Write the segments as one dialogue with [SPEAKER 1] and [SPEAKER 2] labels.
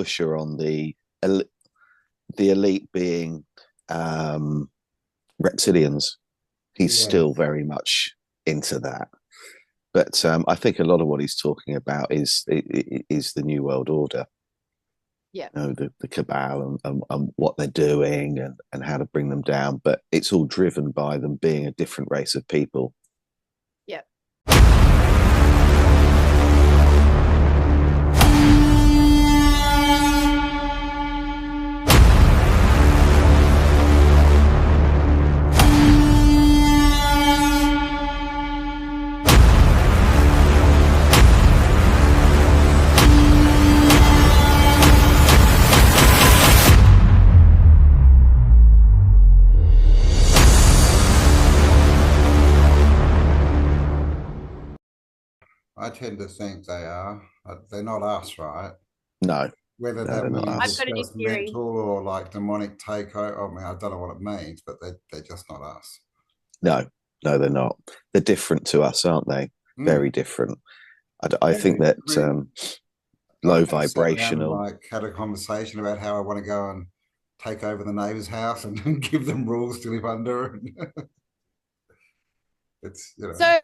[SPEAKER 1] pusher on the elite being reptilians. He's still
[SPEAKER 2] Yes.
[SPEAKER 1] very much into that. But I think a lot of what he's talking about is the New World Order,
[SPEAKER 3] Yeah.
[SPEAKER 1] you know, the cabal and what they're doing and how to bring them down. But it's all driven by them being a different race of people.
[SPEAKER 3] Yeah.
[SPEAKER 2] I tend to think they are. They're not us, right?
[SPEAKER 1] No,
[SPEAKER 2] Whether
[SPEAKER 1] no, they're
[SPEAKER 2] that
[SPEAKER 1] not
[SPEAKER 2] means
[SPEAKER 3] I've
[SPEAKER 1] us.
[SPEAKER 2] it's
[SPEAKER 3] got a new
[SPEAKER 2] just
[SPEAKER 3] theory.
[SPEAKER 2] mental or like demonic takeover. I mean, I don't know what it means, but they're just not us.
[SPEAKER 1] No, no, they're not. They're different to us, aren't they? Very
[SPEAKER 2] Mm.
[SPEAKER 1] different. I think that
[SPEAKER 2] I
[SPEAKER 1] low
[SPEAKER 2] kind of sat down and
[SPEAKER 1] vibrational.
[SPEAKER 2] like had a conversation about how I want to go and take over the neighbor's house and give them rules to live under. It's, you know.
[SPEAKER 3] So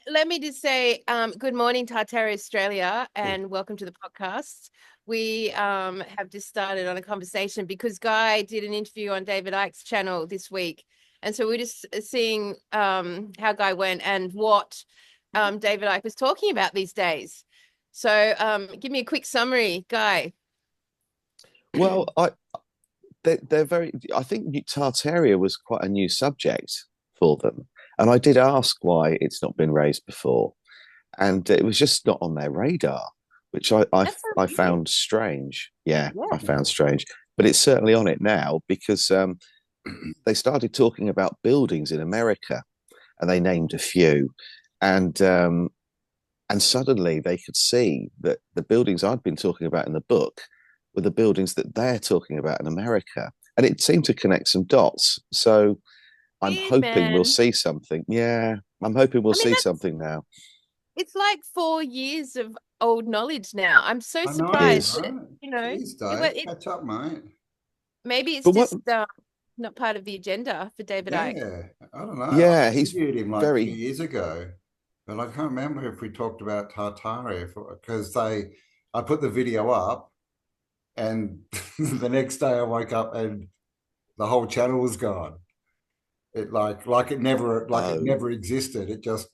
[SPEAKER 3] let me just say good morning, Tartaria Australia, and welcome to the podcast. We have just started on a conversation because Guy did an interview on David Icke's channel this week. And so we're just seeing how Guy went and what David Icke was talking about these days. So give me a quick summary, Guy.
[SPEAKER 1] Well, they're very. I think Tartaria was quite a new subject for them, and I did ask why it's not been raised before, and it was just not on their radar, which
[SPEAKER 3] That's so
[SPEAKER 1] I
[SPEAKER 3] weird.
[SPEAKER 1] found strange. Yeah, I
[SPEAKER 3] Yeah.
[SPEAKER 1] found strange, but it's certainly on it now because they started talking about buildings in America, and they named a few, and um, and suddenly they could see that the buildings I'd been talking about in the book were the buildings that they're talking about in America. And it seemed to connect some dots. So I'm
[SPEAKER 3] Weird,
[SPEAKER 1] hoping we'll
[SPEAKER 3] man.
[SPEAKER 1] see something. Yeah, I'm hoping we'll
[SPEAKER 3] I mean,
[SPEAKER 1] see something now.
[SPEAKER 3] it's like 4 years of old knowledge now. I'm so
[SPEAKER 2] I
[SPEAKER 1] It
[SPEAKER 2] know,
[SPEAKER 3] surprised
[SPEAKER 1] is.
[SPEAKER 3] that,
[SPEAKER 2] right?
[SPEAKER 3] you know,
[SPEAKER 2] Jeez,
[SPEAKER 3] it,
[SPEAKER 2] Dave,
[SPEAKER 3] wa- it
[SPEAKER 2] catch up, mate.
[SPEAKER 3] maybe it's
[SPEAKER 1] But what,
[SPEAKER 3] just not part of the agenda for David Icke.
[SPEAKER 2] Yeah, I don't know. I
[SPEAKER 1] yeah, he's
[SPEAKER 2] interviewed him like
[SPEAKER 1] very,
[SPEAKER 2] 2 years ago, but I can't remember if we talked about Tartaria because I put the video up, and the next day I woke up and the whole channel was gone. It like it
[SPEAKER 1] oh,
[SPEAKER 2] never existed. It just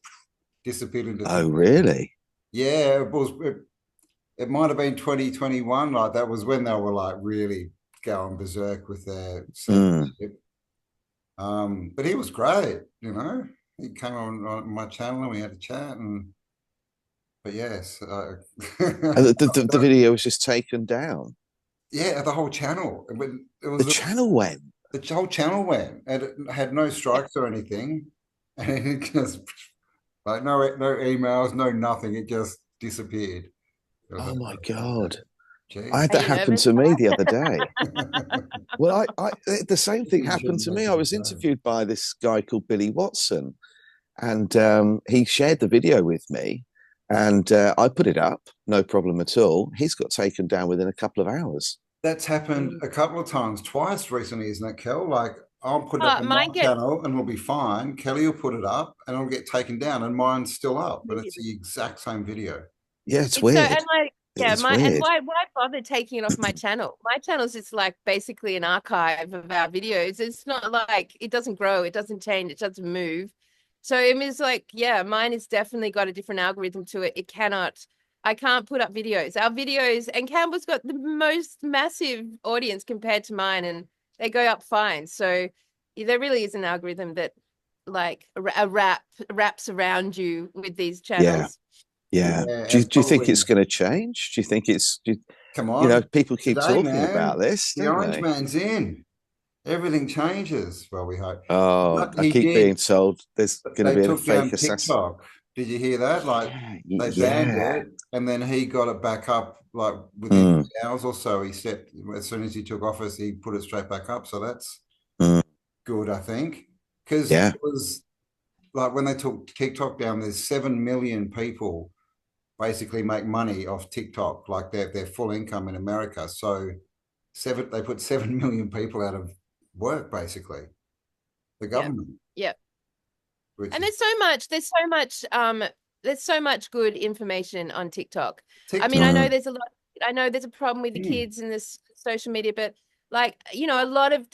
[SPEAKER 2] disappeared into thin
[SPEAKER 1] oh,
[SPEAKER 2] air.
[SPEAKER 1] really?
[SPEAKER 2] Yeah, it might have been 2021. Like that was when they were like really going berserk with their
[SPEAKER 1] Mm.
[SPEAKER 2] censorship. But he was great, you know. He came on my channel and we had a chat, and but yes,
[SPEAKER 1] And the video was just taken down.
[SPEAKER 2] yeah, the whole channel. It
[SPEAKER 1] The
[SPEAKER 2] was
[SPEAKER 1] channel went.
[SPEAKER 2] the whole channel went, and it had no strikes or anything, and it just like no emails, no nothing. It just disappeared. It was
[SPEAKER 1] Oh
[SPEAKER 2] like,
[SPEAKER 1] my God. I
[SPEAKER 2] geez.
[SPEAKER 1] had
[SPEAKER 3] Are
[SPEAKER 1] that
[SPEAKER 3] you
[SPEAKER 1] happen
[SPEAKER 3] nervous?
[SPEAKER 1] to me the other day. Well, the same thing
[SPEAKER 2] You
[SPEAKER 1] happened
[SPEAKER 2] shouldn't
[SPEAKER 1] to
[SPEAKER 2] make
[SPEAKER 1] me.
[SPEAKER 2] a
[SPEAKER 1] I was
[SPEAKER 2] mistake.
[SPEAKER 1] interviewed by this guy called Billy Watson, and he shared the video with me, and I put it up, no problem at all. He's got taken down within a couple of hours.
[SPEAKER 2] That's happened
[SPEAKER 3] Mm.
[SPEAKER 2] a couple of times, twice recently, isn't it, Kel? Like I'll put it up on my
[SPEAKER 3] Mine gets
[SPEAKER 2] channel and we'll be fine. Kelly will put it up and it'll get taken down, and mine's still up, but it's the exact same video.
[SPEAKER 1] Yeah, it's
[SPEAKER 3] it's so and
[SPEAKER 1] weird.
[SPEAKER 3] like yeah,
[SPEAKER 1] It's
[SPEAKER 3] my and
[SPEAKER 1] weird.
[SPEAKER 3] why bother taking it off my channel? My channel's just like basically an archive of our videos. It's not like it doesn't grow, it doesn't change, it doesn't move. So it means like, yeah, mine has definitely got a different algorithm to it. I can't put up videos. Our videos and Campbell's got the most massive audience compared to mine, and they go up fine. So there really is an algorithm that like wraps around you with these
[SPEAKER 1] Yeah,
[SPEAKER 3] channels.
[SPEAKER 1] yeah.
[SPEAKER 2] Yeah,
[SPEAKER 1] Do
[SPEAKER 2] and
[SPEAKER 1] you think it's
[SPEAKER 2] probably
[SPEAKER 1] going to change? Do you think
[SPEAKER 2] come
[SPEAKER 1] you know,
[SPEAKER 2] on
[SPEAKER 1] people keep
[SPEAKER 2] today,
[SPEAKER 1] talking about
[SPEAKER 2] man.
[SPEAKER 1] this,
[SPEAKER 2] The
[SPEAKER 1] don't
[SPEAKER 2] Orange
[SPEAKER 1] they?
[SPEAKER 2] Man's in. Everything changes. Well, we hope.
[SPEAKER 1] Oh,
[SPEAKER 2] But
[SPEAKER 1] I
[SPEAKER 2] he
[SPEAKER 1] keep
[SPEAKER 2] did.
[SPEAKER 1] being told there's going to
[SPEAKER 2] They
[SPEAKER 1] be a
[SPEAKER 2] took
[SPEAKER 1] fake
[SPEAKER 2] down
[SPEAKER 1] assassin.
[SPEAKER 2] TikTok. Did you hear that? Like
[SPEAKER 1] Yeah,
[SPEAKER 2] they banned
[SPEAKER 1] yeah.
[SPEAKER 2] it, and then he got it back up like within
[SPEAKER 1] Mm,
[SPEAKER 2] 2 hours or so. He said as soon as he took office, he put it straight back up. So that's
[SPEAKER 1] mm,
[SPEAKER 2] good, I think, because
[SPEAKER 1] yeah,
[SPEAKER 2] it was like when they took TikTok down, there's 7 million people basically make money off TikTok, like their full income in America. So they put 7 million people out of work, basically, the
[SPEAKER 3] Yeah.
[SPEAKER 2] government.
[SPEAKER 3] Yeah.
[SPEAKER 2] Which
[SPEAKER 3] And
[SPEAKER 2] is
[SPEAKER 3] there's so much good information on TikTok. I mean,
[SPEAKER 2] TikTok.
[SPEAKER 3] I know there's a problem with the
[SPEAKER 2] Mm.
[SPEAKER 3] kids and this social media, but like, you know, a lot of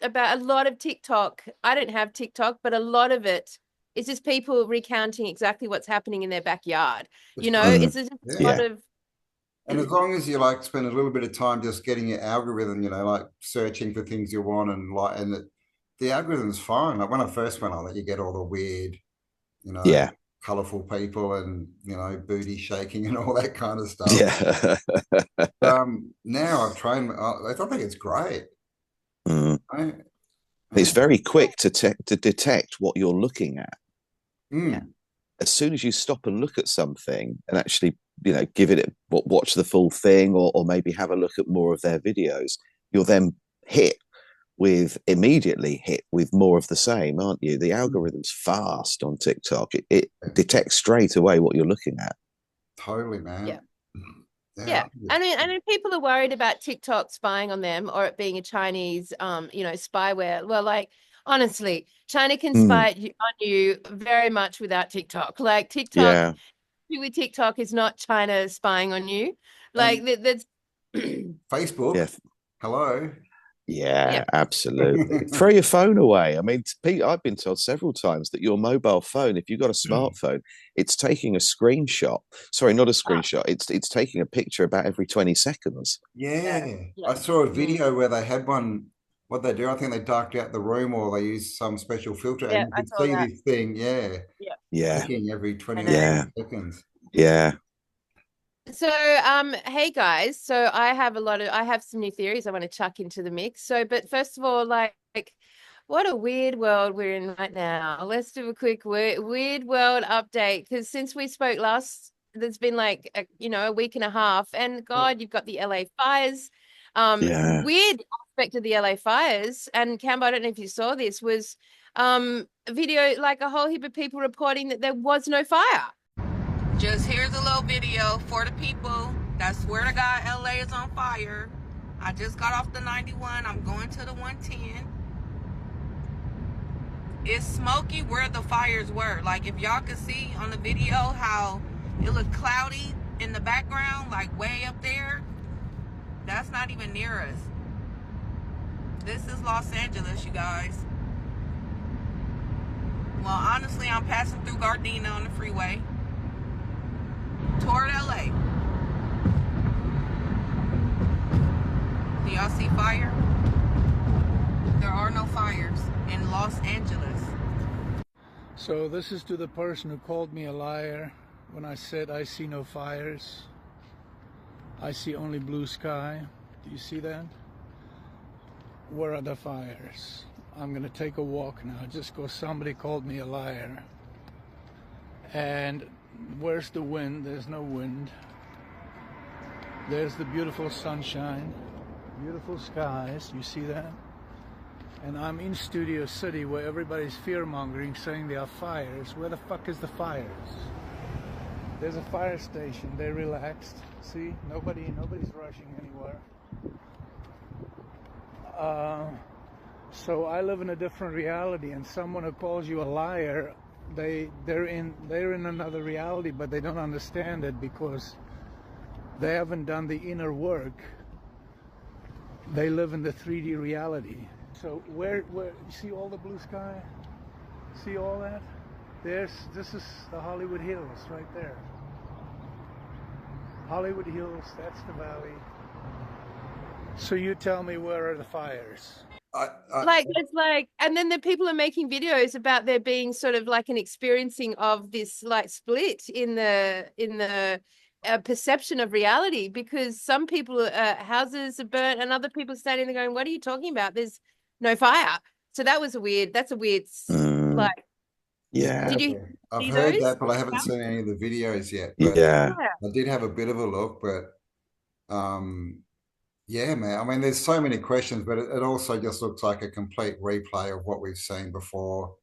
[SPEAKER 3] TikTok, I don't have TikTok, but a lot of it is just people recounting exactly what's happening in their backyard. You know,
[SPEAKER 1] Mm.
[SPEAKER 3] it's just a lot
[SPEAKER 1] Yeah.
[SPEAKER 3] of
[SPEAKER 2] And as long as you like spend a little bit of time just getting your algorithm, like searching for things you want and the algorithm's fine. Like when I first went on it, you get all the weird,
[SPEAKER 1] Yeah.
[SPEAKER 2] colorful people and booty shaking and all that kind of stuff.
[SPEAKER 1] Yeah.
[SPEAKER 2] Now I've trained. I think it's great.
[SPEAKER 1] Mm.
[SPEAKER 2] Right?
[SPEAKER 1] It's
[SPEAKER 2] Yeah.
[SPEAKER 1] very quick to detect what you're looking at.
[SPEAKER 3] Yeah.
[SPEAKER 1] As soon as you stop and look at something and actually, give it watch the full thing, or maybe have a look at more of their videos, you're then immediately hit with more of the same, aren't you? The algorithm's fast on TikTok. It detects straight away what you're looking at.
[SPEAKER 2] Totally, man.
[SPEAKER 3] Yeah.
[SPEAKER 2] Yeah.
[SPEAKER 3] Yeah. I mean, people are worried about TikTok spying on them or it being a Chinese, spyware. Well, like, honestly, China can spy on you very much without TikTok. Like,
[SPEAKER 1] Yeah.
[SPEAKER 3] with TikTok is not China spying on you. Like, that's.
[SPEAKER 2] Facebook.
[SPEAKER 1] Yeah.
[SPEAKER 2] Hello.
[SPEAKER 1] Yeah, absolutely. Throw your phone away. I mean, Pete, I've been told several times that your mobile phone, if you've got a smartphone, it's taking a screenshot. Sorry, not a screenshot. It's taking a picture about every 20 seconds.
[SPEAKER 2] Yeah.
[SPEAKER 3] Yeah.
[SPEAKER 2] I saw a video where they had one. What they do, I think they darked out the room or they used some special filter, and
[SPEAKER 3] Yeah,
[SPEAKER 2] you
[SPEAKER 3] I
[SPEAKER 2] could
[SPEAKER 3] saw
[SPEAKER 2] see
[SPEAKER 3] that.
[SPEAKER 2] this thing,
[SPEAKER 1] Yeah.
[SPEAKER 2] clicking every
[SPEAKER 3] I
[SPEAKER 2] 20
[SPEAKER 3] know.
[SPEAKER 2] seconds.
[SPEAKER 1] Yeah.
[SPEAKER 3] So, hey guys, so I have some new theories I want to chuck into the mix. So, but first of all, like what a weird world we're in right now. Let's do a quick weird world update because since we spoke last, there's been like a week and a half, and God, you've got the LA fires.
[SPEAKER 1] Yeah.
[SPEAKER 3] Weird aspect of the LA fires, and Cam, I don't know if you saw this, was a video like a whole heap of people reporting that there was no fire.
[SPEAKER 4] Just here's a little video for the people that swear to God LA is on fire. I just got off the 91. I'm going to the 110. It's smoky where the fires were. Like if y'all could see on the video how it looked cloudy in the background, like way up there. That's not even near us. This is Los Angeles, you guys. Well, honestly, I'm passing through Gardena on the freeway toward LA. Do y'all see fire? There are no fires in Los Angeles.
[SPEAKER 5] So this is to the person who called me a liar when I said I see no fires. I see only blue sky. Do you see that? Where are the fires? I'm gonna take a walk now just because somebody called me a liar. And where's the wind? There's no wind. There's the beautiful sunshine, beautiful skies. You see that? And I'm in Studio City where everybody's fear-mongering, saying there are fires. Where the fuck is the fires? There's a fire station. They're relaxed. See? Nobody's rushing anywhere. So I live in a different reality, and someone who calls you a liar, they're in another reality, but they don't understand it because they haven't done the inner work. They live in the 3D reality. So where you see all the blue sky? See all that? This is the Hollywood Hills right there. Hollywood Hills, that's the valley. So you tell me, where are the fires?
[SPEAKER 3] It's like, and then the people are making videos about there being sort of like an experiencing of this like split in the perception of reality, because some people houses are burnt and other people standing there going, what are you talking about? There's no fire. So that's a weird like,
[SPEAKER 1] Yeah.
[SPEAKER 3] did you
[SPEAKER 2] I've
[SPEAKER 3] see
[SPEAKER 2] heard
[SPEAKER 3] those?
[SPEAKER 2] that, but I haven't seen any of the videos yet. But
[SPEAKER 1] Yeah.
[SPEAKER 2] I did have a bit of a look, but yeah, man. I mean, there's so many questions, but it also just looks like a complete replay of what we've seen before.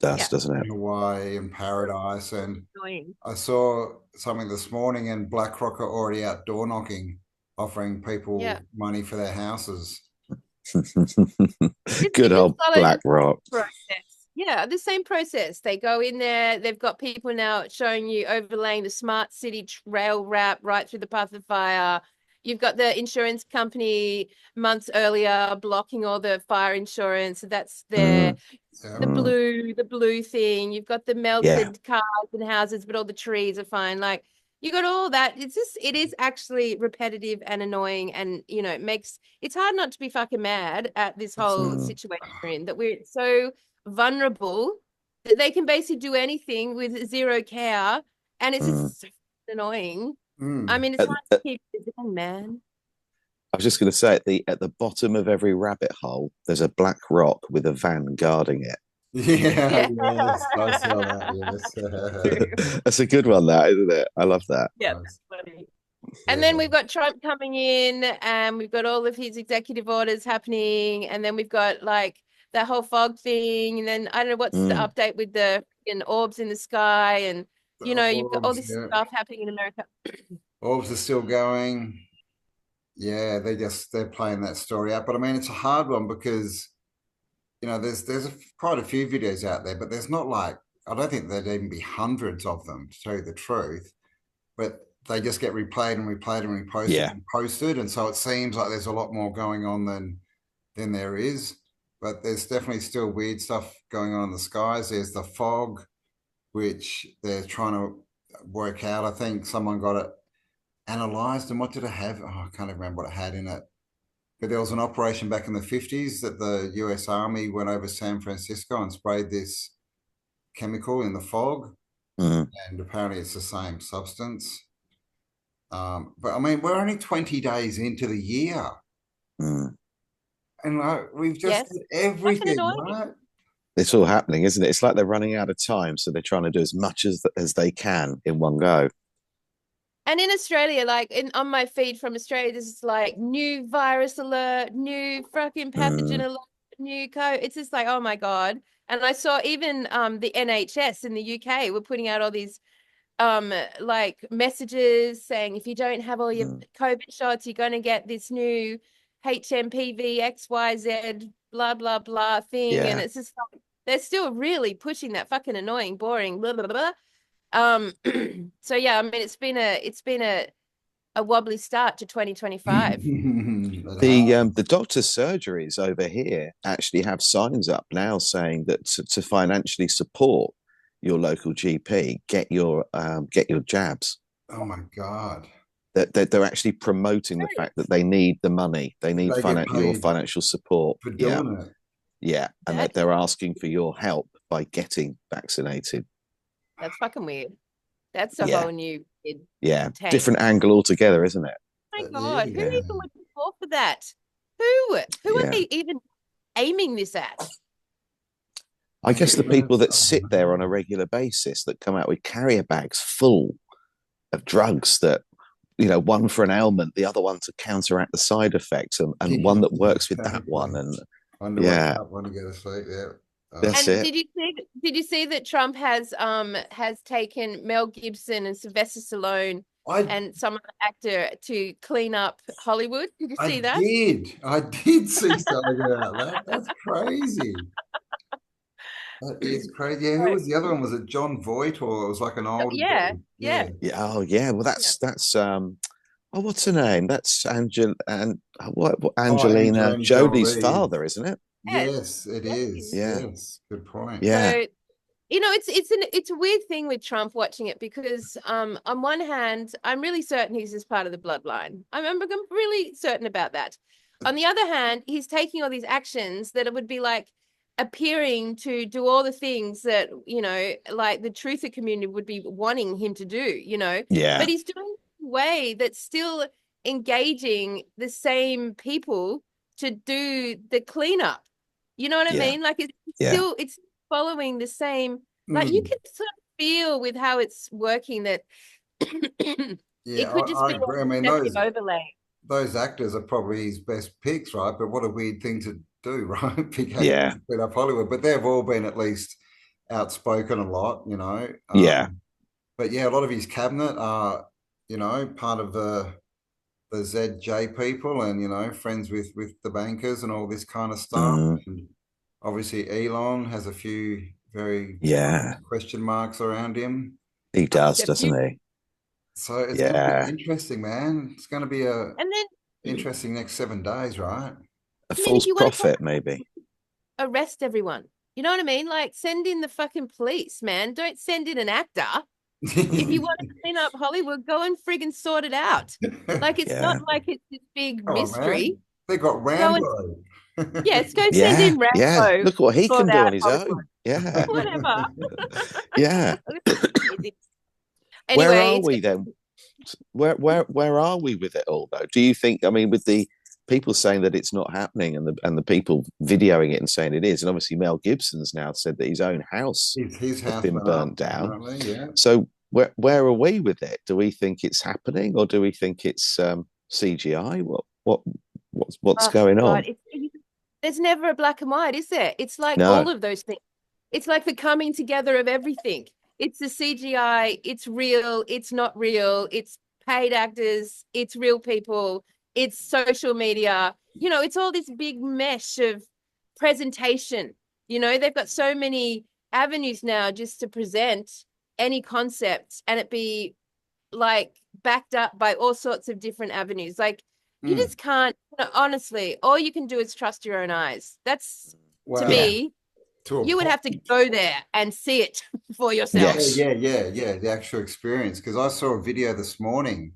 [SPEAKER 1] does,
[SPEAKER 3] Yeah.
[SPEAKER 1] doesn't
[SPEAKER 2] in
[SPEAKER 1] it?
[SPEAKER 2] Hawaii and Paradise. And
[SPEAKER 3] Annoying.
[SPEAKER 2] I saw something this morning, and BlackRock are already out door knocking, offering people
[SPEAKER 3] Yeah.
[SPEAKER 2] money for their houses.
[SPEAKER 1] Good
[SPEAKER 3] Just
[SPEAKER 1] old
[SPEAKER 3] follow the
[SPEAKER 1] BlackRock.
[SPEAKER 3] process. Yeah, the same process. They go in there. They've got people now showing you overlaying the smart city rail wrap right through the path of fire. You've got the insurance company months earlier blocking all the fire insurance. So that's there.
[SPEAKER 1] Mm,
[SPEAKER 2] Yeah.
[SPEAKER 3] The blue thing. You've got the
[SPEAKER 1] yeah.
[SPEAKER 3] melted cars and houses, but all the trees are fine. Like you got all that. It is actually repetitive and annoying, and it's hard not to be fucking mad at this whole
[SPEAKER 1] Mm,
[SPEAKER 3] situation we're in, that we're so vulnerable that they can basically do anything with zero care, and it's
[SPEAKER 1] mm.
[SPEAKER 3] just so annoying. I
[SPEAKER 2] Mm.
[SPEAKER 3] mean, it's
[SPEAKER 1] At,
[SPEAKER 3] hard to
[SPEAKER 1] at,
[SPEAKER 3] keep it down, man.
[SPEAKER 1] I was just going to say at the bottom of every rabbit hole, there's a black rock with a van guarding it.
[SPEAKER 2] Yeah,
[SPEAKER 3] Yeah.
[SPEAKER 2] yes, I saw that. Yes.
[SPEAKER 1] That's a good one, that isn't it? I love that.
[SPEAKER 3] Yeah,
[SPEAKER 2] Nice.
[SPEAKER 3] that's funny. And
[SPEAKER 2] Yeah.
[SPEAKER 3] then we've got Trump coming in, and we've got all of his executive orders happening, and then we've got like the whole fog thing, and then I don't know what's the
[SPEAKER 1] Mm,
[SPEAKER 3] update with the orbs in the sky, and
[SPEAKER 2] The
[SPEAKER 3] you've got all
[SPEAKER 2] orbs,
[SPEAKER 3] this
[SPEAKER 2] yeah.
[SPEAKER 3] stuff happening in America.
[SPEAKER 2] Orbs are still going. Yeah, they're playing that story out. But I mean, it's a hard one because there's quite a few videos out there, but there's not like, I don't think there'd even be hundreds of them, to tell you the truth. But they just get replayed and replayed and reposted
[SPEAKER 1] yeah.
[SPEAKER 2] and posted, and so it seems like there's a lot more going on than there is. But there's definitely still weird stuff going on in the skies. There's the fog, which they're trying to work out. I think someone got it analyzed, and what did it have? Oh, I can't even remember what it had in it. But there was an operation back in the 50s that the US Army went over San Francisco and sprayed this chemical in the fog.
[SPEAKER 1] Mm,
[SPEAKER 2] And apparently it's the same substance. But I mean, we're only 20 days into the year.
[SPEAKER 1] mm.
[SPEAKER 2] And we've just
[SPEAKER 3] Yes.
[SPEAKER 2] did
[SPEAKER 3] Fucking
[SPEAKER 2] everything,
[SPEAKER 3] annoying.
[SPEAKER 2] right?
[SPEAKER 1] It's all happening, isn't it? It's like they're running out of time, so they're trying to do as much as they can in one go.
[SPEAKER 3] And in Australia, like on my feed from Australia, this is like new virus alert, new fucking pathogen
[SPEAKER 1] Mm,
[SPEAKER 3] alert, new code. It's just like, oh my God. And I saw even the NHS in the UK were putting out all these like messages saying if you don't have all your
[SPEAKER 1] mm.
[SPEAKER 3] COVID shots, you're going to get this new HMPV XYZ blah blah blah thing. And
[SPEAKER 1] Yeah.
[SPEAKER 3] it's just like they're still really pushing that fucking annoying, boring blah blah blah. So yeah, I mean it's been a wobbly start to 2025.
[SPEAKER 1] The doctor's surgeries over here actually have signs up now saying that to financially support your local GP, get your jabs.
[SPEAKER 2] Oh my God.
[SPEAKER 1] That they're actually promoting the fact that they need the money, they need
[SPEAKER 2] They get
[SPEAKER 1] your
[SPEAKER 2] paid
[SPEAKER 1] financial support.
[SPEAKER 2] for
[SPEAKER 1] Yeah,
[SPEAKER 2] doing it.
[SPEAKER 1] yeah, and that they're asking for your help by getting vaccinated.
[SPEAKER 3] That's fucking weird. That's a
[SPEAKER 1] Yeah.
[SPEAKER 3] whole new
[SPEAKER 1] Yeah,
[SPEAKER 3] take.
[SPEAKER 1] different angle altogether, isn't it?
[SPEAKER 3] Oh my God, who
[SPEAKER 2] Yeah.
[SPEAKER 3] even would fall for that? Who
[SPEAKER 1] Yeah.
[SPEAKER 3] are they even aiming this at?
[SPEAKER 1] I guess the people that
[SPEAKER 2] I
[SPEAKER 1] sit
[SPEAKER 2] don't
[SPEAKER 1] there
[SPEAKER 2] know.
[SPEAKER 1] on a regular basis that come out with carrier bags full of drugs that, one for an ailment, the other one to counteract the side effects, and one that works with that one. And
[SPEAKER 2] One to wake up, one to go to sleep. Yeah.
[SPEAKER 1] that's
[SPEAKER 3] And
[SPEAKER 1] it.
[SPEAKER 3] did you see that Trump has taken Mel Gibson and Sylvester Stallone and some other actor to clean up Hollywood? Did you see that?
[SPEAKER 2] I did see something about that. That's crazy. That is crazy. Yeah, who was the other one? Was it John Voight, or it was like an old
[SPEAKER 3] Yeah,
[SPEAKER 2] dude?
[SPEAKER 3] yeah.
[SPEAKER 1] Yeah. Oh, yeah. Well, that's oh, what's her name? That's Angelina
[SPEAKER 2] Angelina
[SPEAKER 1] Jolie's
[SPEAKER 2] Jolie.
[SPEAKER 1] father, isn't it?
[SPEAKER 2] Yes, it
[SPEAKER 3] Yes,
[SPEAKER 2] is.
[SPEAKER 1] Yeah.
[SPEAKER 2] Yes, good point.
[SPEAKER 1] Yeah.
[SPEAKER 3] So, it's a weird thing with Trump watching it because on one hand, I'm really certain he's just part of the bloodline. I'm really certain about that. On the other hand, he's taking all these actions that it would be like appearing to do all the things that, like the truther community would be wanting him to do,
[SPEAKER 1] Yeah.
[SPEAKER 3] but he's doing it in a way that's still engaging the same people to do the cleanup. You know what I
[SPEAKER 1] Yeah.
[SPEAKER 3] mean? Like it's
[SPEAKER 1] Yeah.
[SPEAKER 3] still, it's following the same, like you can sort of feel with how it's working that
[SPEAKER 2] Yeah,
[SPEAKER 3] it could just
[SPEAKER 2] I
[SPEAKER 3] be
[SPEAKER 2] agree. I mean,
[SPEAKER 3] a overlay.
[SPEAKER 2] those actors are probably his best picks, right? But what a weird thing to do, right?
[SPEAKER 1] Yeah.
[SPEAKER 2] Clean up Hollywood. But they've all been at least outspoken a lot, you know.
[SPEAKER 1] Yeah.
[SPEAKER 2] But yeah, a lot of his cabinet are, you know, part of the ZJ people, and you know, friends with the bankers and all this kind of stuff.
[SPEAKER 1] Mm,
[SPEAKER 2] And obviously, Elon has a few very
[SPEAKER 1] yeah.
[SPEAKER 2] question marks around him.
[SPEAKER 1] He does,
[SPEAKER 3] A few.
[SPEAKER 1] doesn't he?
[SPEAKER 2] So it's going to be
[SPEAKER 1] Yeah.
[SPEAKER 2] interesting, man. It's going to be a
[SPEAKER 3] And then,
[SPEAKER 2] interesting next 7 days, right?
[SPEAKER 1] A
[SPEAKER 3] I mean, if
[SPEAKER 1] false
[SPEAKER 3] you want to
[SPEAKER 1] prophet, maybe.
[SPEAKER 3] arrest everyone, you know what I mean? Like, send in the fucking police, man. Don't send in an actor. If you want to clean up Hollywood, go and friggin' sort it out. Like, it's
[SPEAKER 1] Yeah.
[SPEAKER 3] not like it's this big
[SPEAKER 2] Come on,
[SPEAKER 3] mystery.
[SPEAKER 2] man. They got
[SPEAKER 3] Go and,
[SPEAKER 2] Rambo.
[SPEAKER 3] yes, go send
[SPEAKER 1] Yeah.
[SPEAKER 3] in
[SPEAKER 1] Yeah.
[SPEAKER 3] Rambo.
[SPEAKER 1] Look what he
[SPEAKER 3] Sort
[SPEAKER 1] can do
[SPEAKER 3] out
[SPEAKER 1] on his
[SPEAKER 3] Hollywood.
[SPEAKER 1] own. Yeah.
[SPEAKER 3] Whatever.
[SPEAKER 1] Yeah.
[SPEAKER 3] Crazy.
[SPEAKER 1] Where
[SPEAKER 3] Anyway,
[SPEAKER 1] are
[SPEAKER 3] it's
[SPEAKER 1] we then? Where are we with it all though? Do you think, I mean, with the people saying that it's not happening and the people videoing it and saying it is, and obviously Mel Gibson's now said that his own house
[SPEAKER 2] His
[SPEAKER 1] has
[SPEAKER 2] house
[SPEAKER 1] been
[SPEAKER 2] went
[SPEAKER 1] burnt
[SPEAKER 2] up,
[SPEAKER 1] down.
[SPEAKER 2] apparently, yeah.
[SPEAKER 1] So where are we with it? Do we think it's happening or do we think it's CGI? What's
[SPEAKER 3] oh
[SPEAKER 1] going on?
[SPEAKER 3] God, there's never a black and white, is there? It's like
[SPEAKER 1] No.
[SPEAKER 3] all of those things. It's like the coming together of everything. It's the CGI, it's real, it's not real, it's paid actors, it's real people, it's social media. You know, it's all this big mesh of presentation. You know, they've got so many avenues now just to present any concept and it be like backed up by all sorts of different avenues. Like you just can't, honestly, all you can do is trust your own eyes. That's
[SPEAKER 2] Well,
[SPEAKER 3] to me,
[SPEAKER 2] to a
[SPEAKER 3] you would have to
[SPEAKER 2] point.
[SPEAKER 3] go there and see it for yourself.
[SPEAKER 1] Yes.
[SPEAKER 2] Yeah, the actual experience. Because I saw a video this morning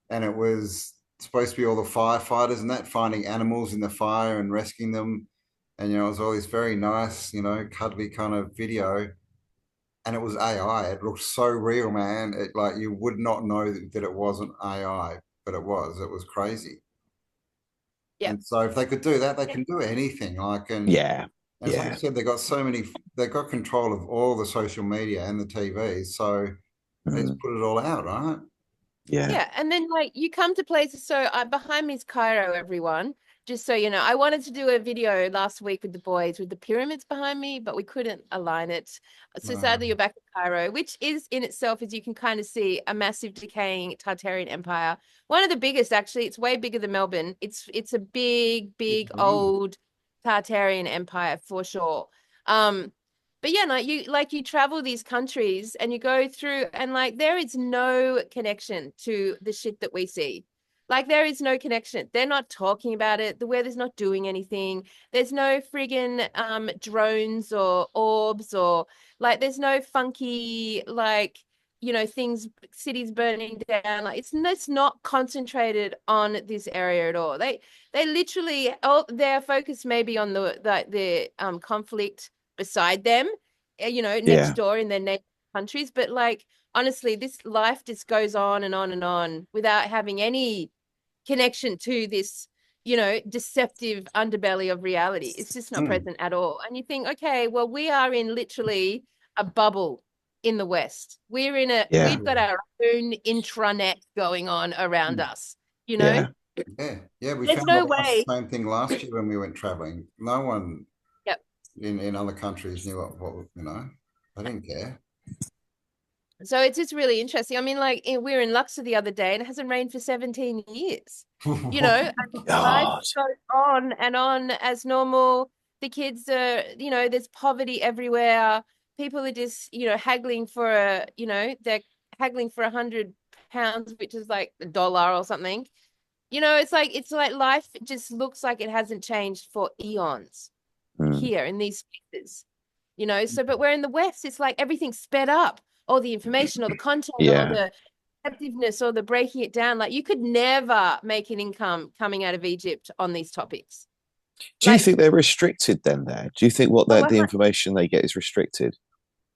[SPEAKER 2] and it was supposed to be all the firefighters and that finding animals in the fire and rescuing them. And, you know, it was all this very nice, you know, cuddly kind of video. And it was AI. It looked so real, man. It like you would not know that it wasn't AI, but it was. It was crazy.
[SPEAKER 3] Yeah.
[SPEAKER 2] And so if they could do that, they can do anything. Like, and
[SPEAKER 1] Yeah.
[SPEAKER 2] as like
[SPEAKER 1] Yeah.
[SPEAKER 2] I said, they got control of all the social media and the TV. So let's put it all out, right?
[SPEAKER 1] Yeah.
[SPEAKER 3] Yeah. And then like you come to places. So behind me is Cairo, everyone. Just so you know, I wanted to do a video last week with the boys with the pyramids behind me, but we couldn't align it. So sadly, you're back in Cairo, which is in itself, as you can kind of see, a massive decaying Tartarian empire. One of the biggest, actually. It's way bigger than Melbourne. It's a big, old Tartarian empire for sure. But yeah, like you travel these countries and you go through and like there is no connection to the shit that we see. Like there is no connection. They're not talking about it. The weather's not doing anything. There's no friggin' drones or orbs or like there's no funky like you know things cities burning down. Like it's not concentrated on this area at all. They literally their focus may be on the conflict beside them, you know, next door in their neighboring countries. But like honestly, this life just goes on and on and on without having any connection to this, you know, deceptive underbelly of reality. It's just not present at all. And you think, okay, well, we are in literally a bubble in the West. We've got our own intranet going on around us, you know?
[SPEAKER 2] Yeah. We
[SPEAKER 3] There's
[SPEAKER 2] found
[SPEAKER 3] no
[SPEAKER 2] out the
[SPEAKER 3] way.
[SPEAKER 2] same thing last year when we went traveling. No one
[SPEAKER 3] Yep.
[SPEAKER 2] in other countries knew what you know, they didn't care.
[SPEAKER 3] So it's just really interesting. I mean, like we were in Luxor the other day and it hasn't rained for 17 years. You know, life goes on and on as normal. The kids are, you know, there's poverty everywhere. People are just, you know, haggling for they're haggling for £100, which is like $1 or something. You know, it's like life just looks like it hasn't changed for eons here in these spaces. You know, so but we're in the West, it's like everything's sped up. All the information or the content or the effectiveness or the breaking it down. Like you could never make an income coming out of Egypt on these topics.
[SPEAKER 1] Do you think they're restricted then there? Do you think the information they get is restricted?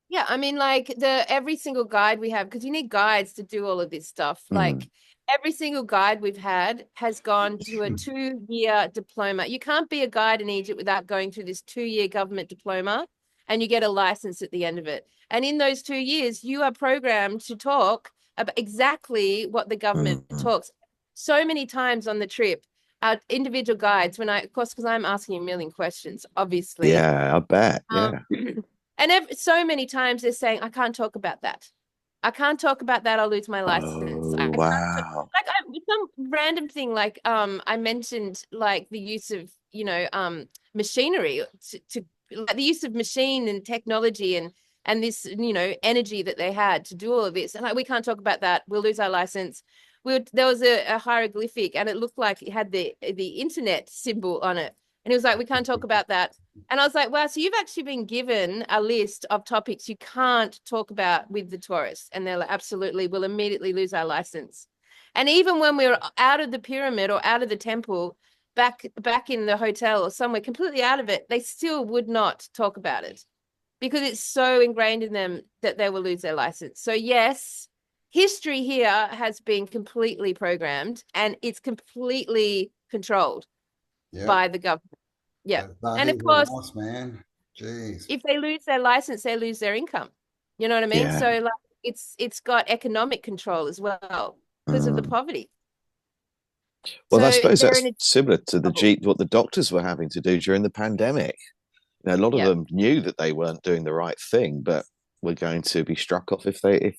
[SPEAKER 3] Yeah, I mean, like every single guide we have, because you need guides to do all of this stuff. Like every single guide we've had has gone to a 2-year diploma. You can't be a guide in Egypt without going through this 2-year government diploma, and you get a license at the end of it. And in those 2 years, you are programmed to talk about exactly what the government talks. So many times on the trip, our individual guides, of course, because I'm asking a million questions, obviously.
[SPEAKER 1] Yeah, I bet. Yeah.
[SPEAKER 3] And so many times they're saying, I can't talk about that. I can't talk about that. I'll lose my license. I
[SPEAKER 1] Oh,
[SPEAKER 3] can't
[SPEAKER 1] wow.
[SPEAKER 3] like some random thing like I mentioned like the use of machinery to like the use of machine and technology and this energy that they had to do all of this, and like we can't talk about that. We'll lose our license. There was a hieroglyphic and it looked like it had the internet symbol on it, and it was like we can't talk about that. And I was like, wow, so you've actually been given a list of topics you can't talk about with the tourists. And they're like, absolutely, we'll immediately lose our license. And even when we were out of the pyramid or out of the temple, back in the hotel or somewhere completely out of it, they still would not talk about it because it's so ingrained in them that they will lose their license. So yes, history here has been completely programmed and it's completely controlled by the government. Yeah. And of course,
[SPEAKER 2] lost, man. Jeez.
[SPEAKER 3] if they lose their license, they lose their income. You know what I mean?
[SPEAKER 1] Yeah.
[SPEAKER 3] So like it's got economic control as well because of the poverty.
[SPEAKER 1] Well,
[SPEAKER 3] So
[SPEAKER 1] I suppose
[SPEAKER 3] they're
[SPEAKER 1] that's
[SPEAKER 3] in a
[SPEAKER 1] similar to what the doctors were having to do during the pandemic. You know, a lot of them knew that they weren't doing the right thing, but were going to be struck off if they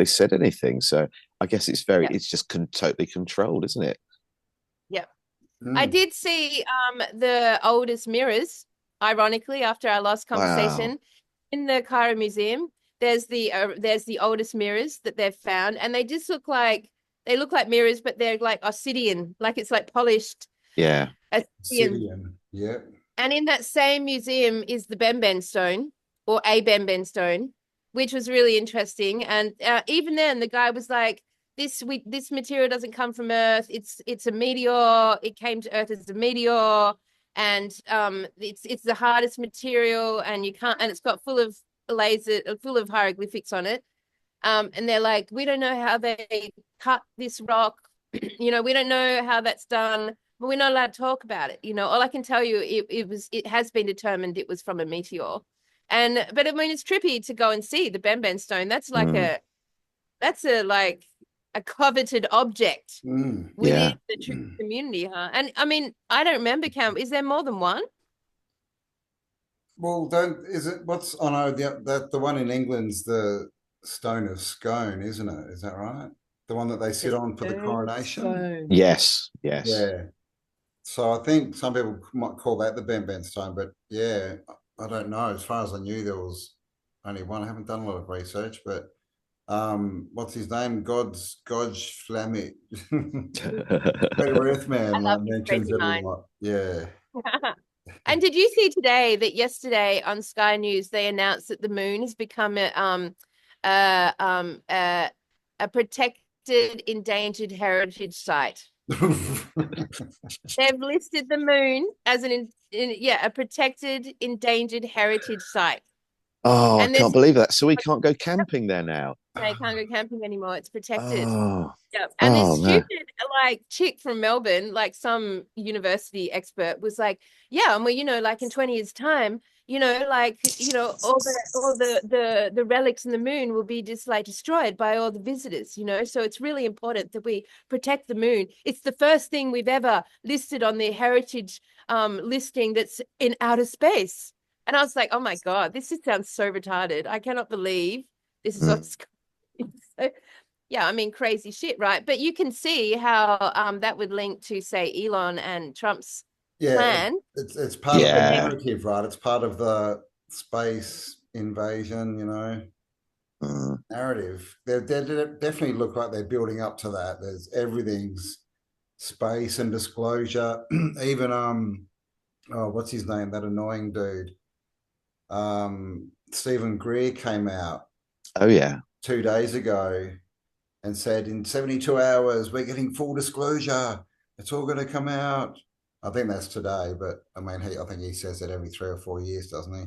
[SPEAKER 1] said anything. So I guess it's just totally controlled, isn't it?
[SPEAKER 3] Yeah. I did see the oldest mirrors, ironically, after our last conversation, in the Cairo Museum. There's the oldest mirrors that they've found, and they just look like mirrors, but they're like obsidian, like it's like polished.
[SPEAKER 1] Yeah.
[SPEAKER 2] Obsidian. Yeah.
[SPEAKER 3] And in that same museum is the Benben stone, or a Benben stone, which was really interesting. And even then, the guy was like, this material doesn't come from Earth. It's a meteor. It came to Earth as a meteor, and it's the hardest material, and it's got full of hieroglyphics on it. And they're like, we don't know how they cut this rock. We don't know how that's done, but we're not allowed to talk about it. All I can tell you, it has been determined it was from a meteor. But I mean, it's trippy to go and see the Benben stone. That's like a coveted object within the true community, huh? And I mean, I don't remember, Cam. Is there more than one?
[SPEAKER 2] Well, the one in England's the Stone of Scone, isn't it? Is that right? The one that they sit on for the coronation?
[SPEAKER 1] Yes.
[SPEAKER 2] Yeah. So I think some people might call that the Benben stone, but yeah, I don't know. As far as I knew, there was only one. I haven't done a lot of research, but what's his name? God's Flamit. Peter Earthman mentions it a lot. Yeah.
[SPEAKER 3] And did you see today that yesterday on Sky News they announced that the moon has become a protected endangered heritage site? They've listed the moon as a protected endangered heritage site.
[SPEAKER 1] Oh, I can't believe that. So we can't go camping there now.
[SPEAKER 3] They can't go camping anymore. It's protected.
[SPEAKER 1] Oh.
[SPEAKER 3] Yeah. And this stupid chick from Melbourne, like some university expert, was like, yeah, and well, like in 20 years' time, all the relics in the moon will be just like destroyed by all the visitors, So it's really important that we protect the moon. It's the first thing we've ever listed on the heritage listing that's in outer space. And I was like, oh my God, this just sounds so retarded. I cannot believe this is what's going on. Yeah, I mean, crazy shit, right? But you can see how that would link to, say, Elon and Trump's plan.
[SPEAKER 2] It's part of the narrative, right? It's part of the space invasion, narrative. They definitely look like they're building up to that. Everything's space and disclosure. Even what's his name? That annoying dude. Stephen Greer came out.
[SPEAKER 1] Oh yeah.
[SPEAKER 2] 2 days ago and said in 72 hours we're getting full disclosure. It's all going to come out. I think that's today, but I mean, I think he says that every 3 or 4 years, doesn't he?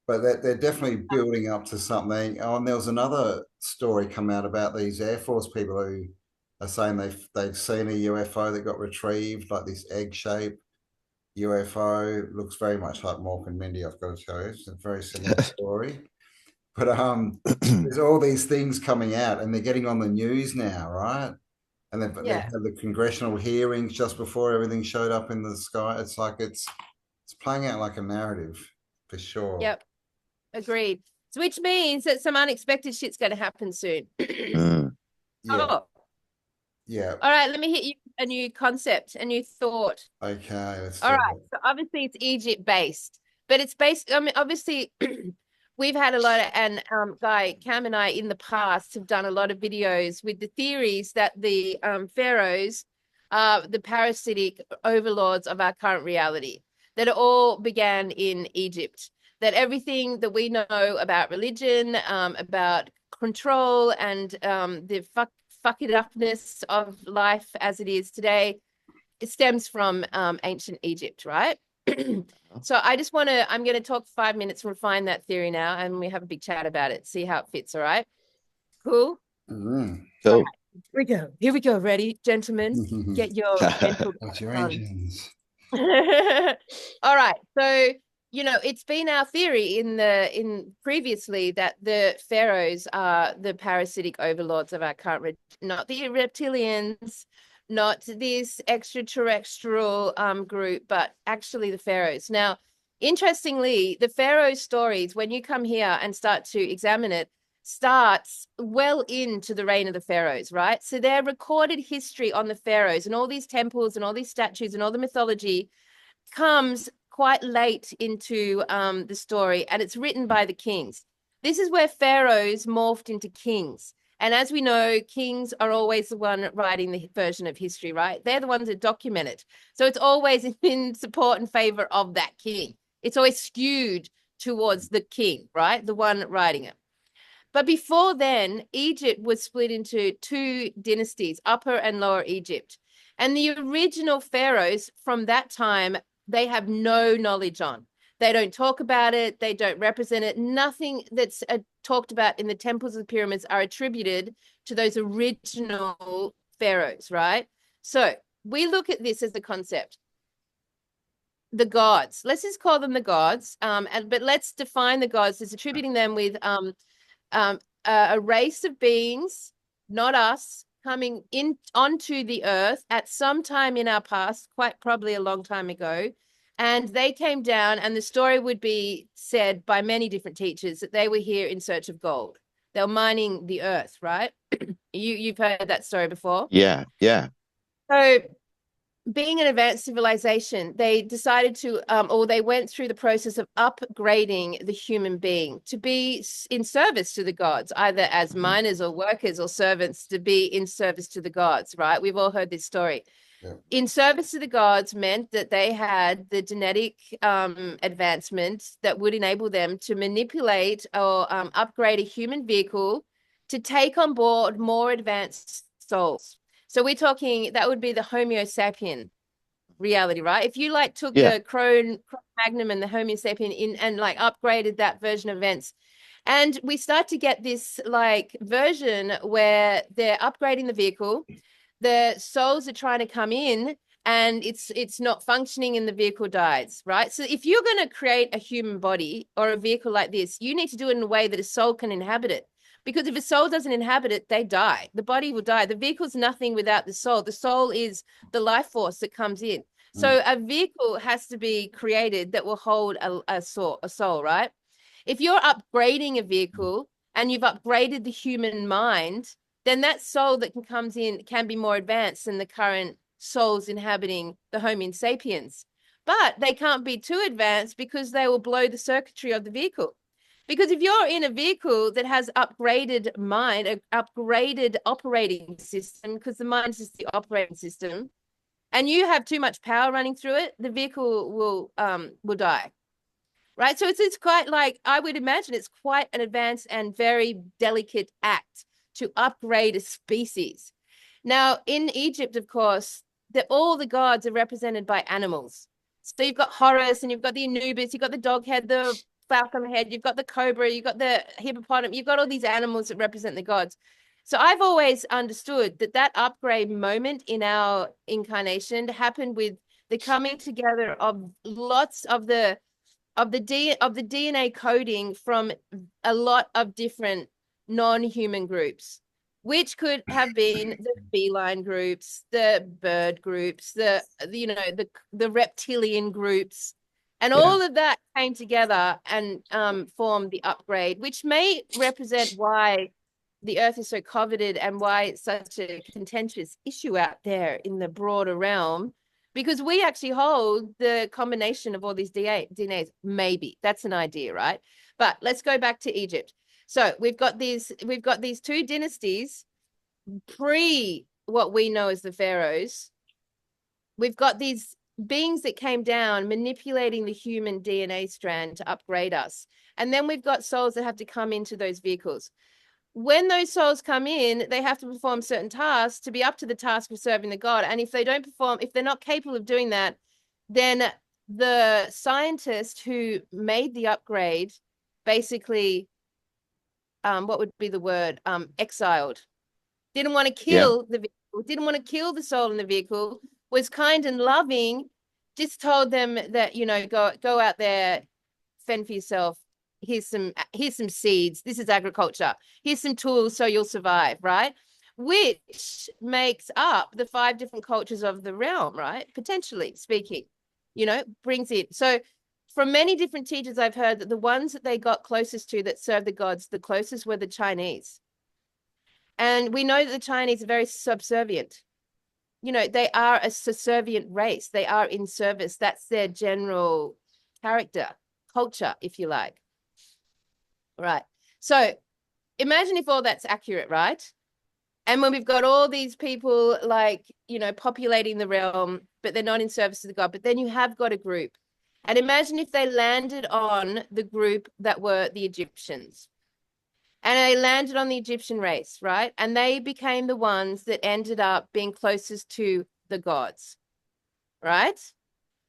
[SPEAKER 2] But they're definitely building up to something. Oh, and there was another story come out about these Air Force people who are saying they've seen a UFO that got retrieved, like this egg-shaped UFO. Looks very much like Mork and Mindy, I've got to tell you. It's a very similar story. But there's all these things coming out and they're getting on the news now, right? And they've had the congressional hearings just before everything showed up in the sky. It's like it's playing out like a narrative for sure.
[SPEAKER 3] Yep. Agreed. So which means that some unexpected shit's going to happen soon.
[SPEAKER 1] Mm.
[SPEAKER 2] Yeah.
[SPEAKER 3] Oh,
[SPEAKER 2] Yeah.
[SPEAKER 3] all right. Let me hit you a new concept, a new thought.
[SPEAKER 2] Okay. Let's
[SPEAKER 3] All
[SPEAKER 2] do
[SPEAKER 3] right.
[SPEAKER 2] it.
[SPEAKER 3] So obviously it's Egypt based, but it's based. I mean, obviously we've had a lot of, and Guy, Cam and I in the past have done a lot of videos with the theories that the pharaohs are the parasitic overlords of our current reality, that it all began in Egypt, that everything that we know about religion, about control and the fuck it upness of life as it is today, it stems from ancient Egypt, right? So I'm going to talk 5 minutes, refine that theory now, and we have a big chat about it, see how it fits, all right? Cool?
[SPEAKER 2] Mm.
[SPEAKER 1] Cool.
[SPEAKER 3] Here we go. Here we go. Ready, gentlemen? Get your mental
[SPEAKER 2] What's your
[SPEAKER 3] on.
[SPEAKER 2] engines?
[SPEAKER 3] All right. So, it's been our theory in previously that the pharaohs are the parasitic overlords of our current, not the reptilians, not this extraterrestrial group, but actually the pharaohs. Now, interestingly, the pharaoh stories, when you come here and start to examine it, starts well into the reign of the pharaohs, right? So their recorded history on the pharaohs and all these temples and all these statues and all the mythology comes quite late into the story, and it's written by the kings. This is where pharaohs morphed into kings. And as we know, kings are always the one writing the version of history, right? They're the ones that document it. So it's always in support and favor of that king. It's always skewed towards the king, right? The one writing it. But before then, Egypt was split into two dynasties, Upper and Lower Egypt. And the original pharaohs from that time, they have no knowledge on. They don't talk about it. They don't represent it. Nothing that's talked about in the temples of the pyramids are attributed to those original pharaohs, right? So we look at this as a concept. The gods, let's just call them the gods. But let's define the gods as attributing them with a race of beings, not us, coming in onto the earth at some time in our past, quite probably a long time ago. And they came down, and the story would be said by many different teachers that they were here in search of gold. They were mining the earth, right? You've heard that story before.
[SPEAKER 1] Yeah, yeah.
[SPEAKER 3] So being an advanced civilization, they decided to, or they went through the process of upgrading the human being to be in service to the gods, either as miners or workers or servants, to be in service to the gods, right? We've all heard this story. Yeah. In service to the gods meant that they had the genetic advancement that would enable them to manipulate or upgrade a human vehicle to take on board more advanced souls. So we're talking, that would be the Homo sapien reality, right? If you like took the Cro Magnum and the Homo sapien in and like upgraded that version of events, and we start to get this like version where they're upgrading the vehicle, the souls are trying to come in and it's not functioning and the vehicle dies, right? So if you're going to create a human body or a vehicle like this, you need to do it in a way that a soul can inhabit it. Because if a soul doesn't inhabit it, they die. The body will die. The vehicle's nothing without the soul. The soul is the life force that comes in. So a vehicle has to be created that will hold a soul, right? If you're upgrading a vehicle and you've upgraded the human mind, then that soul that comes in can be more advanced than the current souls inhabiting the Homo sapiens. But they can't be too advanced because they will blow the circuitry of the vehicle. Because if you're in a vehicle that has upgraded mind, an upgraded operating system, because the mind is just the operating system, and you have too much power running through it, the vehicle will die. Right? So it's quite like, I would imagine it's quite an advanced and very delicate act to upgrade a species. Now, in Egypt, of course, all the gods are represented by animals. So you've got Horus and you've got the Anubis, you've got the dog head, the falcon head, you've got the cobra, you've got the hippopotamus, you've got all these animals that represent the gods. So I've always understood that upgrade moment in our incarnation happened with the coming together of lots of the DNA coding from a lot of different non-human groups, which could have been the feline groups, the bird groups, the reptilian groups. And all of that came together and formed the upgrade, which may represent why the earth is so coveted and why it's such a contentious issue out there in the broader realm, because we actually hold the combination of all these DNAs. Maybe that's an idea, right? But let's go back to Egypt. So we've got these two dynasties pre what we know as the pharaohs. We've got these beings that came down manipulating the human DNA strand to upgrade us. And then we've got souls that have to come into those vehicles. When those souls come in, they have to perform certain tasks to be up to the task of serving the god. And if they don't perform, if they're not capable of doing that, then the scientist who made the upgrade basically, what would be the word? Exiled. Didn't want to kill the vehicle, didn't want to kill the soul in the vehicle, was kind and loving, just told them that, you know, go out there, fend for yourself. Here's some seeds. This is agriculture. Here's some tools so you'll survive, right? Which makes up the 5 different cultures of the realm, right? Potentially speaking, you know, brings it. So from many different teachers, I've heard that the ones that they got closest to that served the gods, the closest were the Chinese. And we know that the Chinese are very subservient. You know, they are a subservient race. They are in service. That's their general character, culture, if you like. Right. So imagine if all that's accurate, right? And when we've got all these people like, you know, populating the realm, but they're not in service to the god, but then you have got a group. And imagine if they landed on the group that were the Egyptians. And they landed on the Egyptian race, right? And they became the ones that ended up being closest to the gods, right?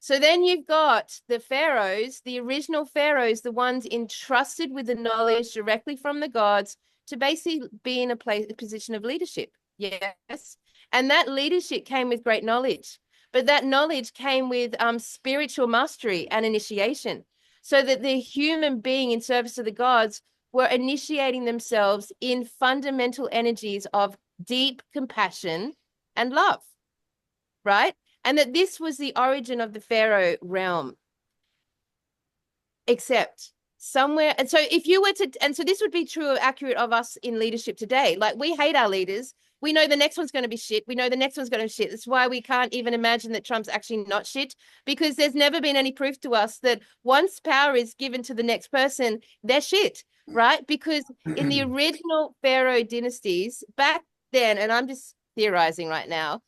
[SPEAKER 3] So then you've got the pharaohs, the original pharaohs, the ones entrusted with the knowledge directly from the gods to basically be in a position of leadership. Yes. And that leadership came with great knowledge, but that knowledge came with spiritual mastery and initiation, so that the human being in service to the gods were initiating themselves in fundamental energies of deep compassion and love, right? And that this was the origin of the Pharaoh realm. Except somewhere, and so if you were to, and so this would be true, accurate of us in leadership today. Like, we hate our leaders. We know the next one's going to be shit. We know the next one's going to be shit. That's why we can't even imagine that Trump's actually not shit, because there's never been any proof to us that once power is given to the next person, they're shit, right? Because in the original Pharaoh dynasties back then, and I'm just theorizing right now,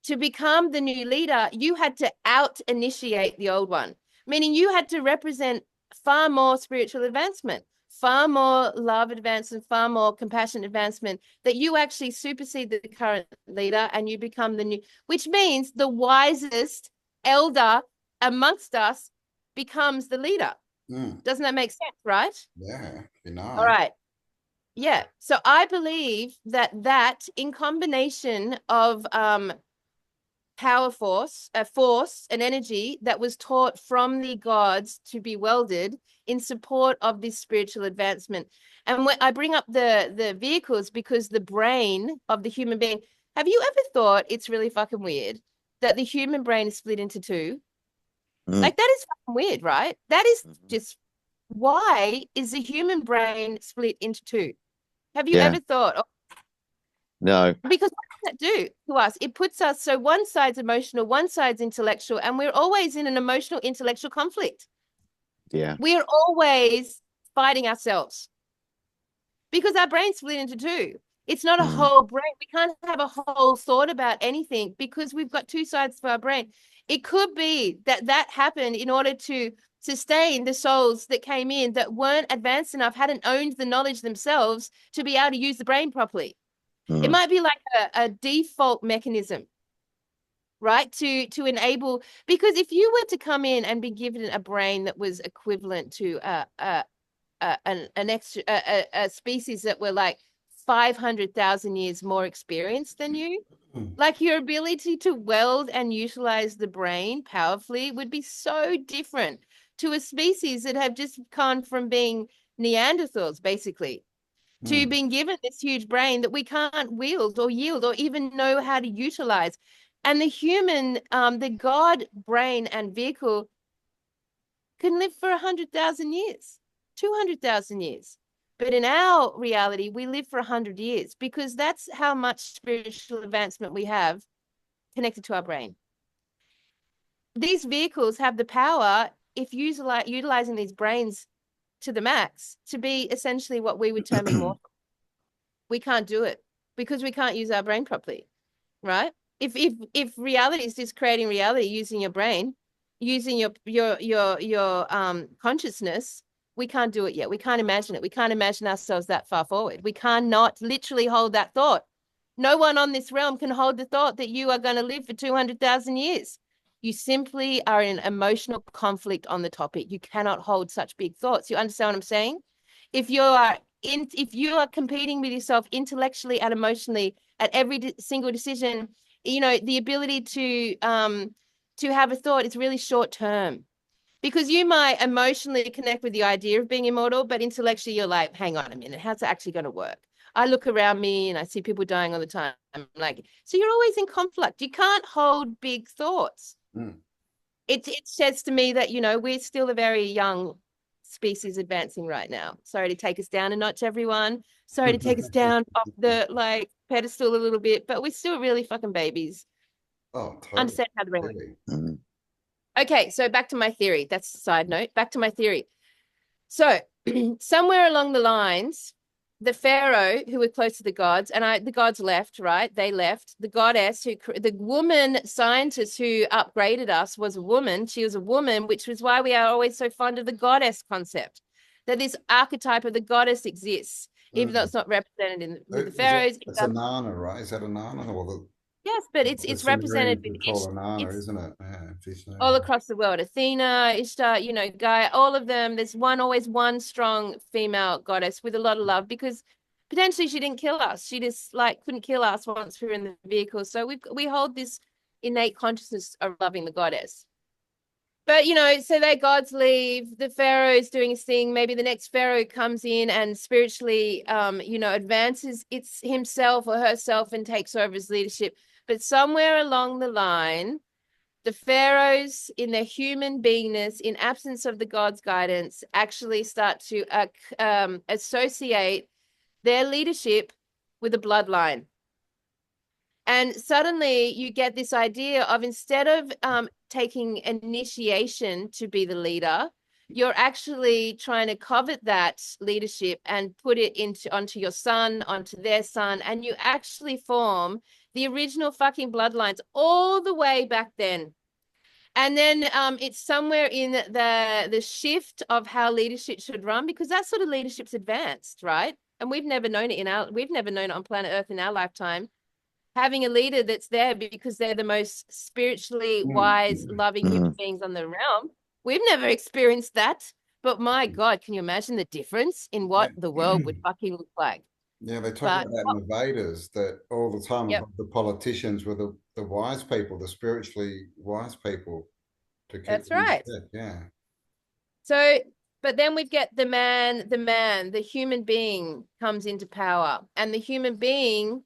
[SPEAKER 3] to become the new leader, you had to out-initiate the old one, meaning you had to represent far more spiritual advancement, far more love advancement, far more compassion advancement, that you actually supersede the current leader and you become the new, which means the wisest elder amongst us becomes the leader. Doesn't that make sense, right?
[SPEAKER 2] Yeah, you know.
[SPEAKER 3] All right. Yeah. So I believe that in combination of power force, an energy that was taught from the gods to be welded in support of this spiritual advancement. And when I bring up the vehicles, because the brain of the human being, have you ever thought it's really fucking weird that the human brain is split into 2? Like, that is fucking weird, right? That is just, why is the human brain split into 2? Have you ever thought,
[SPEAKER 1] No.
[SPEAKER 3] because what does that do to us? It puts us, so one side's emotional, one side's intellectual, and we're always in an emotional intellectual conflict.
[SPEAKER 1] Yeah.
[SPEAKER 3] We're always fighting ourselves because our brain's split into 2. It's not a whole brain. We can't have a whole thought about anything because we've got 2 sides to our brain. It could be that happened in order to sustain the souls that came in that weren't advanced enough, hadn't owned the knowledge themselves to be able to use the brain properly. It might be like a default mechanism, right? To enable, because if you were to come in and be given a brain that was equivalent to a species that were like 500,000 years more experienced than you, like, your ability to weld and utilize the brain powerfully would be so different to a species that have just gone from being Neanderthals, basically, to being given this huge brain that we can't wield or yield or even know how to utilize. And the human, the God brain and vehicle can live for 100,000 years, 200,000 years. But in our reality, we live for 100 years because that's how much spiritual advancement we have connected to our brain. These vehicles have the power, if utilizing these brains to the max, to be essentially what we would term immortal. We can't do it because we can't use our brain properly, right? If reality is just creating reality using your brain, using your consciousness, we can't do it yet. We can't imagine it. We can't imagine ourselves that far forward. We cannot literally hold that thought. No one on this realm can hold the thought that you are going to live for 200,000 years. You simply are in emotional conflict on the topic. You cannot hold such big thoughts. You understand what I'm saying? If you are competing with yourself intellectually and emotionally at every single decision, you know, the ability to have a thought is really short term. Because you might emotionally connect with the idea of being immortal, but intellectually you're like, hang on a minute, how's it actually going to work? I look around me and I see people dying all the time. I'm like, so you're always in conflict. You can't hold big thoughts.
[SPEAKER 2] Mm.
[SPEAKER 3] It says to me that, you know, we're still a very young species advancing right now. Sorry to take us down a notch, everyone. Sorry to take us down off the like pedestal a little bit, but we're still really fucking babies.
[SPEAKER 2] Oh, totally.
[SPEAKER 3] Understand how the brain works.
[SPEAKER 2] Really.
[SPEAKER 3] Okay, so back to my theory. That's a side note. Back to my theory. So somewhere along the lines, the Pharaoh, who were close to the gods, and the gods left, right? They left. The goddess, the woman scientist who upgraded us was a woman. She was a woman, which was why we are always so fond of the goddess concept, that this archetype of the goddess exists, even though it's not represented with the pharaohs.
[SPEAKER 2] It's a Nana, right? Is that a Nana? Or
[SPEAKER 3] yes, but it's represented with
[SPEAKER 2] call a Nana, isn't it? Yeah,
[SPEAKER 3] all across the world. Athena, Ishtar, you know, Gaia, all of them. There's always one strong female goddess with a lot of love, because potentially she didn't kill us. She just like couldn't kill us once we were in the vehicle. So we hold this innate consciousness of loving the goddess. But, you know, so their gods leave, the Pharaoh's doing his thing. Maybe the next Pharaoh comes in and spiritually, you know, advances himself or herself and takes over his leadership. But somewhere along the line, the pharaohs, in their human beingness, in absence of the god's guidance, actually start to associate their leadership with a bloodline. And suddenly you get this idea of, instead of taking initiation to be the leader, you're actually trying to covet that leadership and put it onto your son, onto their son, and you actually form the original fucking bloodlines all the way back then. And then it's somewhere in the shift of how leadership should run, because that sort of leadership's advanced, right? And we've never known it on planet Earth in our lifetime. Having a leader that's there because they're the most spiritually wise, loving human beings on the realm. We've never experienced that. But my God, can you imagine the difference in what the world would fucking look like?
[SPEAKER 2] Yeah, they talk about that in the Vedas, that all the time the politicians were the wise people, the spiritually wise people.
[SPEAKER 3] That's right.
[SPEAKER 2] Yeah.
[SPEAKER 3] So, but then we get the human being comes into power, and the human being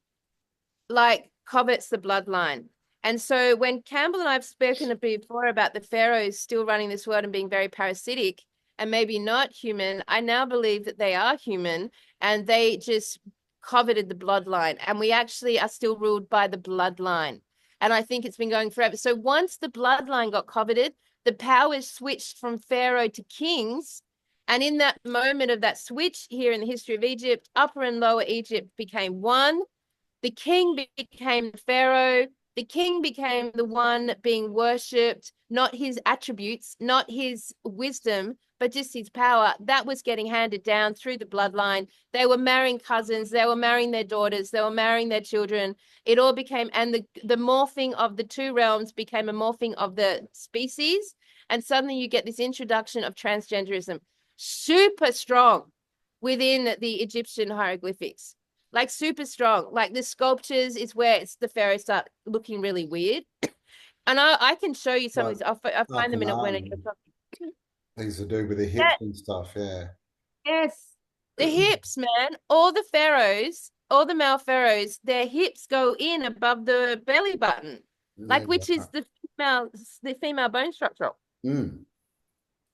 [SPEAKER 3] like covets the bloodline. And so when Campbell and I have spoken before about the pharaohs still running this world and being very parasitic and maybe not human, I now believe that they are human and they just coveted the bloodline. And we actually are still ruled by the bloodline. And I think it's been going forever. So once the bloodline got coveted, the powers switched from pharaoh to kings. And in that moment of that switch here in the history of Egypt, Upper and Lower Egypt became one. The king became the pharaoh. The king became the one being worshipped, not his attributes, not his wisdom, but just his power. That was getting handed down through the bloodline. They were marrying cousins. They were marrying their daughters. They were marrying their children. It all became, and the morphing of the two realms became a morphing of the species. And suddenly you get this introduction of transgenderism, super strong within the Egyptian hieroglyphics. Like super strong, like the sculptures is where the pharaohs start looking really weird. And I can show you some of these. I'll find them in a when I get talking.
[SPEAKER 2] Things to do with the hips and stuff, yeah.
[SPEAKER 3] Yes, the hips, man. All the pharaohs, all the male pharaohs, their hips go in above the belly button, like which is the female bone structure.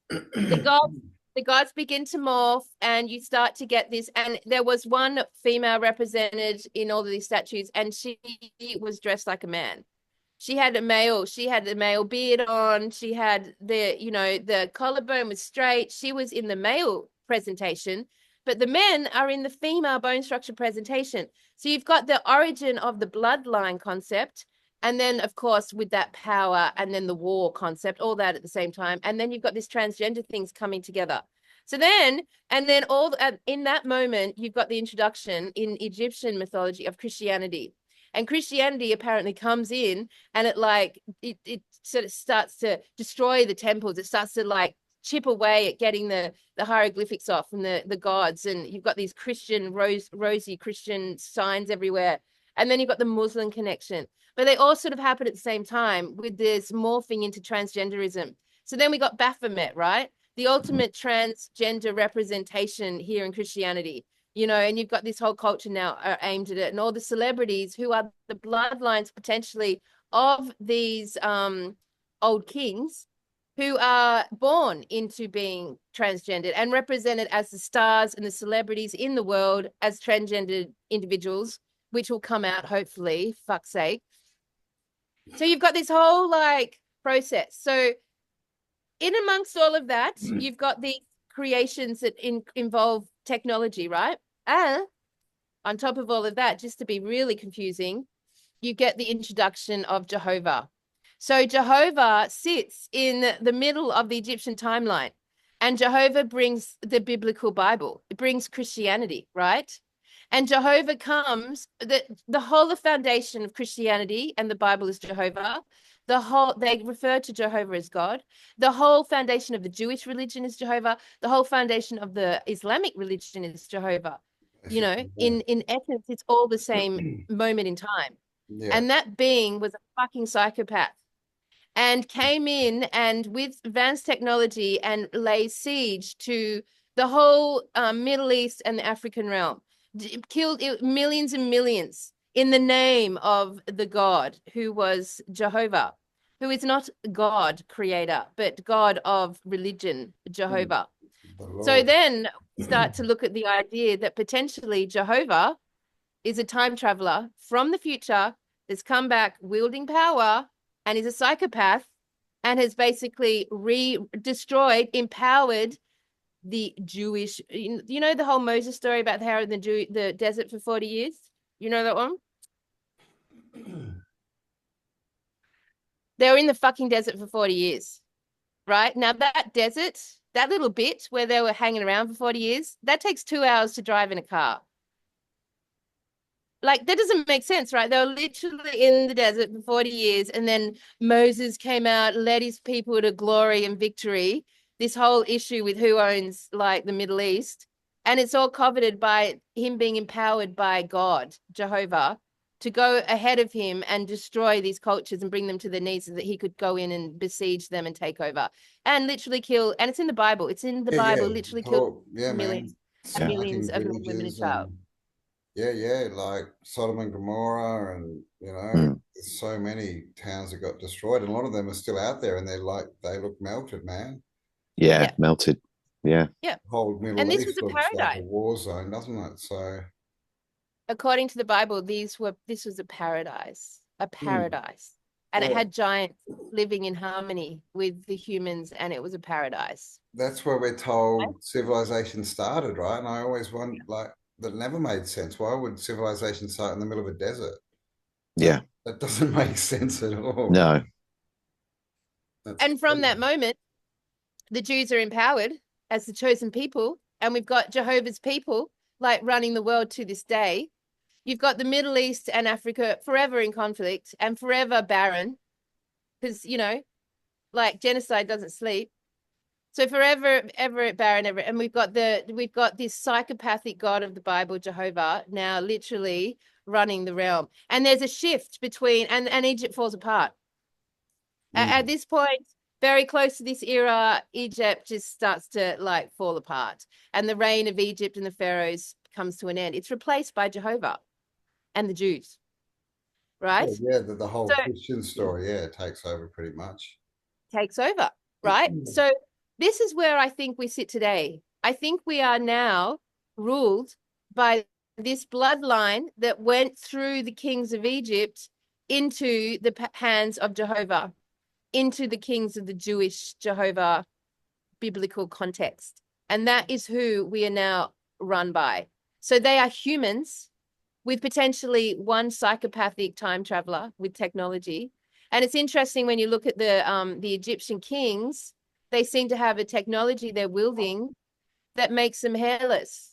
[SPEAKER 3] the gods begin to morph, and you start to get this. And there was one female represented in all of these statues, and she was dressed like a man. She had a male beard on. She had the collarbone was straight. She was in the male presentation, but the men are in the female bone structure presentation. So you've got the origin of the bloodline concept, and then of course with that power, and then the war concept, all that at the same time. And then you've got this transgender things coming together. So then, and then in that moment, you've got the introduction in Egyptian mythology of Christianity. And Christianity apparently comes in, and it sort of starts to destroy the temples. It starts to like chip away at getting the hieroglyphics off and the gods. And you've got these Christian rosy Christian signs everywhere. And then you've got the Muslim connection. But they all sort of happen at the same time with this morphing into transgenderism. So then we got Baphomet, right? The ultimate transgender representation here in Christianity, and you've got this whole culture now aimed at it, and all the celebrities who are the bloodlines potentially of these old kings who are born into being transgendered and represented as the stars and the celebrities in the world as transgendered individuals, which will come out hopefully, fuck's sake. So you've got this whole like process. So in amongst all of that, you've got the creations that involve technology, right? And on top of all of that, just to be really confusing, you get the introduction of Jehovah. So Jehovah sits in the middle of the Egyptian timeline, and Jehovah brings the biblical Bible. It brings Christianity, right? And Jehovah comes, the whole foundation of Christianity and the Bible is Jehovah. They refer to Jehovah as God. The whole foundation of the Jewish religion is Jehovah. The whole foundation of the Islamic religion is Jehovah. In essence, it's all the same moment in time. Yeah. And that being was a fucking psychopath and came in and with advanced technology and laid siege to the whole Middle East and the African realm. Killed millions and millions in the name of the God who was Jehovah, who is not God creator, but God of religion, Jehovah. So then start to look at the idea that potentially Jehovah is a time traveler from the future that's come back wielding power and is a psychopath and has basically destroyed, empowered the Jewish, the whole Moses story about how in the desert for 40 years? You know that one? They were in the fucking desert for 40 years, right? Now that desert, that little bit where they were hanging around for 40 years, that takes 2 hours to drive in a car. Like, that doesn't make sense, right? They were literally in the desert for 40 years, and then Moses came out, led his people to glory and victory. This whole issue with who owns, like, the Middle East. And it's all coveted by him being empowered by God, Jehovah, to go ahead of him and destroy these cultures and bring them to their knees so that he could go in and besiege them and take over and literally kill. And it's in the Bible. It's in the Bible, literally kill millions and millions of men, women, and child.
[SPEAKER 2] Like Sodom and Gomorrah, and there's so many towns that got destroyed, and a lot of them are still out there, and they look melted, man.
[SPEAKER 1] Yeah, melted. Yeah.
[SPEAKER 2] Whole Middle East looks like a war zone, doesn't it? So
[SPEAKER 3] according to the Bible, this was a paradise. And it had giants living in harmony with the humans, and it was a paradise.
[SPEAKER 2] That's where we're told civilization started, right? And I always wondered, that never made sense. Why would civilization start in the middle of a desert?
[SPEAKER 1] Yeah.
[SPEAKER 2] That doesn't make sense at all.
[SPEAKER 1] No.
[SPEAKER 3] And from that moment, the Jews are empowered as the chosen people, and we've got Jehovah's people like running the world to this day. You've got the Middle East and Africa forever in conflict and forever barren because, like genocide doesn't sleep. So forever, ever barren, ever. And we've got this psychopathic God of the Bible, Jehovah, now literally running the realm. And there's a shift between, and Egypt falls apart. At this point, very close to this era, Egypt just starts to like fall apart. And the reign of Egypt and the pharaohs comes to an end. It's replaced by Jehovah and the Jews, right?
[SPEAKER 2] The whole Christian story, takes over pretty much.
[SPEAKER 3] Takes over, right? So this is where I think we sit today. I think we are now ruled by this bloodline that went through the kings of Egypt into the hands of Jehovah, into the kings of the Jewish Jehovah biblical context. And that is who we are now run by. So they are humans with potentially one psychopathic time traveler with technology. And it's interesting when you look at the Egyptian kings, they seem to have a technology they're wielding that makes them hairless.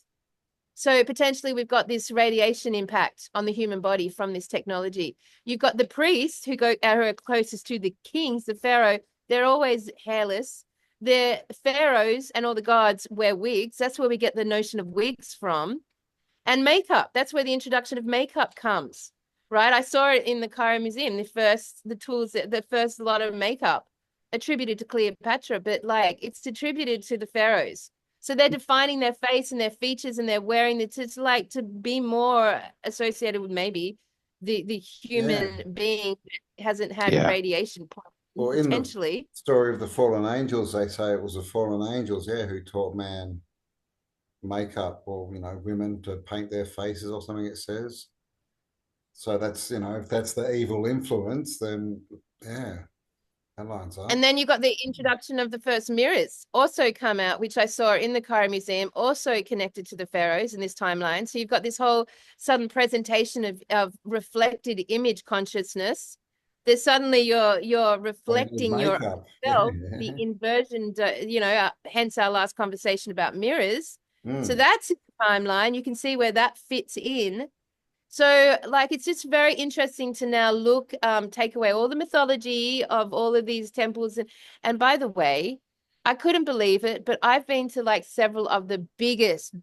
[SPEAKER 3] So potentially we've got this radiation impact on the human body from this technology. You've got the priests who are closest to the kings, the Pharaoh, they're always hairless. The pharaohs and all the gods wear wigs. That's where we get the notion of wigs from. And makeup, that's where the introduction of makeup comes, right? I saw it in the Cairo Museum, the first lot of makeup attributed to Cleopatra, but like it's attributed to the pharaohs. So they're defining their face and their features, and they're wearing it to like to be more associated with maybe the human being that hasn't had radiation
[SPEAKER 2] Well,
[SPEAKER 3] potentially.
[SPEAKER 2] in the story of the fallen angels, they say it was the fallen angels, who taught man makeup, or women to paint their faces or something, it says. So that's, if that's the evil influence, then that lines up.
[SPEAKER 3] And then you got the introduction of the first mirrors also come out, which I saw in the Cairo Museum, also connected to the pharaohs in this timeline. So you've got this whole sudden presentation of reflected image consciousness. There's suddenly you're reflecting yourself, the inversion, hence our last conversation about mirrors. So that's the timeline. You can see where that fits in. So like, it's just very interesting to now look, take away all the mythology of all of these temples. And by the way, I couldn't believe it, but I've been to like several of the biggest,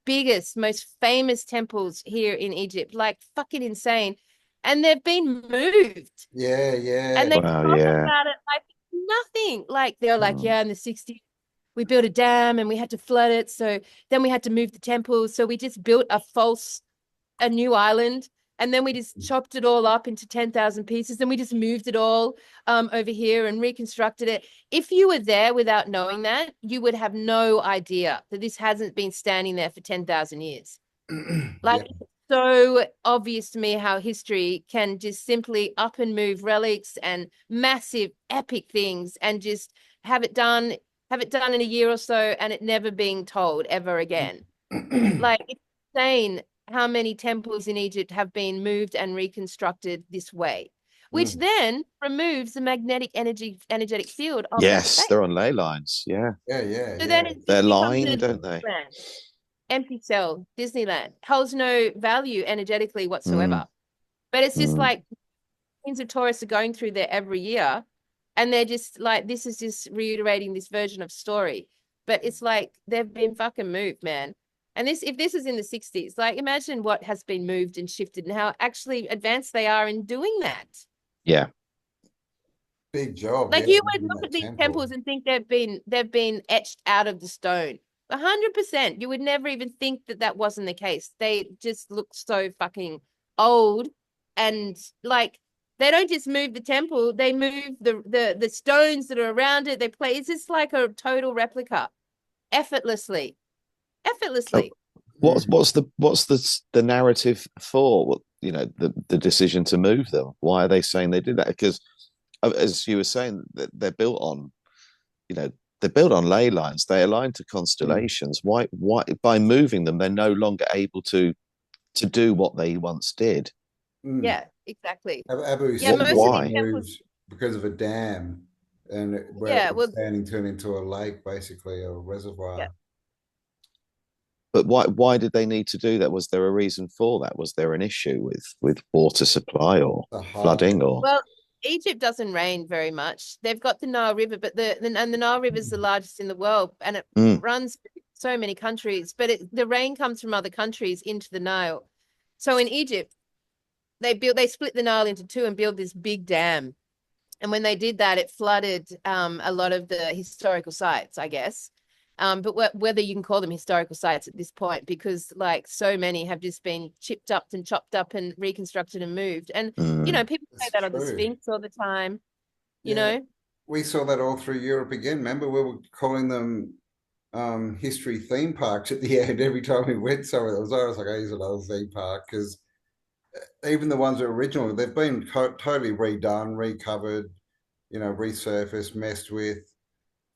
[SPEAKER 3] most famous temples here in Egypt, like fucking insane. And they've been moved.
[SPEAKER 2] Yeah.
[SPEAKER 3] And they talk about it like nothing. Like they're like, in the 60s, we built a dam and we had to flood it. So then we had to move the temple. So we just built a new island. And then we just chopped it all up into 10,000 pieces. And we just moved it all over here and reconstructed it. If you were there without knowing that, you would have no idea that this hasn't been standing there for 10,000 years. Like, it's so obvious to me how history can just simply up and move relics and massive epic things and just have it done in a year or so and it never being told ever again. Like, it's insane how many temples in Egypt have been moved and reconstructed this way, which then removes the energetic field of that space.
[SPEAKER 1] They're on ley lines. So
[SPEAKER 3] then
[SPEAKER 1] they're lined, don't they?
[SPEAKER 3] Empty cell, Disneyland holds no value energetically whatsoever. But it's just like millions of tourists are going through there every year, and they're just like, this is just reiterating this version of story. But it's like they've been fucking moved, man. And if this is in the 60s, like imagine what has been moved and shifted and how actually advanced they are in doing that.
[SPEAKER 1] Yeah.
[SPEAKER 2] Big job.
[SPEAKER 3] Like you would look at these temples and think they've been etched out of the stone. 100%. You would never even think that wasn't the case. They just look so fucking old, and like they don't just move the temple, they move the stones that are around it. It's just like a total replica, effortlessly.
[SPEAKER 1] What's the narrative for the decision to move them? Why are they saying they did that? Because as you were saying, they're built on ley lines. They align to constellations. Why by moving them they're no longer able to do what they once did?
[SPEAKER 3] Yeah, exactly.
[SPEAKER 2] Abu
[SPEAKER 1] why?
[SPEAKER 2] Because of a dam, and standing turned into a lake, basically a reservoir.
[SPEAKER 1] But why did they need to do that? Was there a reason for that? Was there an issue with water supply or flooding? Or
[SPEAKER 3] well, Egypt doesn't rain very much. They've got the Nile River, but the Nile River is the largest in the world, and it runs through so many countries. But the rain comes from other countries into the Nile. So in Egypt, they split the Nile into two and built this big dam. And when they did that, it flooded a lot of the historical sites, I guess. But whether you can call them historical sites at this point, because like so many have just been chipped up and chopped up and reconstructed and moved. And, people say that on the Sphinx all the time, you know?
[SPEAKER 2] we saw that all through Europe again. Remember, we were calling them history theme parks at the end every time we went somewhere. I was like, oh, here's another theme park, because even the ones that are original, they've been totally redone, recovered, resurfaced, messed with.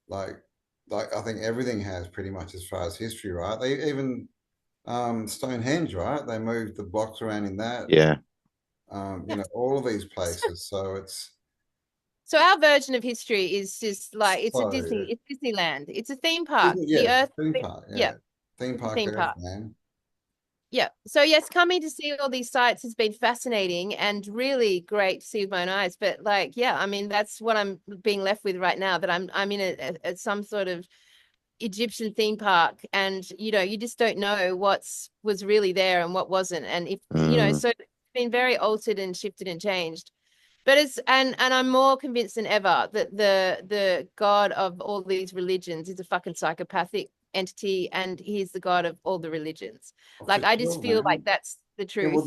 [SPEAKER 2] Like I think everything has, pretty much, as far as history, right? They even Stonehenge, right? They moved the blocks around in that.
[SPEAKER 1] Yeah.
[SPEAKER 2] All of these places. So it's.
[SPEAKER 3] So our version of history is just like it's
[SPEAKER 2] So,
[SPEAKER 3] a Disney, it's Disneyland. It's a theme park. The
[SPEAKER 2] Yeah,
[SPEAKER 3] Earth.
[SPEAKER 2] theme park. Yeah,
[SPEAKER 3] Yeah,
[SPEAKER 2] theme
[SPEAKER 3] it's a
[SPEAKER 2] park.
[SPEAKER 3] theme
[SPEAKER 2] Earth,
[SPEAKER 3] park.
[SPEAKER 2] man.
[SPEAKER 3] Yeah. So yes, coming to see all these sites has been fascinating and really great to see with my own eyes. But like, yeah, I mean, that's what I'm being left with right now. That I'm in a some sort of Egyptian theme park, and you just don't know was really there and what wasn't, and if so it's been very altered and shifted and changed. But it's and I'm more convinced than ever that the God of all these religions is a fucking psychopathic entity, and he's the God of all the religions. Like, I just feel like that's the truth.
[SPEAKER 2] Yeah, well,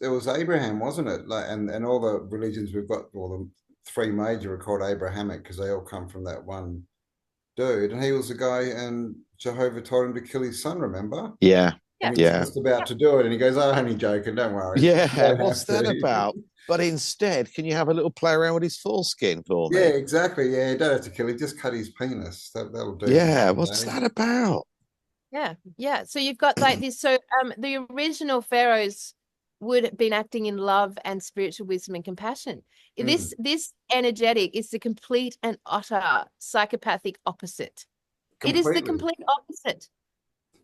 [SPEAKER 2] it was Abraham, wasn't it? Like, and all the religions we've got, all the three major, are called Abrahamic, because they all come from that one dude. And he was the guy, and Jehovah told him to kill his son, remember?
[SPEAKER 1] Yeah.
[SPEAKER 3] Yeah.
[SPEAKER 2] And he's just about to do it, and he goes, "Oh, only joking, don't worry."
[SPEAKER 1] Yeah, what's that about? But instead, can you have a little play around with his foreskin for me?
[SPEAKER 2] Yeah, exactly. Yeah, you don't have to kill him, just cut his penis. That'll do.
[SPEAKER 1] Yeah, what's that about?
[SPEAKER 3] Yeah. So you've got like this. So the original pharaohs would have been acting in love and spiritual wisdom and compassion. This energetic is the complete and utter psychopathic opposite. Completely. It is the complete opposite.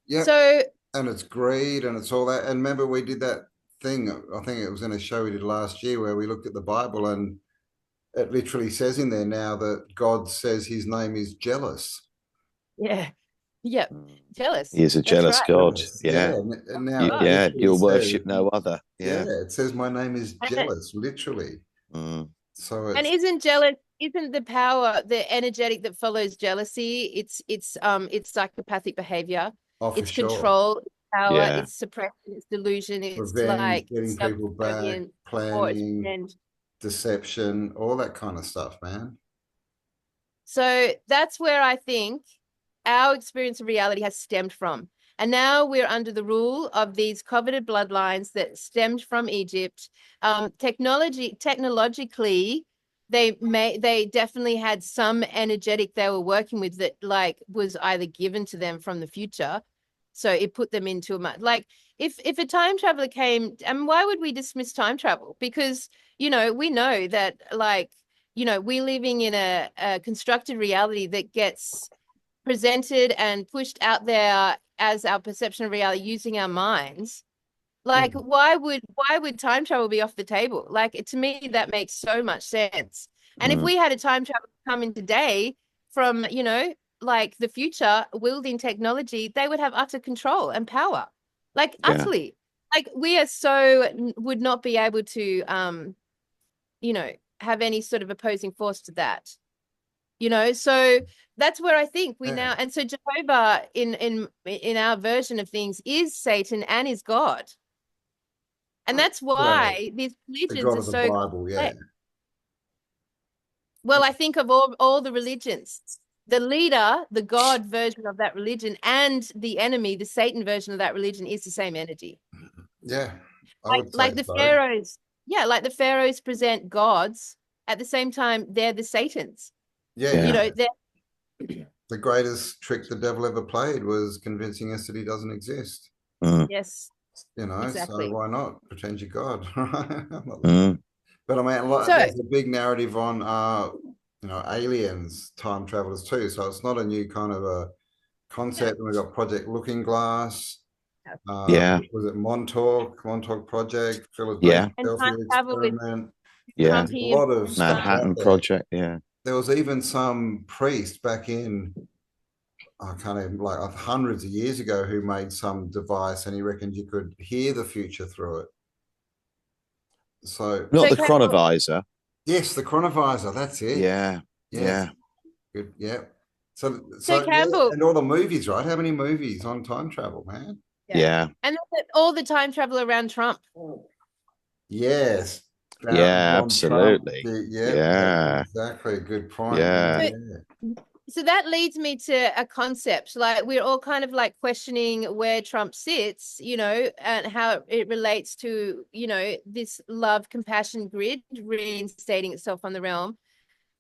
[SPEAKER 2] Yeah.
[SPEAKER 3] So,
[SPEAKER 2] and it's greed, and it's all that. And remember, we did that thing, I think it was in a show we did last year, where we looked at the Bible, and it literally says in there now that God says his name is jealous.
[SPEAKER 3] Yeah. Jealous.
[SPEAKER 1] He is a jealous God. Yeah.
[SPEAKER 2] And now
[SPEAKER 1] you'll worship no other. Yeah.
[SPEAKER 2] It says my name is jealous, literally. So
[SPEAKER 3] and isn't the power, the energetic that follows jealousy, it's psychopathic behavior. It's control, it's power, it's suppression, it's delusion, it's
[SPEAKER 2] revenge,
[SPEAKER 3] like
[SPEAKER 2] getting people back, planning,
[SPEAKER 3] and
[SPEAKER 2] deception, all that kind of stuff, man.
[SPEAKER 3] So that's where I think our experience of reality has stemmed from. And now we're under the rule of these coveted bloodlines that stemmed from Egypt. Technologically, they definitely had some energetic they were working with that like was either given to them from the future. So it put them into like if a time traveler came, and why would we dismiss time travel? Because we know that like we're living in a constructed reality that gets presented and pushed out there as our perception of reality using our minds. Like, why would time travel be off the table? Like, to me, that makes so much sense. And if we had a time travel come in today from, like the future, wielding technology, they would have utter control and power. Like, utterly. Like, we would not be able to, have any sort of opposing force to that. So that's where I think we now, and so Jehovah in our version of things is Satan and is God. And that's why these religions are so
[SPEAKER 2] Bible,
[SPEAKER 3] well, I think of all the religions, the leader, the God version of that religion, and the enemy, the Satan version of that religion, is the same energy.
[SPEAKER 2] Yeah.
[SPEAKER 3] Like the pharaohs. Yeah, like the pharaohs present gods. At the same time, they're the Satans.
[SPEAKER 2] Yeah. The greatest trick the devil ever played was convincing us that he doesn't exist.
[SPEAKER 3] Yes.
[SPEAKER 2] Exactly. So why not pretend you're God? But I mean, there's a big narrative on, aliens, time travelers too. So it's not a new kind of a concept. And we've got Project Looking Glass. Was it Montauk Project?
[SPEAKER 1] Yeah.
[SPEAKER 3] And time travel
[SPEAKER 2] experiment.
[SPEAKER 1] Yeah.
[SPEAKER 2] A lot of
[SPEAKER 1] Manhattan Project. Yeah.
[SPEAKER 2] There was even some priest back in, I can't even, like hundreds of years ago, who made some device, and he reckoned you could hear the future through it. So
[SPEAKER 1] not the chronovisor.
[SPEAKER 2] Yes, the chronovisor. That's it.
[SPEAKER 1] Yeah.
[SPEAKER 2] Good. Yeah. So
[SPEAKER 3] Campbell,
[SPEAKER 2] and all the movies, right? How many movies on time travel, man?
[SPEAKER 1] Yeah.
[SPEAKER 3] And all the time travel around Trump.
[SPEAKER 2] Yes.
[SPEAKER 1] Yeah,
[SPEAKER 2] Don Trump.
[SPEAKER 1] absolutely.
[SPEAKER 2] Yeah,
[SPEAKER 1] Yeah,
[SPEAKER 2] exactly. Good point.
[SPEAKER 1] yeah,
[SPEAKER 3] So,
[SPEAKER 2] Yeah.
[SPEAKER 3] so that leads me to a concept. Like we're all kind of like questioning where Trump sits, you know, and how it relates to, you know, this love compassion grid reinstating itself on the realm.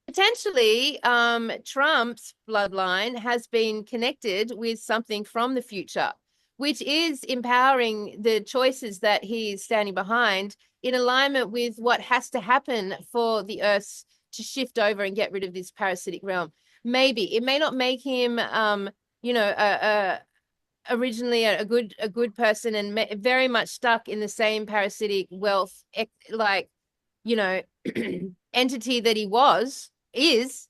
[SPEAKER 3] Potentially, Trump's bloodline has been connected with something from the future, which is empowering the choices that he's standing behind in alignment with what has to happen for the Earth to shift over and get rid of this parasitic realm. Maybe it may not make him, you know, originally a good person and very much stuck in the same parasitic wealth, like, you know, entity that he is,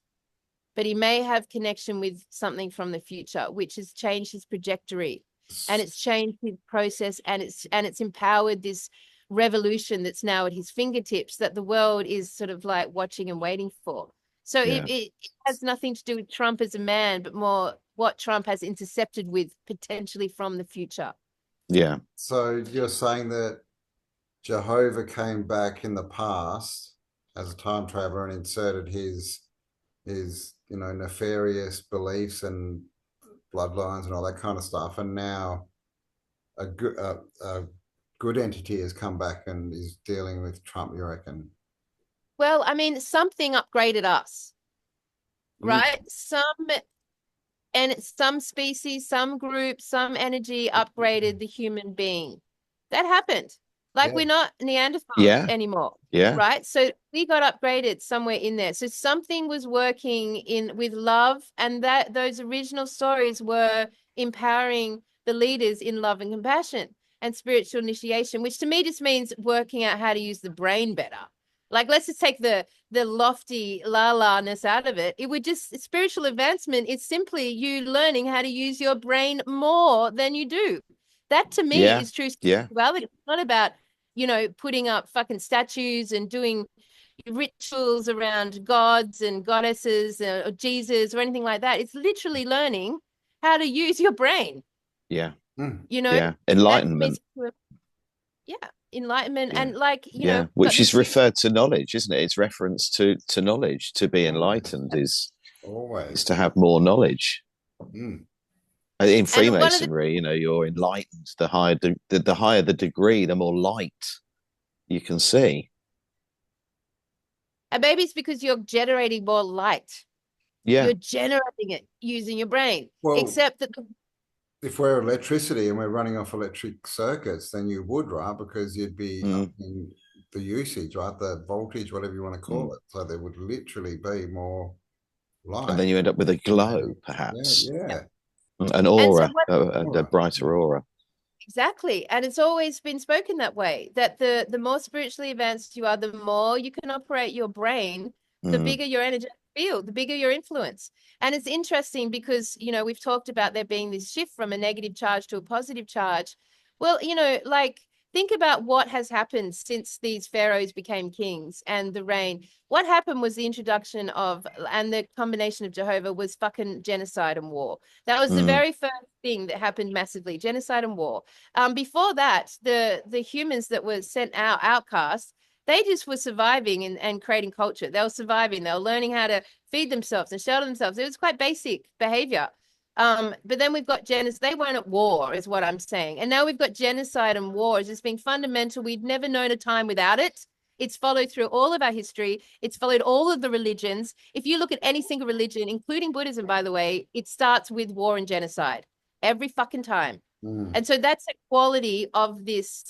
[SPEAKER 3] but he may have connection with something from the future, which has changed his trajectory, and it's changed his process, and it's empowered this revolution that's now at his fingertips that the world is sort of like watching and waiting for. So
[SPEAKER 1] yeah,
[SPEAKER 3] it has nothing to do with Trump as a man, but more what Trump has intercepted with potentially from the future.
[SPEAKER 1] yeah,
[SPEAKER 2] So you're saying that Jehovah came back in the past as a time traveler and inserted his nefarious beliefs and bloodlines and all that kind of stuff, and now a good entity has come back and is dealing with Trump, you reckon?
[SPEAKER 3] Well, I mean, something upgraded us, right? Some species, some group, some energy upgraded the human being. That happened. Like
[SPEAKER 2] Yeah.
[SPEAKER 3] we're not Neanderthals
[SPEAKER 1] yeah,
[SPEAKER 3] anymore,
[SPEAKER 1] yeah,
[SPEAKER 3] right? So we got upgraded somewhere in there. So something was working in with love, and that those original stories were empowering the leaders in love and compassion and spiritual initiation, which to me just means working out how to use the brain better. Like let's just take the lofty la-la-ness out of it. It would just spiritual advancement is simply you learning how to use your brain more than you do. That to me
[SPEAKER 1] yeah,
[SPEAKER 3] is true
[SPEAKER 1] yeah,
[SPEAKER 3] spirituality. It's not about, you know, putting up fucking statues and doing rituals around gods and goddesses or Jesus or anything like that. It's literally learning how to use your brain,
[SPEAKER 1] yeah,
[SPEAKER 3] you know,
[SPEAKER 1] yeah.
[SPEAKER 3] that to me
[SPEAKER 1] Enlightenment.
[SPEAKER 3] yeah, enlightenment.
[SPEAKER 1] Yeah,
[SPEAKER 3] And like, you know,
[SPEAKER 1] yeah.
[SPEAKER 3] got
[SPEAKER 1] Which
[SPEAKER 3] the
[SPEAKER 1] is
[SPEAKER 3] two.
[SPEAKER 1] referred to knowledge, isn't it? It's reference to knowledge. To be enlightened is
[SPEAKER 2] Always.
[SPEAKER 1] to have more knowledge.
[SPEAKER 2] Mm.
[SPEAKER 1] In
[SPEAKER 3] And one of the
[SPEAKER 1] Freemasonry, you know, you're enlightened. The higher the higher the degree, the more light you can see.
[SPEAKER 3] and maybe it's because you're generating more light.
[SPEAKER 1] Yeah,
[SPEAKER 3] You're generating it using your brain.
[SPEAKER 2] Well,
[SPEAKER 3] Except that
[SPEAKER 2] if we're electricity and we're running off electric circuits, then you would, right? Because you'd be
[SPEAKER 1] mm,
[SPEAKER 2] upping the usage, right? The voltage, whatever you want to call
[SPEAKER 1] mm.
[SPEAKER 2] it. So there would literally be more
[SPEAKER 1] And
[SPEAKER 2] light.
[SPEAKER 1] then you end up with a glow,
[SPEAKER 2] Yeah,
[SPEAKER 1] perhaps,
[SPEAKER 2] yeah.
[SPEAKER 1] an
[SPEAKER 3] and so
[SPEAKER 1] aura,
[SPEAKER 3] what
[SPEAKER 1] a
[SPEAKER 2] Aura.
[SPEAKER 1] brighter aura.
[SPEAKER 3] exactly. And it's always been spoken that way, that the more spiritually advanced you are, the more you can operate your brain, the
[SPEAKER 1] Mm,
[SPEAKER 3] bigger your energetic field, the bigger your influence. And it's interesting because, you know, we've talked about there being this shift from a negative charge to a positive charge. Well, you know, like think about what has happened since these pharaohs became kings and the reign. What happened was the introduction of, and the combination of Jehovah was fucking genocide and war. That was the
[SPEAKER 1] mm,
[SPEAKER 3] very first thing that happened massively, genocide and war. Before that, the humans that were sent out, outcasts, they just were surviving and creating culture. They were surviving. They were learning how to feed themselves and shelter themselves. It was quite basic behavior. But then we've got genocide. They weren't at war, is what I'm saying. And now we've got genocide and war. It's just been fundamental. We've never known a time without it. It's followed through all of our history. It's followed all of the religions. If you look at any single religion, including Buddhism, by the way, it starts with war and genocide every fucking time.
[SPEAKER 2] Mm.
[SPEAKER 3] And so that's a quality of this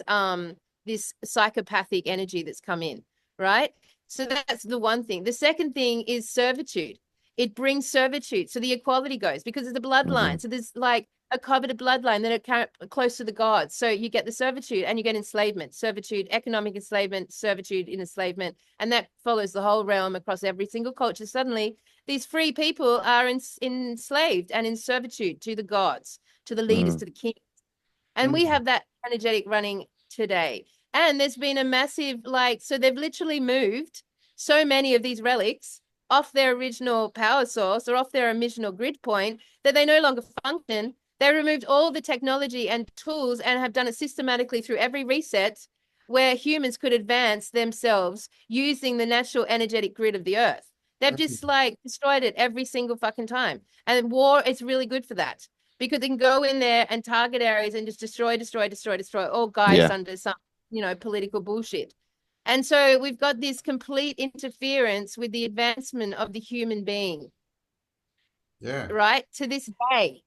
[SPEAKER 3] psychopathic energy that's come in, right? So that's the one thing. The second thing is servitude. It brings servitude. So the equality goes because it's a bloodline.
[SPEAKER 1] mhm,
[SPEAKER 3] So there's like a coveted bloodline that are close to the gods. So you get the servitude and you get enslavement, servitude, economic enslavement, servitude in enslavement. And that follows the whole realm across every single culture. Suddenly, these free people are enslaved and in servitude to the gods, to the leaders,
[SPEAKER 1] mm,
[SPEAKER 3] to the king. And we
[SPEAKER 2] Mm.
[SPEAKER 3] have that energetic running today. And there's been a massive, like, so they've literally moved so many of these relics off their original power source or off their original grid point that they no longer function. They removed all the technology and tools and have done it systematically through every reset where humans could advance themselves using the natural energetic grid of the earth. They've just like destroyed it every single fucking time. And war is really good for that because they can go in there and target areas and just destroy, all guys under some, you know, political bullshit. And so we've got this complete interference with the advancement of the human being.
[SPEAKER 2] Yeah.
[SPEAKER 3] Right? To this day.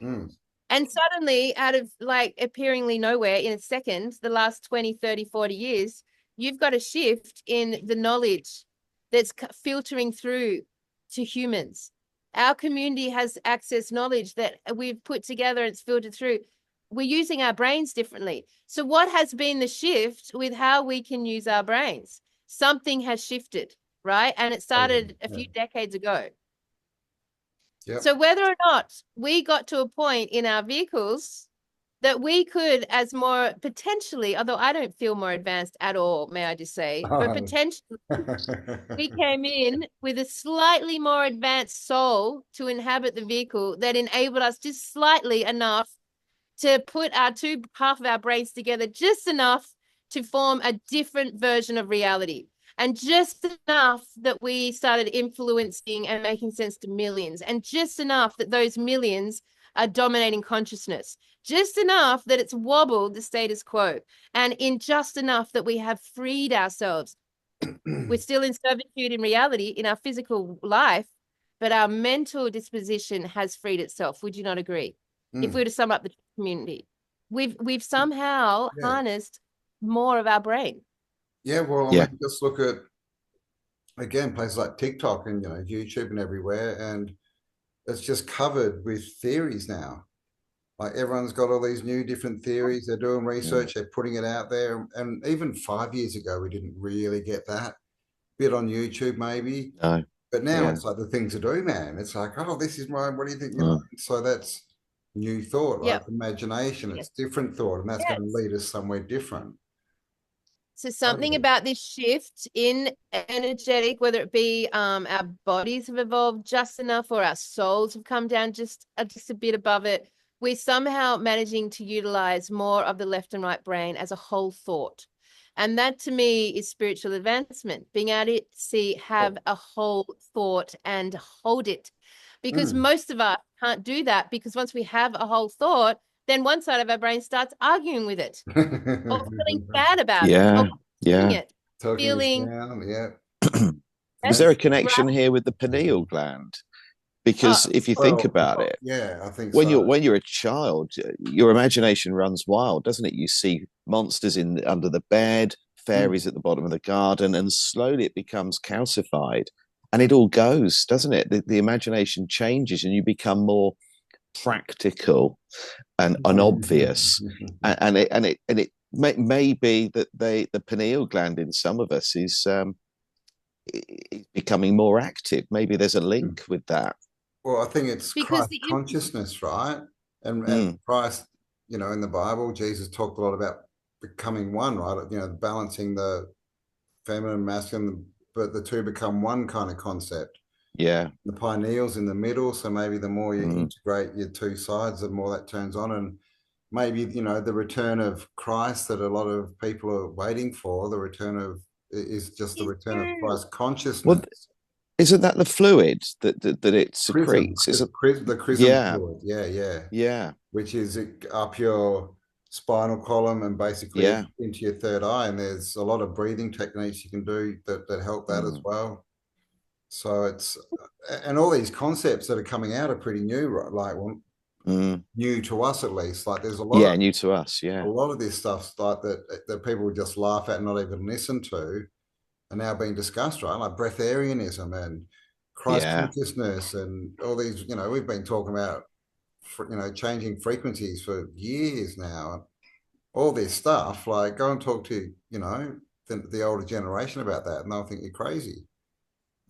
[SPEAKER 2] Mm.
[SPEAKER 3] And suddenly, out of like appearingly nowhere in a second, the last 20, 30, 40 years, you've got a shift in the knowledge that's filtering through to humans. Our community has access knowledge that we've put together, it's filtered through. We're using our brains differently. So what has been the shift with how we can use our brains? Something has shifted, right? And it started a few decades ago.
[SPEAKER 2] Yep.
[SPEAKER 3] So whether or not we got to a point in our vehicles that we could, as more potentially, although I don't feel more advanced at all, may I just say, but potentially we came in with a slightly more advanced soul to inhabit the vehicle that enabled us just slightly enough to put our half of our brains together just enough to form a different version of reality. And just enough that we started influencing and making sense to millions. And just enough that those millions are dominating consciousness. Just enough that it's wobbled the status quo. And in just enough that we have freed ourselves. We're still in servitude in reality in our physical life, but our mental disposition has freed itself. Would you not agree? If we were to sum up the community, we've somehow harnessed more of our brain.
[SPEAKER 2] Yeah, well, I mean, just look at, again, places like TikTok and, you know, YouTube and everywhere, and it's just covered with theories now. Like everyone's got all these new different theories. They're doing research, they're putting it out there. And even 5 years ago, we didn't really get that. Bit on YouTube, maybe.
[SPEAKER 1] No.
[SPEAKER 2] But now it's like the thing to do, man. It's like, oh, this is mine. What do you think? You know? So that's new thought, right? Imagination. It's different thought, and that's going to lead us somewhere different.
[SPEAKER 3] So something about this shift in energetic, whether it be our bodies have evolved just enough or our souls have come down just a bit above it, we're somehow managing to utilize more of the left and right brain as a whole thought. And that to me is spiritual advancement, being able to have a whole thought and hold it. Because most of us can't do that, because once we have a whole thought, then one side of our brain starts arguing with it or feeling bad about it or it.
[SPEAKER 1] Is there a connection here with the pineal gland? Because if you think about it,
[SPEAKER 2] I think
[SPEAKER 1] when you're a child, your imagination runs wild, doesn't it? You see monsters under the bed, fairies at the bottom of the garden, and slowly it becomes calcified, and it all goes, doesn't it? The imagination changes, and you become more practical and unobvious, and it may be that the pineal gland in some of us is becoming more active. Maybe there's a link with that.
[SPEAKER 2] Well, I think it's Christ consciousness, right? And Christ, you know, in the Bible, Jesus talked a lot about becoming one, right? You know, balancing the feminine and masculine, but the two become one kind of concept.
[SPEAKER 1] Yeah.
[SPEAKER 2] The pineal's in the middle, so maybe the more you integrate your two sides, the more that turns on. And maybe, you know, the return of Christ that a lot of people are waiting for, the return of is just the return of Christ consciousness.
[SPEAKER 1] Well, isn't that the fluid that it secretes?
[SPEAKER 2] The chrism fluid, yeah. Which is up your spinal column and basically into your third eye. And there's a lot of breathing techniques you can do that help that as well. So it's, and all these concepts that are coming out are pretty new, right? Like, well, new to us at least. Like there's a lot
[SPEAKER 1] new to us,
[SPEAKER 2] a lot of this stuff like that people would just laugh at and not even listen to are now being discussed, right? Like breatharianism and Christ consciousness and all these, you know, we've been talking about, you know, changing frequencies for years now. All this stuff, like go and talk to, you know, the older generation about that and they'll think you're crazy.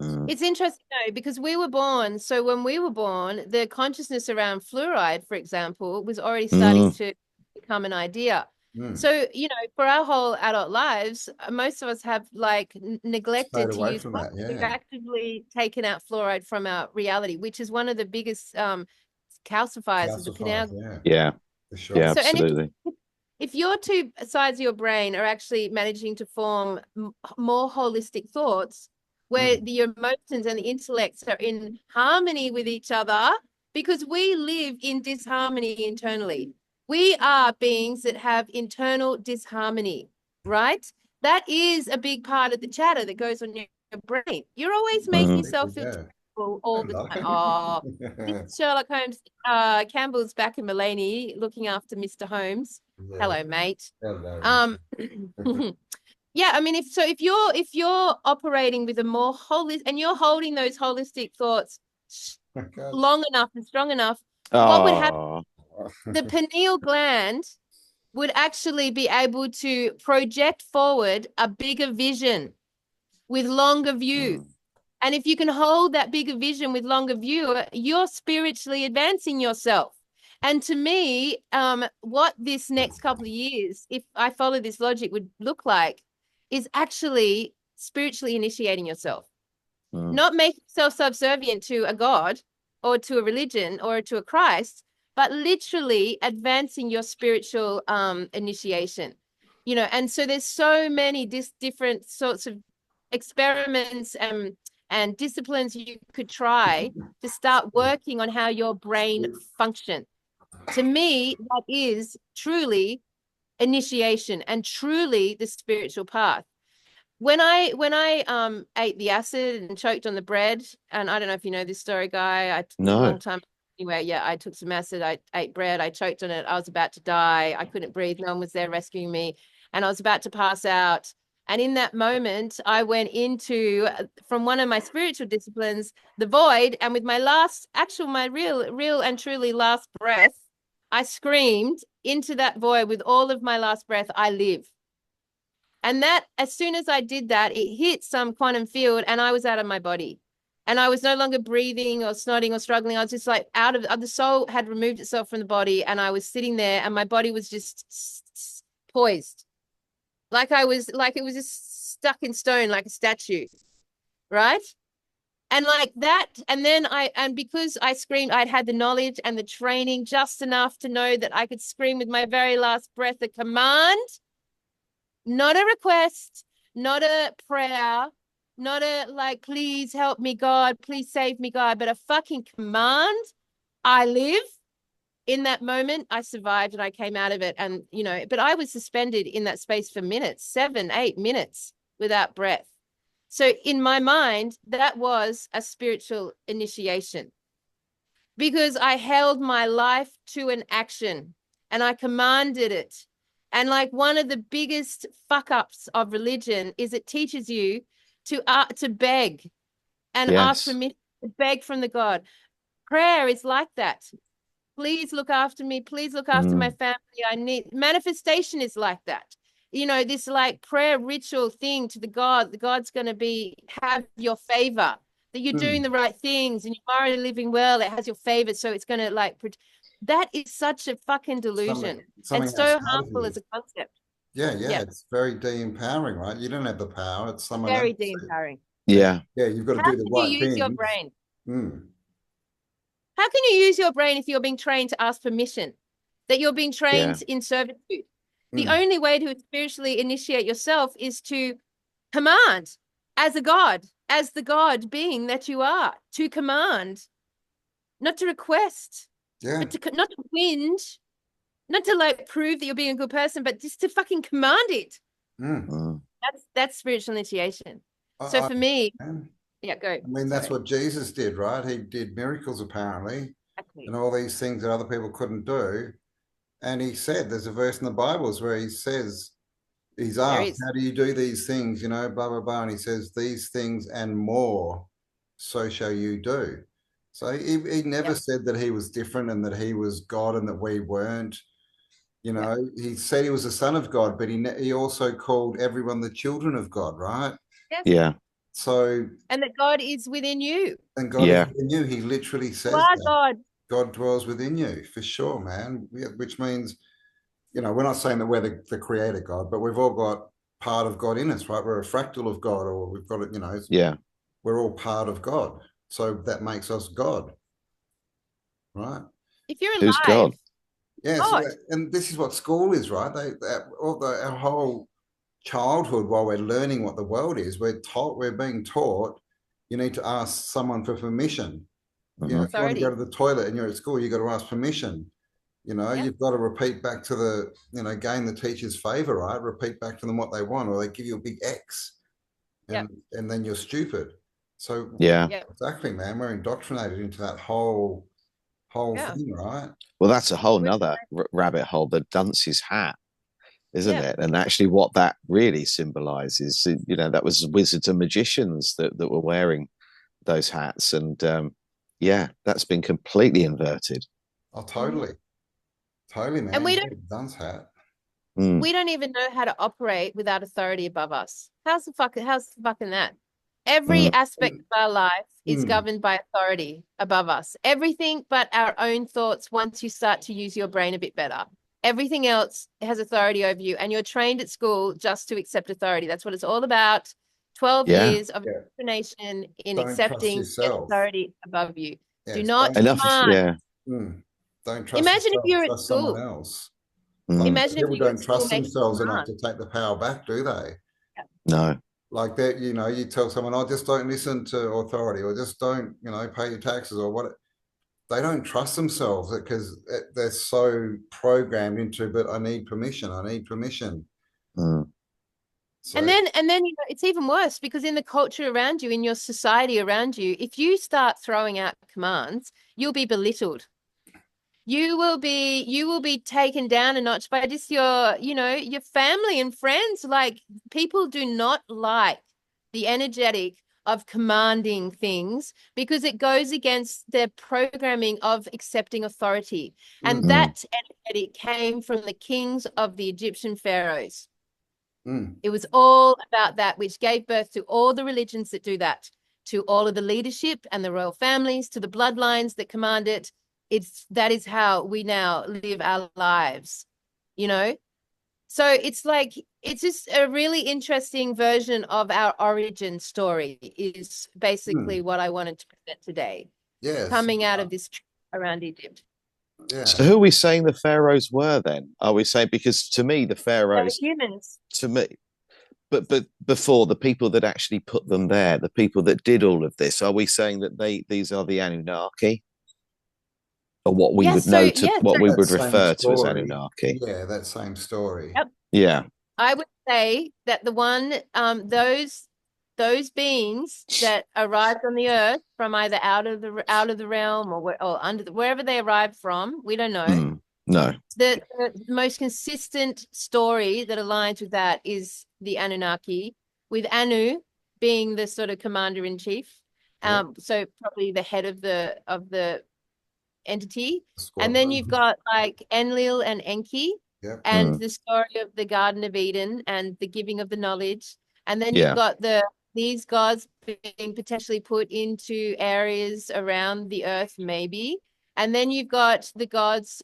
[SPEAKER 3] It's interesting though, because we were born. So when we were born, the consciousness around fluoride, for example, was already starting to become an idea. So, you know, for our whole adult lives, most of us have like neglected to use that. We've actively taken out fluoride from our reality, which is one of the biggest calcifiers of the pineal.
[SPEAKER 1] For sure.
[SPEAKER 3] So
[SPEAKER 1] absolutely.
[SPEAKER 3] if your two sides of your brain are actually managing to form more holistic thoughts, where the emotions and the intellects are in harmony with each other, because we live in disharmony internally. We are beings that have internal disharmony, right? That is a big part of the chatter that goes on your brain. You're always making yourself feel terrible all the time. Oh, this Sherlock Holmes, Campbell's back in Mulaney looking after Mr. Holmes. Yeah. Hello, mate.
[SPEAKER 2] Hello.
[SPEAKER 3] Yeah, I mean, if you're operating with a more holistic, and you're holding those holistic thoughts long enough and strong enough, what would happen? The pineal gland would actually be able to project forward a bigger vision with longer view. And if you can hold that bigger vision with longer view, you're spiritually advancing yourself. And to me, what this next couple of years, if I follow this logic, would look like is actually spiritually initiating yourself. Not making yourself subservient to a God or to a religion or to a Christ, but literally advancing your spiritual initiation. You know, and so there's so many different sorts of experiments and disciplines you could try to start working on how your brain functions. To me, that is truly initiation and truly the spiritual path. When I ate the acid and choked on the bread, and I don't know if you know this story, Guy.
[SPEAKER 1] No.
[SPEAKER 3] A long time anyway. Yeah, I took some acid. I ate bread. I choked on it. I was about to die. I couldn't breathe. No one was there rescuing me, and I was about to pass out. And in that moment, I went into, from one of my spiritual disciplines, the void. And with my my real and truly last breath, I screamed into that void with all of my last breath, I live. And that, as soon as I did that, it hit some quantum field and I was out of my body. And I was no longer breathing or snotting or struggling. I was just like the soul had removed itself from the body, and I was sitting there and my body was just poised. Like it was just stuck in stone, like a statue. Right? And like that, and then because I screamed, I'd had the knowledge and the training just enough to know that I could scream with my very last breath a command, not a request, not a prayer, not a like, please help me, God, please save me, God, but a fucking command. I live. In that moment, I survived and I came out of it. And, you know, but I was suspended in that space for minutes, 7, 8 minutes without breath. So in my mind, that was a spiritual initiation, because I held my life to an action and I commanded it. And like, one of the biggest fuck ups of religion is it teaches you to beg and ask permission, to beg from the God. Prayer is like that. Please look after me. Please look after my family. I need manifestation is like that. You know, this like prayer ritual thing to the God. The God's going to have your favor, that you're doing the right things and you're already living well. It has your favor. So it's going to like, that is such a fucking delusion. And so harmful as a concept.
[SPEAKER 2] Yeah. It's very de-empowering, right? You don't have the power. It's someone
[SPEAKER 3] very
[SPEAKER 2] else.
[SPEAKER 1] Yeah.
[SPEAKER 2] Yeah, you've got to do the right thing. How can you use
[SPEAKER 3] your brain? How can you use your brain if you're being trained to ask permission, that you're being trained in servitude? The only way to spiritually initiate yourself is to command as a God, as the God being that you are, to command, not to request, but not to whinge, not to like prove that you're being a good person, but just to fucking command it. That's spiritual initiation. So for me, yeah, go.
[SPEAKER 2] I mean, that's what Jesus did, right? He did miracles apparently, and all these things that other people couldn't do. And he said, there's a verse in the Bibles where he says, he's asked, how do you do these things? You know, blah, blah, blah. And he says, these things and more, so shall you do. So he never said that he was different and that he was God and that we weren't. You know, he said he was the son of God, but he also called everyone the children of God, right?
[SPEAKER 3] Yes.
[SPEAKER 1] Yeah.
[SPEAKER 2] So,
[SPEAKER 3] and that God is within you.
[SPEAKER 2] And God is within you. He literally says that. God dwells within you, for sure, man. Which means, you know, we're not saying that we're the creator God, but we've all got part of God in us, right? We're a fractal of God, or we've got it, you know. We're all part of God. So that makes us God, right?
[SPEAKER 3] If you're alive,
[SPEAKER 1] who's God?
[SPEAKER 2] Yeah, so
[SPEAKER 3] God.
[SPEAKER 2] and this is what school is, right? Our whole childhood, while we're learning what the world is, we're being taught you need to ask someone for permission. You know,
[SPEAKER 1] Mhm.
[SPEAKER 2] if you want to go
[SPEAKER 3] Authority.
[SPEAKER 2] to the toilet and you're at school, you got to ask permission. You know,
[SPEAKER 3] Yep.
[SPEAKER 2] you've got to repeat back to the, gain the teacher's favor, right? Repeat back to them what they want, or they give you a big X,
[SPEAKER 3] Yep.
[SPEAKER 2] and then you're stupid. So
[SPEAKER 1] Yeah.
[SPEAKER 3] Yep.
[SPEAKER 2] exactly, man, we're indoctrinated into that whole
[SPEAKER 3] Yeah.
[SPEAKER 2] thing, right?
[SPEAKER 1] Well, that's a whole nother rabbit hole, the dunce's hat, isn't
[SPEAKER 3] Yeah.
[SPEAKER 1] it? And actually, what that really symbolizes, that was wizards and magicians that were wearing those hats. And yeah, that's been completely inverted.
[SPEAKER 2] Oh, totally. Totally,
[SPEAKER 3] And
[SPEAKER 2] man. Dunce hat.
[SPEAKER 1] Mm.
[SPEAKER 3] we don't even know how to operate without authority above us. How's the fucking that? Every aspect of our life is governed by authority above us. Everything but our own thoughts, once you start to use your brain a bit better. Everything else has authority over you, and you're trained at school just to accept authority. That's what it's all about. 12
[SPEAKER 1] Yeah.
[SPEAKER 3] years of indoctrination in
[SPEAKER 2] Don't trust
[SPEAKER 3] accepting
[SPEAKER 2] yourself.
[SPEAKER 3] authority above you. Do
[SPEAKER 2] Yes,
[SPEAKER 3] not
[SPEAKER 1] Enough.
[SPEAKER 3] command.
[SPEAKER 1] Yeah.
[SPEAKER 2] Don't trust
[SPEAKER 3] Imagine if
[SPEAKER 2] yourself,
[SPEAKER 3] you're at
[SPEAKER 2] trust someone
[SPEAKER 3] school.
[SPEAKER 2] else. Like,
[SPEAKER 3] Imagine if
[SPEAKER 2] people
[SPEAKER 3] you're at
[SPEAKER 2] don't
[SPEAKER 3] school
[SPEAKER 2] trust
[SPEAKER 3] making
[SPEAKER 2] themselves enough
[SPEAKER 3] demands.
[SPEAKER 2] to take the power back, do they?
[SPEAKER 1] No.
[SPEAKER 2] Like that, you tell someone, "Oh, just don't listen to authority, or just don't, pay your taxes," or what. They don't trust themselves because they're so programmed into, but I need permission. I need permission.
[SPEAKER 1] Mm.
[SPEAKER 2] So,
[SPEAKER 3] And then it's even worse because in the culture around you, in your society around you, if you start throwing out commands, you'll be belittled. You will be taken down a notch by just your family and friends. Like, people do not like the energetic of commanding things because it goes against their programming of accepting authority. And that energetic came from the kings of the Egyptian pharaohs. It was all about that, which gave birth to all the religions that do that, to all of the leadership and the royal families, to the bloodlines that command it. That is how we now live our lives, So it's like, it's just a really interesting version of our origin story is basically what I wanted to present today.
[SPEAKER 2] yes,
[SPEAKER 3] Coming out of this around Egypt.
[SPEAKER 2] yeah.
[SPEAKER 1] So who are we saying the pharaohs were then? Are we saying, because to me the
[SPEAKER 3] They were
[SPEAKER 1] pharaohs,
[SPEAKER 3] humans.
[SPEAKER 1] to me, but before, the people that actually put them there, the people that did all of this, are we saying that these are the Anunnaki, or what we would know to what we
[SPEAKER 2] That
[SPEAKER 1] would
[SPEAKER 2] same
[SPEAKER 1] refer to as
[SPEAKER 2] story.
[SPEAKER 1] Anunnaki?
[SPEAKER 2] Yeah, that same story.
[SPEAKER 3] Yep.
[SPEAKER 1] Yeah.
[SPEAKER 3] I would say that the one, those beings that arrived on the earth from either out of the realm or under wherever they arrived from, we don't know.
[SPEAKER 1] No.
[SPEAKER 3] The most consistent story that aligns with that is the Anunnaki, with Anu being the sort of commander in chief. So probably the head of the entity. And then you've got like Enlil and Enki.
[SPEAKER 2] Yep.
[SPEAKER 3] And the story of the Garden of Eden and the giving of the knowledge. And then
[SPEAKER 1] Yeah.
[SPEAKER 3] you've got these gods being potentially put into areas around the earth, maybe. And then you've got the gods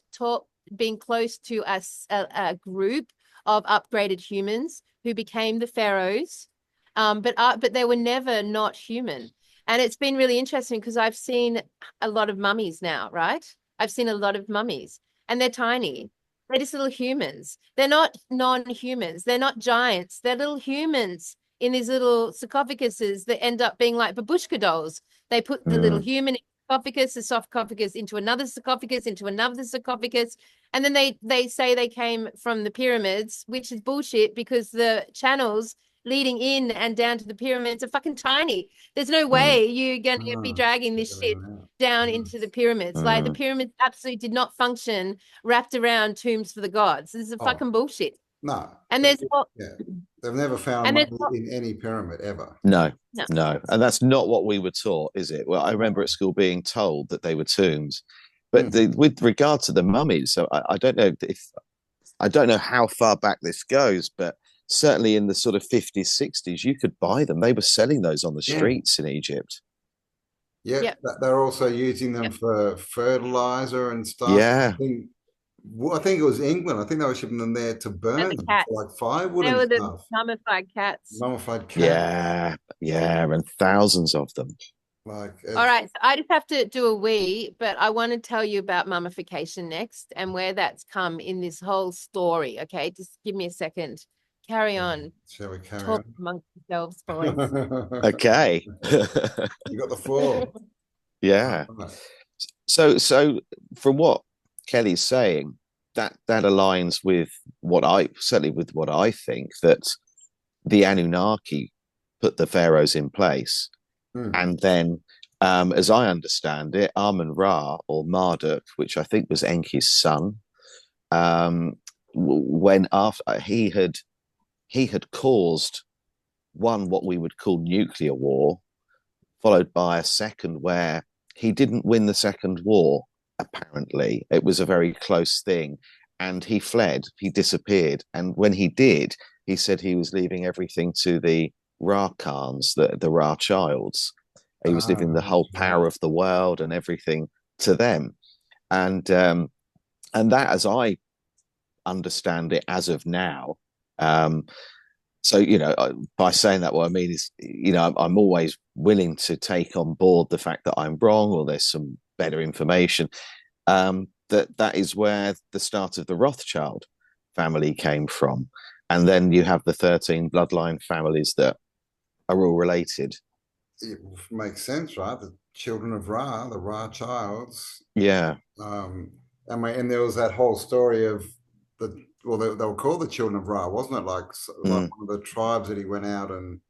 [SPEAKER 3] being close to a group of upgraded humans who became the pharaohs. But they were never not human. And it's been really interesting because I've seen a lot of mummies now, right? I've seen a lot of mummies, and they're tiny. They're just little humans. They're not non-humans. They're not giants. They're little humans in these little sarcophaguses that end up being like babushka dolls. They put the little human sarcophagus, the sarcophagus into another sarcophagus, into another sarcophagus. And then they say they came from the pyramids, which is bullshit because the channels leading in and down to the pyramids are fucking tiny. There's no way you're going to be dragging this shit down into the pyramids. Like, the pyramids absolutely did not function wrapped around tombs for the gods. This is fucking bullshit.
[SPEAKER 2] No.
[SPEAKER 3] And there's
[SPEAKER 2] they've never found money in any pyramid ever.
[SPEAKER 1] No. And that's not what we were taught, is it? Well, I remember at school being told that they were tombs. But with regard to the mummies, so I don't know how far back this goes, but certainly in the sort of 50s, 60s, you could buy them. They were selling those on the streets in Egypt.
[SPEAKER 2] Yeah, they're also using them for fertilizer and stuff.
[SPEAKER 1] Yeah.
[SPEAKER 2] I think it was England. I think they were shipping them there to burn for like firewood.
[SPEAKER 3] They were
[SPEAKER 2] the
[SPEAKER 3] mummified cats.
[SPEAKER 2] Mummified cats.
[SPEAKER 1] Yeah, and thousands of them.
[SPEAKER 2] Like,
[SPEAKER 3] All right, so I just have to do a wee, but I want to tell you about mummification next and where that's come in this whole story. Okay, just give me a second. Carry on.
[SPEAKER 2] shall we carry
[SPEAKER 3] Talk
[SPEAKER 2] on?
[SPEAKER 3] amongst yourselves, boys.
[SPEAKER 1] Okay.
[SPEAKER 2] You got the floor.
[SPEAKER 1] Yeah.
[SPEAKER 2] Right.
[SPEAKER 1] So from what Kelly's saying, that aligns with what I certainly with what I think, that the Anunnaki put the pharaohs in place, and then, as I understand it, Amun-Ra or Marduk, which I think was Enki's son, when after he had caused one what we would call nuclear war, followed by a second where he didn't win the second war. Apparently, it was a very close thing, and he fled. He disappeared, and when he did, he said he was leaving everything to the Ra Khans, the Ra childs. He was leaving the whole power of the world and everything to them, and that, as I understand it, as of now. So, by saying that, what I mean is, I'm always willing to take on board the fact that I'm wrong or there's some better information. That is where the start of the Rothschild family came from. And then you have the 13 bloodline families that are all related.
[SPEAKER 2] It makes sense, right? The children of Ra, the Ra childs.
[SPEAKER 1] Yeah.
[SPEAKER 2] And there was that whole story of they were called the children of Ra, wasn't it? Like one of the tribes that he went out and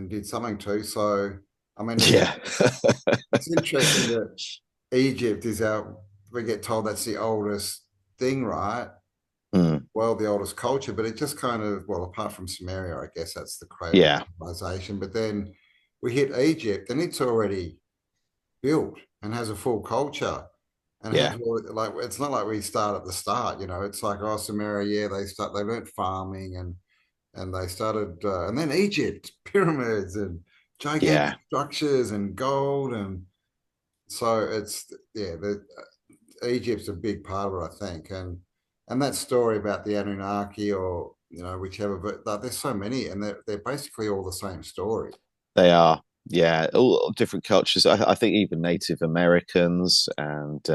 [SPEAKER 2] did something to. So, I mean, it's interesting that Egypt is we get told that's the oldest thing, right? Well, the oldest culture, but it just kind of, apart from Sumeria, I guess that's the cradle of civilization. But then we hit Egypt and it's already built and has a full culture. And like, it's not like we start at the start, it's like, Sumeria, they learned farming and they started, and then Egypt, pyramids and gigantic structures and gold. And so Egypt's a big part of it, I think. And that story about the Anunnaki or, whichever, but there's so many and they're basically all the same story.
[SPEAKER 1] They are. Yeah, all different cultures. I think even Native Americans and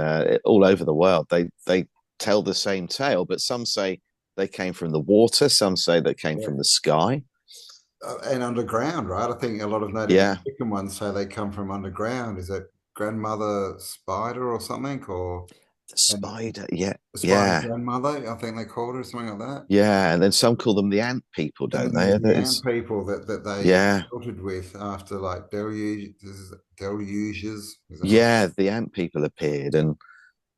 [SPEAKER 1] all over the world, they tell the same tale, but some say they came from the water, some say they came from the sky.
[SPEAKER 2] And underground, right? I think a lot of Native American ones say they come from underground. Is it grandmother spider or something? Or
[SPEAKER 1] the spider,
[SPEAKER 2] the spider grandmother, I think they called her, something like that.
[SPEAKER 1] Yeah, and then some call them the ant people, don't they?
[SPEAKER 2] The ant people that they filtered with after like deluges.
[SPEAKER 1] Yeah, the ant people appeared and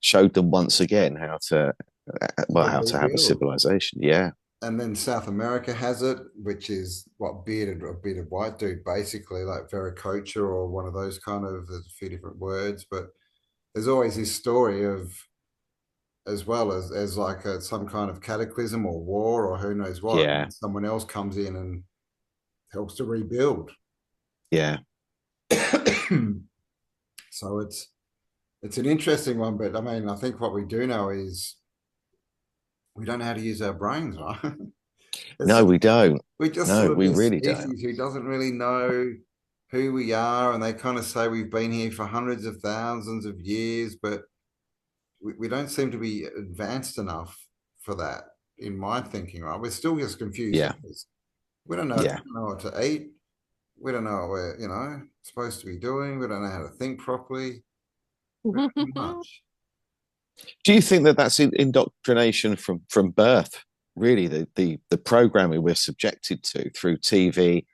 [SPEAKER 1] showed them once again how to have a civilization. Yeah.
[SPEAKER 2] And then South America has it, which is a bearded white dude, basically like Veracocha or one of those kind of, there's a few different words, but there's always this story of, as well as like some kind of cataclysm or war or who knows what.
[SPEAKER 1] Yeah.
[SPEAKER 2] And someone else comes in and helps to rebuild.
[SPEAKER 1] Yeah.
[SPEAKER 2] So it's an interesting one, but I mean, I think what we do know is we don't know how to use our brains, right?
[SPEAKER 1] No, we don't.
[SPEAKER 2] We just
[SPEAKER 1] we really don't.
[SPEAKER 2] Who doesn't really know who we are, and they kind of say we've been here for hundreds of thousands of years, but we don't seem to be advanced enough for that, in my thinking, right? We're still just confused.
[SPEAKER 1] Yeah.
[SPEAKER 2] We don't know, we don't know what to eat. We don't know what we're, supposed to be doing. We don't know how to think properly. Much.
[SPEAKER 1] Do you think that that's indoctrination from birth? Really, the programming we're subjected to through TV,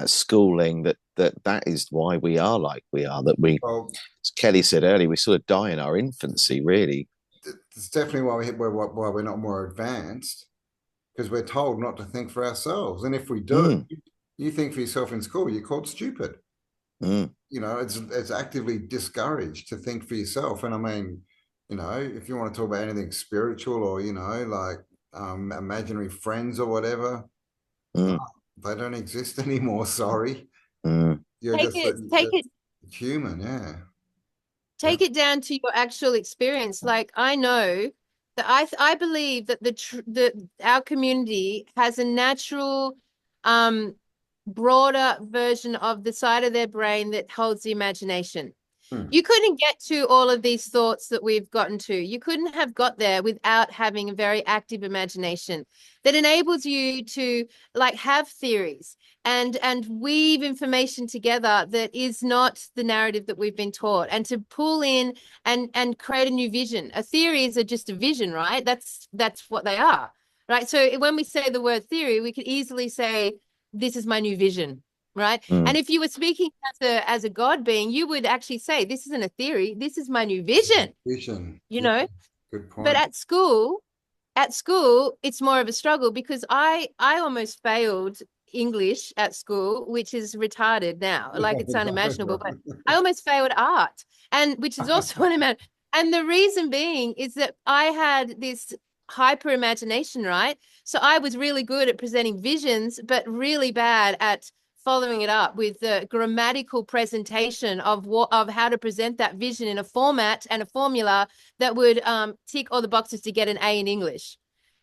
[SPEAKER 1] schooling, that is why we are like we are. That we, as Kelly said earlier, we sort of die in our infancy. Really,
[SPEAKER 2] it's definitely why we're not more advanced, because we're told not to think for ourselves, and if we do, you think for yourself in school, you're called stupid. It's actively discouraged to think for yourself. And I mean, if you want to talk about anything spiritual or like imaginary friends or whatever, they don't exist anymore. Sorry. You're
[SPEAKER 3] take it
[SPEAKER 2] human.
[SPEAKER 3] Take it down to your actual experience. Like, I know that I believe that our community has a natural broader version of the side of their brain that holds the imagination.
[SPEAKER 2] Hmm.
[SPEAKER 3] You couldn't get to all of these thoughts that we've gotten to. You couldn't have got there without having a very active imagination that enables you to like have theories and weave information together that is not the narrative that we've been taught, and to pull in and create a new vision. A theories are just a vision, right? That's what they are, right? So when we say the word theory, we could easily say, this is my new vision. Right. And if you were speaking as a God being, you would actually say, this isn't a theory. This is my new vision.
[SPEAKER 2] Vision.
[SPEAKER 3] You
[SPEAKER 2] Yeah,
[SPEAKER 3] know,
[SPEAKER 2] good point.
[SPEAKER 3] but at school, it's more of a struggle, because I almost failed English at school, which is retarded now. Like, it's unimaginable, but I almost failed art, and which is also unimaginable. And the reason being is that I had this hyper imagination, right? So I was really good at presenting visions, but really bad at following it up with the grammatical presentation of how to present that vision in a format and a formula that would tick all the boxes to get an A in English.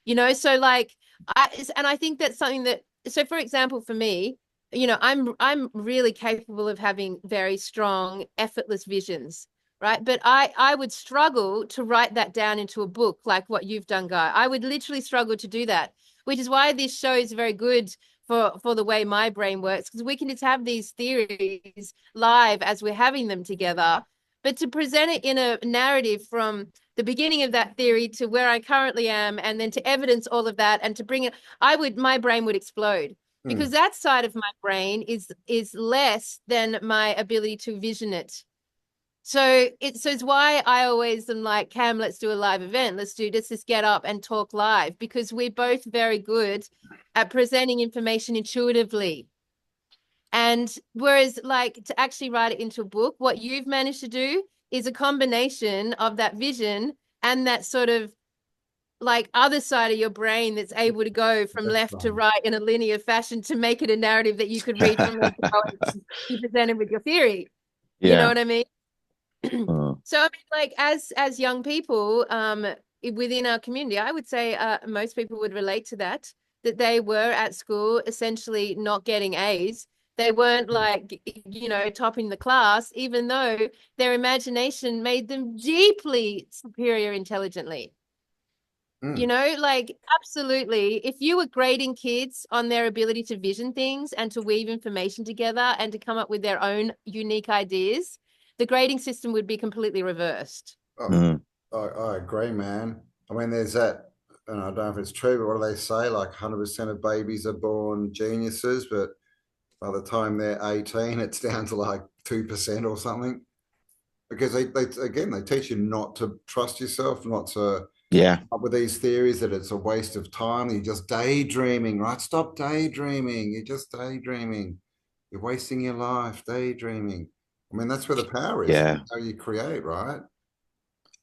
[SPEAKER 3] You know, so like I think that's something that, so for example, for me, you know, I'm really capable of having very strong, effortless visions, right? But I would struggle to write that down into a book like what you've done, Guy. I would literally struggle to do that, which is why this show is very good for the way my brain works, because we can just have these theories live as we're having them together, but to present it in a narrative from the beginning of that theory to where I currently am, and then to evidence all of that, and to bring it, my brain would explode, because that side of my brain is less than my ability to vision it. So it's why I always am like, Cam, let's do a live event. Let's just get up and talk live, because we're both very good at presenting information intuitively. And whereas, like, to actually write it into a book, what you've managed to do is a combination of that vision and that sort of like other side of your brain that's able to go from left to right in a linear fashion to make it a narrative that you could read from left to right and be presented with your theory. You know what I mean? So I mean, like, as young people within our community, I would say most people would relate to that they were at school essentially not getting A's. They weren't like, you know, topping the class, even though their imagination made them deeply superior intelligently. You know, like, absolutely. If you were grading kids on their ability to vision things and to weave information together and to come up with their own unique ideas, the grading system would be completely reversed.
[SPEAKER 2] I agree, man. I mean, there's that, and I don't know if it's true, but what do they say? Like 100% of babies are born geniuses, but by the time they're 18, it's down to like 2% or something. Because they teach you not to trust yourself, not to up with these theories that it's a waste of time. You're just daydreaming, right? Stop daydreaming. You're just daydreaming. You're wasting your life daydreaming. I mean, that's where the power is.
[SPEAKER 1] Yeah.
[SPEAKER 2] How you create, right?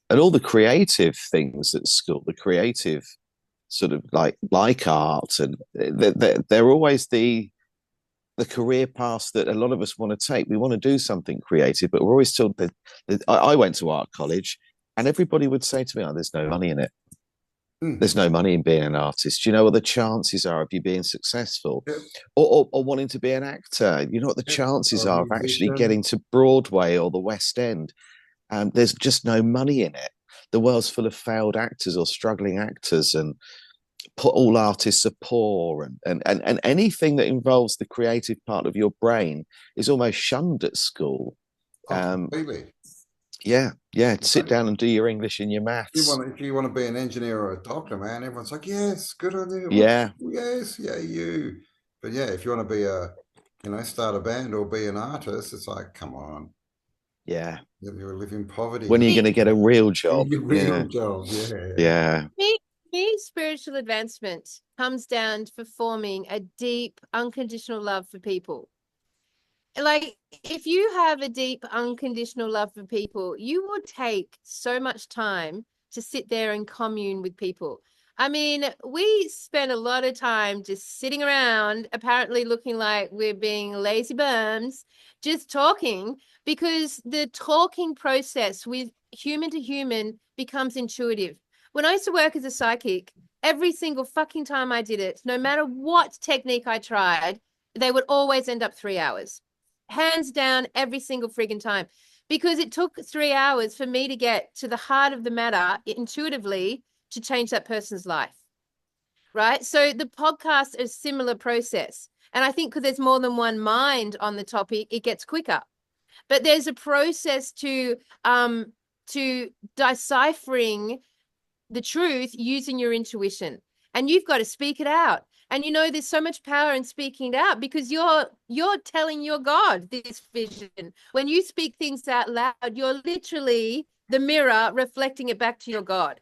[SPEAKER 1] And all the creative things at school, the creative sort of like art, and they're always the career paths that a lot of us want to take. We want to do something creative, but we're always told that I went to art college, and everybody would say to me, "Oh, there's no money in it. There's no money in being an artist. You know what the chances are of you being successful, or wanting to be an actor? You know what the chances are of actually getting to Broadway or the West End? And there's just no money in it. The world's full of failed actors or struggling actors, and all artists are poor, and anything that involves the creative part of your brain is almost shunned at school."
[SPEAKER 2] Completely.
[SPEAKER 1] Yeah. Sit down and do your English and your maths.
[SPEAKER 2] If you want to be an engineer or a doctor, man, everyone's like, yes, good on you.
[SPEAKER 1] Yeah.
[SPEAKER 2] Yes, yeah, you. But yeah, if you want to be start a band or be an artist, it's like, come on.
[SPEAKER 1] Yeah.
[SPEAKER 2] You live in poverty.
[SPEAKER 1] When are you going to get a real job?
[SPEAKER 2] Real job,
[SPEAKER 1] yeah.
[SPEAKER 3] Me, spiritual advancement comes down to forming a deep, unconditional love for people. Like, if you have a deep, unconditional love for people, you will take so much time to sit there and commune with people. I mean, we spend a lot of time just sitting around, apparently looking like we're being lazy bums, just talking, because the talking process with human to human becomes intuitive. When I used to work as a psychic, every single fucking time I did it, no matter what technique I tried, they would always end up 3 hours, hands down, every single friggin' time, because it took 3 hours for me to get to the heart of the matter intuitively to change that person's life. Right. So the podcast is a similar process. And I think because there's more than one mind on the topic, it gets quicker. But there's a process to deciphering the truth using your intuition. And you've got to speak it out. And you know, there's so much power in speaking it out because you're telling your God this vision. When you speak things out loud, you're literally the mirror reflecting it back to your God.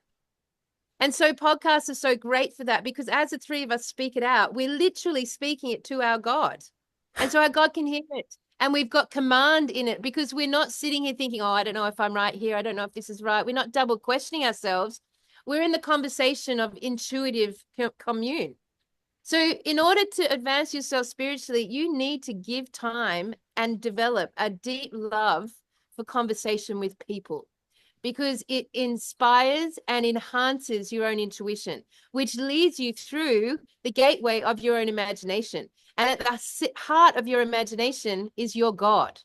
[SPEAKER 3] And so podcasts are so great for that because as the three of us speak it out, we're literally speaking it to our God. And so our God can hear it. And we've got command in it because we're not sitting here thinking, oh, I don't know if I'm right here. I don't know if this is right. We're not double questioning ourselves. We're in the conversation of intuitive commune. So in order to advance yourself spiritually, you need to give time and develop a deep love for conversation with people, because it inspires and enhances your own intuition, which leads you through the gateway of your own imagination. And at the heart of your imagination is your God.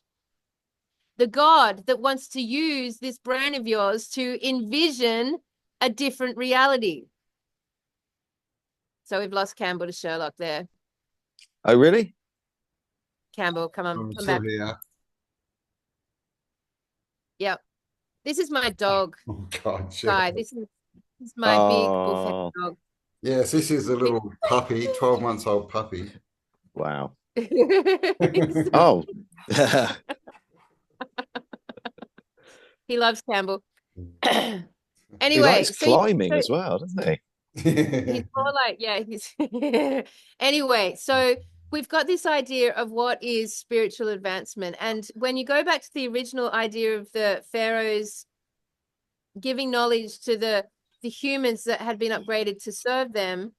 [SPEAKER 3] The God that wants to use this brain of yours to envision a different reality. So we've lost Campbell to Sherlock there.
[SPEAKER 1] Oh, really?
[SPEAKER 3] Campbell, come on,
[SPEAKER 2] I'm
[SPEAKER 3] come
[SPEAKER 2] still
[SPEAKER 3] back.
[SPEAKER 2] here.
[SPEAKER 3] Yep. This is my dog.
[SPEAKER 2] Oh God,
[SPEAKER 3] Guy,
[SPEAKER 2] Sherlock.
[SPEAKER 3] this is my big bullfed
[SPEAKER 1] Oh,
[SPEAKER 3] dog.
[SPEAKER 2] Yes, this is a little puppy, 12 months old puppy.
[SPEAKER 1] wow.
[SPEAKER 3] He's-
[SPEAKER 1] Oh,
[SPEAKER 3] He loves Campbell.
[SPEAKER 1] he
[SPEAKER 3] Anyway,
[SPEAKER 1] likes climbing as well, doesn't he?
[SPEAKER 3] he's more like, yeah, he's anyway, so we've got this idea of what is spiritual advancement. And when you go back to the original idea of the pharaohs giving knowledge to the humans that had been upgraded to serve them,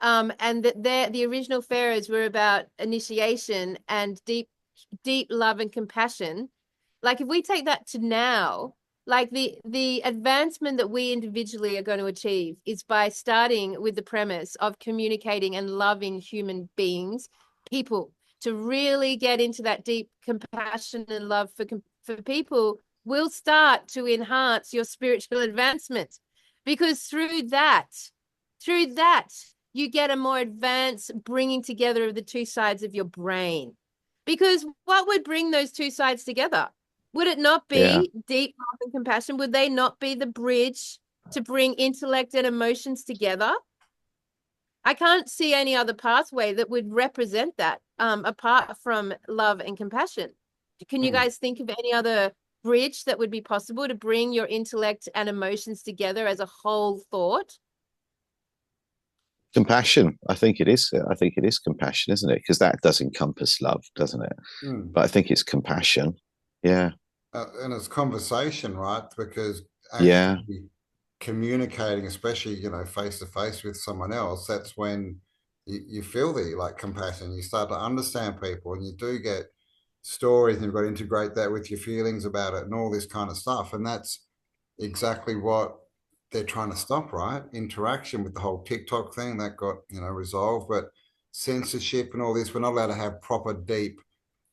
[SPEAKER 3] and that the original pharaohs were about initiation and deep love and compassion. Like if we take that to now, like the advancement that we individually are going to achieve is by starting with the premise of communicating and loving human beings, people, to really get into that deep compassion and love for people will start to enhance your spiritual advancement, because through that you get a more advanced bringing together of the two sides of your brain. Because what would bring those two sides together? Would it not be deep love and compassion? Would they not be the bridge to bring intellect and emotions together? I can't see any other pathway that would represent that apart from love and compassion. Can you guys think of any other bridge that would be possible to bring your intellect and emotions together as a whole thought?
[SPEAKER 1] Compassion. I think it is. I think it is compassion, isn't it? Because that does encompass love, doesn't it? But I think it's compassion. Yeah.
[SPEAKER 2] And it's conversation, right? Because
[SPEAKER 1] actually
[SPEAKER 2] communicating, especially, you know, face to face with someone else, that's when you feel the like compassion. You start to understand people, and you do get stories, and you've got to integrate that with your feelings about it and all this kind of stuff. And that's exactly what they're trying to stop, right? Interaction with the whole TikTok thing that got, you know, resolved, but censorship and all this, we're not allowed to have proper, deep,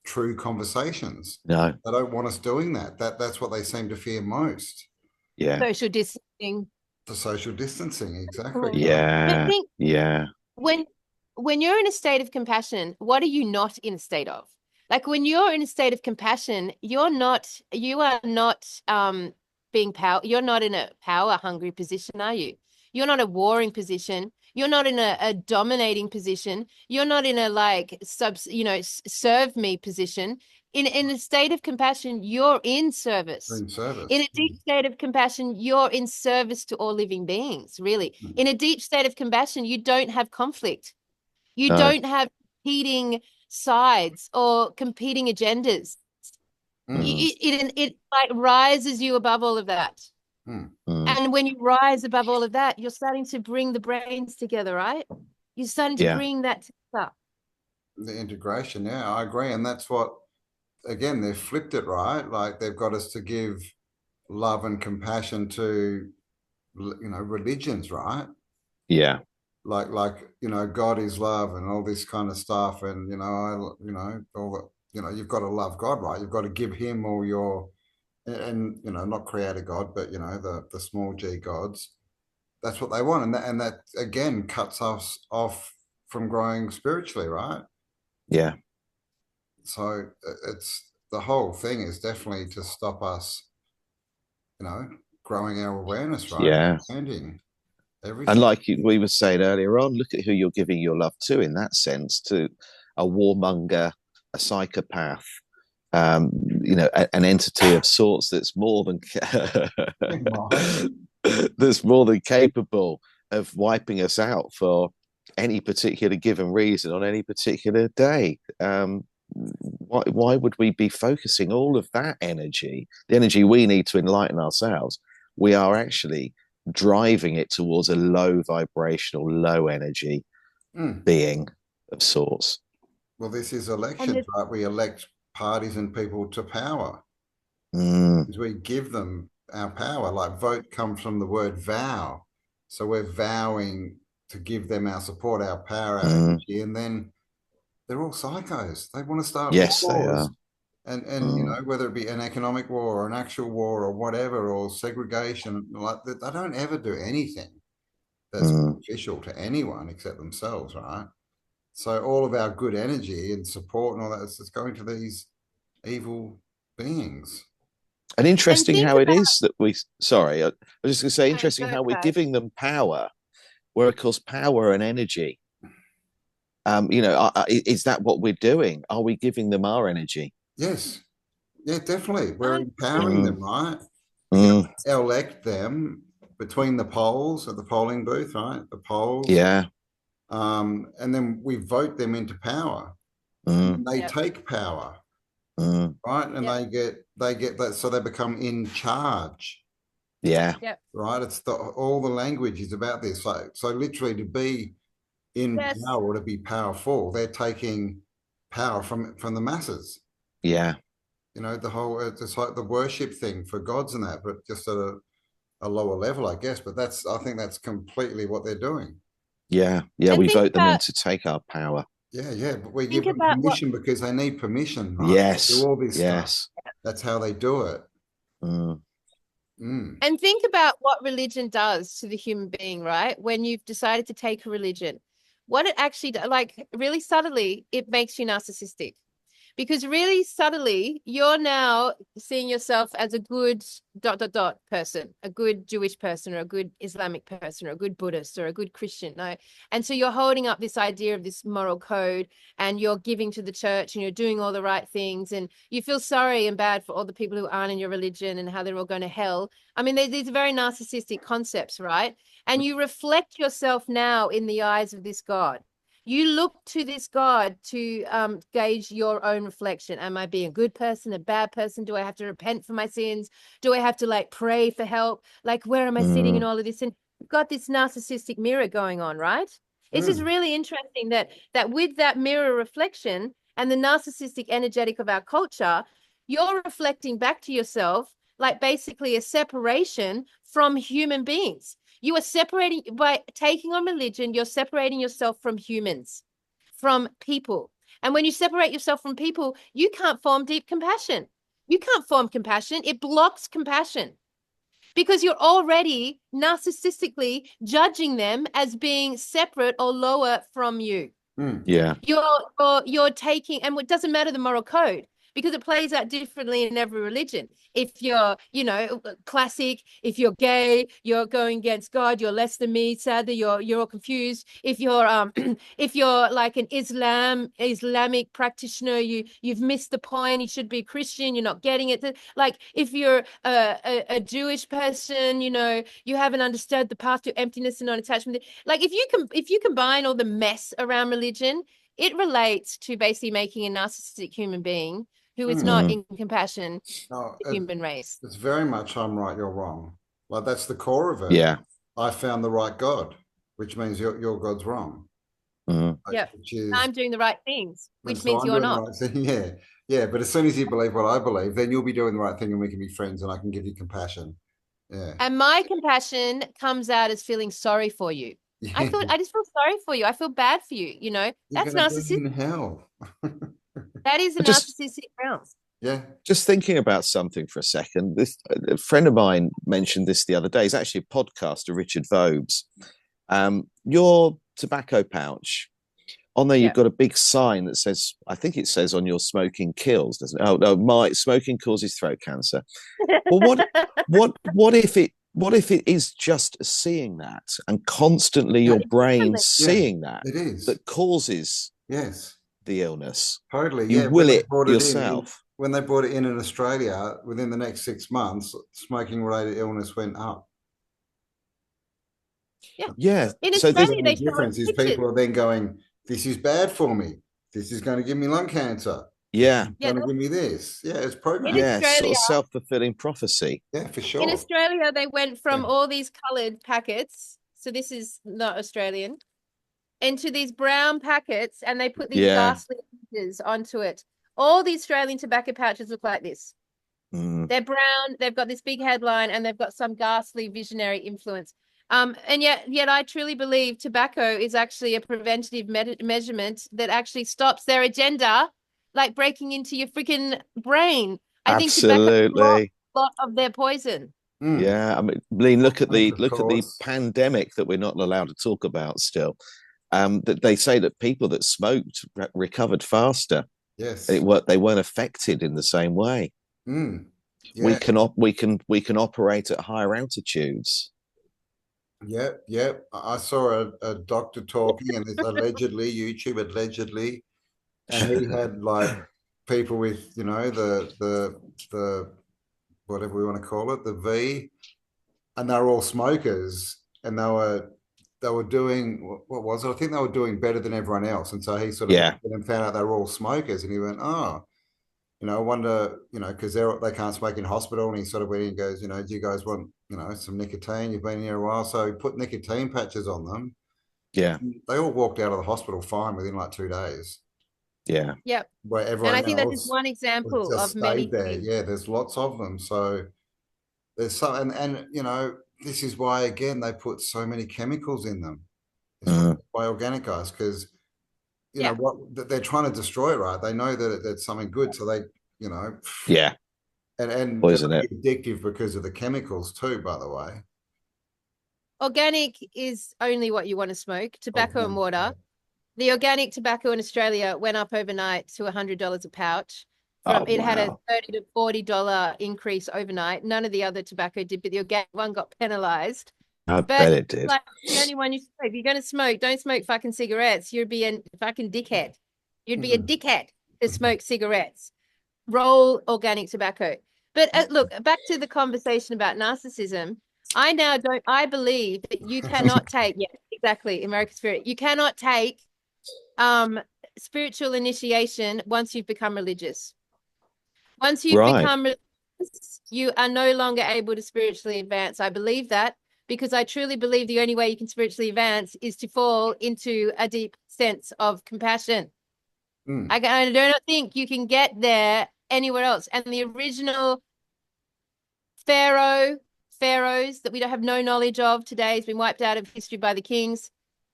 [SPEAKER 2] true conversations.
[SPEAKER 1] No.
[SPEAKER 2] They don't want us doing that. That's what they seem to fear most.
[SPEAKER 1] Yeah.
[SPEAKER 3] Social distancing.
[SPEAKER 2] The social distancing, exactly.
[SPEAKER 1] Yeah.
[SPEAKER 3] Think,
[SPEAKER 1] yeah.
[SPEAKER 3] When you're in a state of compassion, what are you not in a state of? Like when you're in a state of compassion, you are not being power. You're not in a power hungry position, are you? You're not a warring position. You're not in a dominating position. You're not in a like serve me position. In a state of compassion, you're in service.
[SPEAKER 2] In service.
[SPEAKER 3] In a deep state of compassion, you're in service to all living beings, really. In a deep state of compassion, you don't have conflict. You don't have competing sides or competing agendas. It like rises you above all of that. And when you rise above all of that, you're starting to bring the brains together, right? You're starting to bring that together.
[SPEAKER 2] The integration, yeah, I agree. And that's what, again, they've flipped it, right? Like they've got us to give love and compassion to, you know, religions, right?
[SPEAKER 1] Yeah.
[SPEAKER 2] like God is love and all this kind of stuff, and all that. You've got to love God, right? You've got to give him all your, and not create a God, but the small g gods. That's what they want, and that again cuts us off from growing spiritually, right?
[SPEAKER 1] Yeah.
[SPEAKER 2] So it's the whole thing is definitely to stop us, growing our awareness, right?
[SPEAKER 1] Yeah.
[SPEAKER 2] Understanding everything.
[SPEAKER 1] And like we were saying earlier on, look at who you're giving your love to in that sense, to a warmonger, a psychopath, an entity of sorts that's more than that's more than capable of wiping us out for any particular given reason on any particular day. Why would we be focusing all of that energy, the energy we need to enlighten ourselves? We are actually driving it towards a low vibrational, low energy being of sorts.
[SPEAKER 2] Well, this is elections, right? We elect parties and people to power. We give them our power. Like vote comes from the word vow. So we're vowing to give them our support, our power, our energy, and then they're all psychos. They want to start
[SPEAKER 1] wars. They are.
[SPEAKER 2] And whether it be an economic war or an actual war or whatever, or segregation, like they don't ever do anything that's beneficial to anyone except themselves, right? So all of our good energy and support and all that is going to these evil beings.
[SPEAKER 1] And interesting how it is that sorry, I was just going to say, interesting how we're giving them power, where of course power and energy, is that what we're doing? Are we giving them our energy?
[SPEAKER 2] Yes. Yeah, definitely. We're empowering them, right? We elect them between the polls at the polling booth, right? The polls.
[SPEAKER 1] Yeah.
[SPEAKER 2] And then we vote them into power. And they take power. Right. And they get that, so they become in charge.
[SPEAKER 1] Yeah.
[SPEAKER 2] Right. It's all the language is about this. So literally to be in power or to be powerful, they're taking power from the masses.
[SPEAKER 1] Yeah.
[SPEAKER 2] The whole, it's like the worship thing for gods and that, but just at a lower level, I guess. But I think that's completely what they're doing.
[SPEAKER 1] Yeah. Yeah. We vote them in to take our power.
[SPEAKER 2] Yeah. But we give them permission because they need permission, right?
[SPEAKER 1] Yes.
[SPEAKER 2] Do all this stuff. That's how they do it.
[SPEAKER 3] And think about what religion does to the human being, right? When you've decided to take a religion, what it actually does, like really subtly, it makes you narcissistic. Because really subtly, you're now seeing yourself as a good ... person, a good Jewish person, or a good Islamic person, or a good Buddhist, or a good Christian. No? And so you're holding up this idea of this moral code, and you're giving to the church, and you're doing all the right things, and you feel sorry and bad for all the people who aren't in your religion and how they're all going to hell. I mean, these are very narcissistic concepts, right? And you reflect yourself now in the eyes of this God. You look to this God to gauge your own reflection. Am I being a good person, a bad person? Do I have to repent for my sins? Do I have to pray for help? Where am I sitting in all of this? And you've got this narcissistic mirror going on, right? It's just really interesting that with that mirror reflection and the narcissistic energetic of our culture, you're reflecting back to yourself basically a separation from human beings. You are separating, by taking on religion, you're separating yourself from humans, from people. And when you separate yourself from people, you can't form deep compassion. You can't form compassion. It blocks compassion because you're already narcissistically judging them as being separate or lower from you.
[SPEAKER 1] Yeah.
[SPEAKER 3] You're taking, and it doesn't matter the moral code, because it plays out differently in every religion. If you're, classic, if you're gay, you're going against God, you're less than me, sadly, you're all confused. If you're if you're like an Islamic practitioner, you've missed the point, you should be Christian, you're not getting it. If you're a Jewish person, you haven't understood the path to emptiness and non-attachment. If you combine all the mess around religion, it relates to basically making a narcissistic human being who is not in compassion to the human race.
[SPEAKER 2] It's very much I'm right, you're wrong. That's the core of it.
[SPEAKER 1] Yeah.
[SPEAKER 2] I found the right God, which means your God's wrong.
[SPEAKER 3] Yeah. I'm doing the right things, which means you're not.
[SPEAKER 2] Right. Yeah. But as soon as you believe what I believe, then you'll be doing the right thing and we can be friends and I can give you compassion. Yeah.
[SPEAKER 3] And my compassion comes out as feeling sorry for you. I thought, I just feel sorry for you. I feel bad for you. You know,
[SPEAKER 2] You're
[SPEAKER 3] that's
[SPEAKER 2] gonna be
[SPEAKER 3] narcissistic.
[SPEAKER 2] in hell.
[SPEAKER 3] That is a
[SPEAKER 1] I just
[SPEAKER 3] narcissistic grounds.
[SPEAKER 2] Yeah.
[SPEAKER 1] just thinking about something for a second. This a friend of mine mentioned this the other day. It's actually a podcaster, Richard Vobes. Your tobacco pouch, on there, you've
[SPEAKER 3] Yeah.
[SPEAKER 1] got a big sign that says, I think it says on your smoking kills, doesn't it? Oh no, my smoking causes throat cancer. Well, what if it is just seeing that and constantly your brain seeing that
[SPEAKER 2] It is.
[SPEAKER 1] that causes
[SPEAKER 2] Yes.
[SPEAKER 1] the illness?
[SPEAKER 2] Totally.
[SPEAKER 1] You
[SPEAKER 2] Yeah.
[SPEAKER 1] will
[SPEAKER 2] When they
[SPEAKER 1] it
[SPEAKER 2] brought it
[SPEAKER 1] yourself.
[SPEAKER 2] when they brought it in Australia, within the next 6 months, smoking related illness went up.
[SPEAKER 3] Yeah.
[SPEAKER 1] Yeah.
[SPEAKER 3] In
[SPEAKER 1] So
[SPEAKER 2] The
[SPEAKER 1] this,
[SPEAKER 3] Australia,
[SPEAKER 2] only
[SPEAKER 3] they show us
[SPEAKER 2] difference is
[SPEAKER 3] pictures.
[SPEAKER 2] people are then going, this is bad for me. This is going to give me lung cancer.
[SPEAKER 1] yeah,
[SPEAKER 3] Yeah,
[SPEAKER 2] Going to give me this. Yeah, it's
[SPEAKER 3] in
[SPEAKER 2] programmed.
[SPEAKER 1] yeah, sort
[SPEAKER 3] Australia,
[SPEAKER 1] of self-fulfilling prophecy.
[SPEAKER 2] Yeah, for
[SPEAKER 3] in
[SPEAKER 2] sure.
[SPEAKER 3] Australia, they went from
[SPEAKER 2] Yeah.
[SPEAKER 3] all these colored packets. So this is not Australian. Into these brown packets, and they put these
[SPEAKER 1] Yeah.
[SPEAKER 3] ghastly images onto it. All the Australian tobacco pouches look like this.
[SPEAKER 1] Mm.
[SPEAKER 3] They're brown, they've got this big headline, and they've got some ghastly visionary influence. And yet I truly believe tobacco is actually a preventative measurement that actually stops their agenda, like breaking into your freaking brain. I think tobacco
[SPEAKER 1] Absolutely.
[SPEAKER 3] a lot of their poison.
[SPEAKER 1] Yeah, I mean, look at the
[SPEAKER 2] Of course.
[SPEAKER 1] pandemic that we're not allowed to talk about still. That they say that people that smoked recovered faster.
[SPEAKER 2] Yes.
[SPEAKER 1] They weren't affected in the same way.
[SPEAKER 2] Yeah.
[SPEAKER 1] We can operate at higher altitudes.
[SPEAKER 2] Yep. I saw a doctor talking, and it's allegedly YouTube, allegedly, and he had like people with, the whatever we want to call it, the V, and they're all smokers, and they were doing, what was it? I think they were doing better than everyone else, and so he sort of
[SPEAKER 1] Yeah,
[SPEAKER 2] and found out they were all smokers, and he went, oh, I wonder, because they can't smoke in hospital, and he sort of went in and goes, do you guys want, some nicotine? You've been here a while, so he put nicotine patches on them.
[SPEAKER 1] yeah,
[SPEAKER 2] They all walked out of the hospital fine within like 2 days,
[SPEAKER 1] yeah,
[SPEAKER 3] Yep.
[SPEAKER 2] where
[SPEAKER 3] And
[SPEAKER 2] everyone
[SPEAKER 3] I think that is
[SPEAKER 2] else
[SPEAKER 3] one example
[SPEAKER 2] just
[SPEAKER 3] of many
[SPEAKER 2] stayed there.
[SPEAKER 3] things.
[SPEAKER 2] Yeah, there's lots of them. So there's some, and this is why again they put so many chemicals in them. It's by organic guys, because
[SPEAKER 3] Yeah.
[SPEAKER 2] what they're trying to destroy it, right? They know that it's something good, so they,
[SPEAKER 1] yeah.
[SPEAKER 2] and
[SPEAKER 1] Poison
[SPEAKER 2] they're
[SPEAKER 1] it.
[SPEAKER 2] addictive because of the chemicals too, by the way.
[SPEAKER 3] Organic is only what you want to smoke, tobacco and water.
[SPEAKER 2] Yeah.
[SPEAKER 3] The organic tobacco in Australia went up overnight to $100 a pouch.
[SPEAKER 1] Oh,
[SPEAKER 3] It had a
[SPEAKER 1] wow.
[SPEAKER 3] $30 to $40 increase overnight. None of the other tobacco did, but the organic one got penalized.
[SPEAKER 1] I
[SPEAKER 3] But
[SPEAKER 1] bet it did.
[SPEAKER 3] like the only one you smoke. If you're going to smoke, don't smoke fucking cigarettes. You'd be a fucking dickhead. You'd be a dickhead to smoke cigarettes. Roll organic tobacco. But look, back to the conversation about narcissism. I believe that you cannot take, yeah, exactly, American spirit. You cannot take spiritual initiation once you've become religious. Once you've
[SPEAKER 1] Right.
[SPEAKER 3] become religious, you are no longer able to spiritually advance. I believe that because I truly believe the only way you can spiritually advance is to fall into a deep sense of compassion. I do not think you can get there anywhere else. And the original pharaohs that we don't have no knowledge of today, has been wiped out of history by the kings,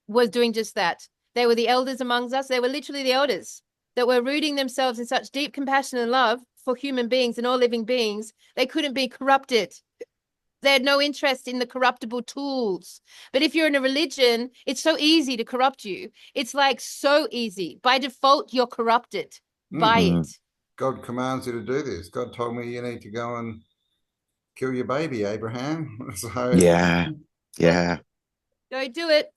[SPEAKER 3] was doing just that. They were the elders amongst us. They were literally the elders that were rooting themselves in such deep compassion and love for human beings and all living beings. They couldn't be corrupted. They had no interest in the corruptible tools. But if you're in a religion, it's so easy to corrupt you. It's like so easy. By default, you're corrupted by it.
[SPEAKER 2] God commands you to do this. God told me you need to go and kill your baby, Abraham. So
[SPEAKER 1] Yeah.
[SPEAKER 3] Go do it.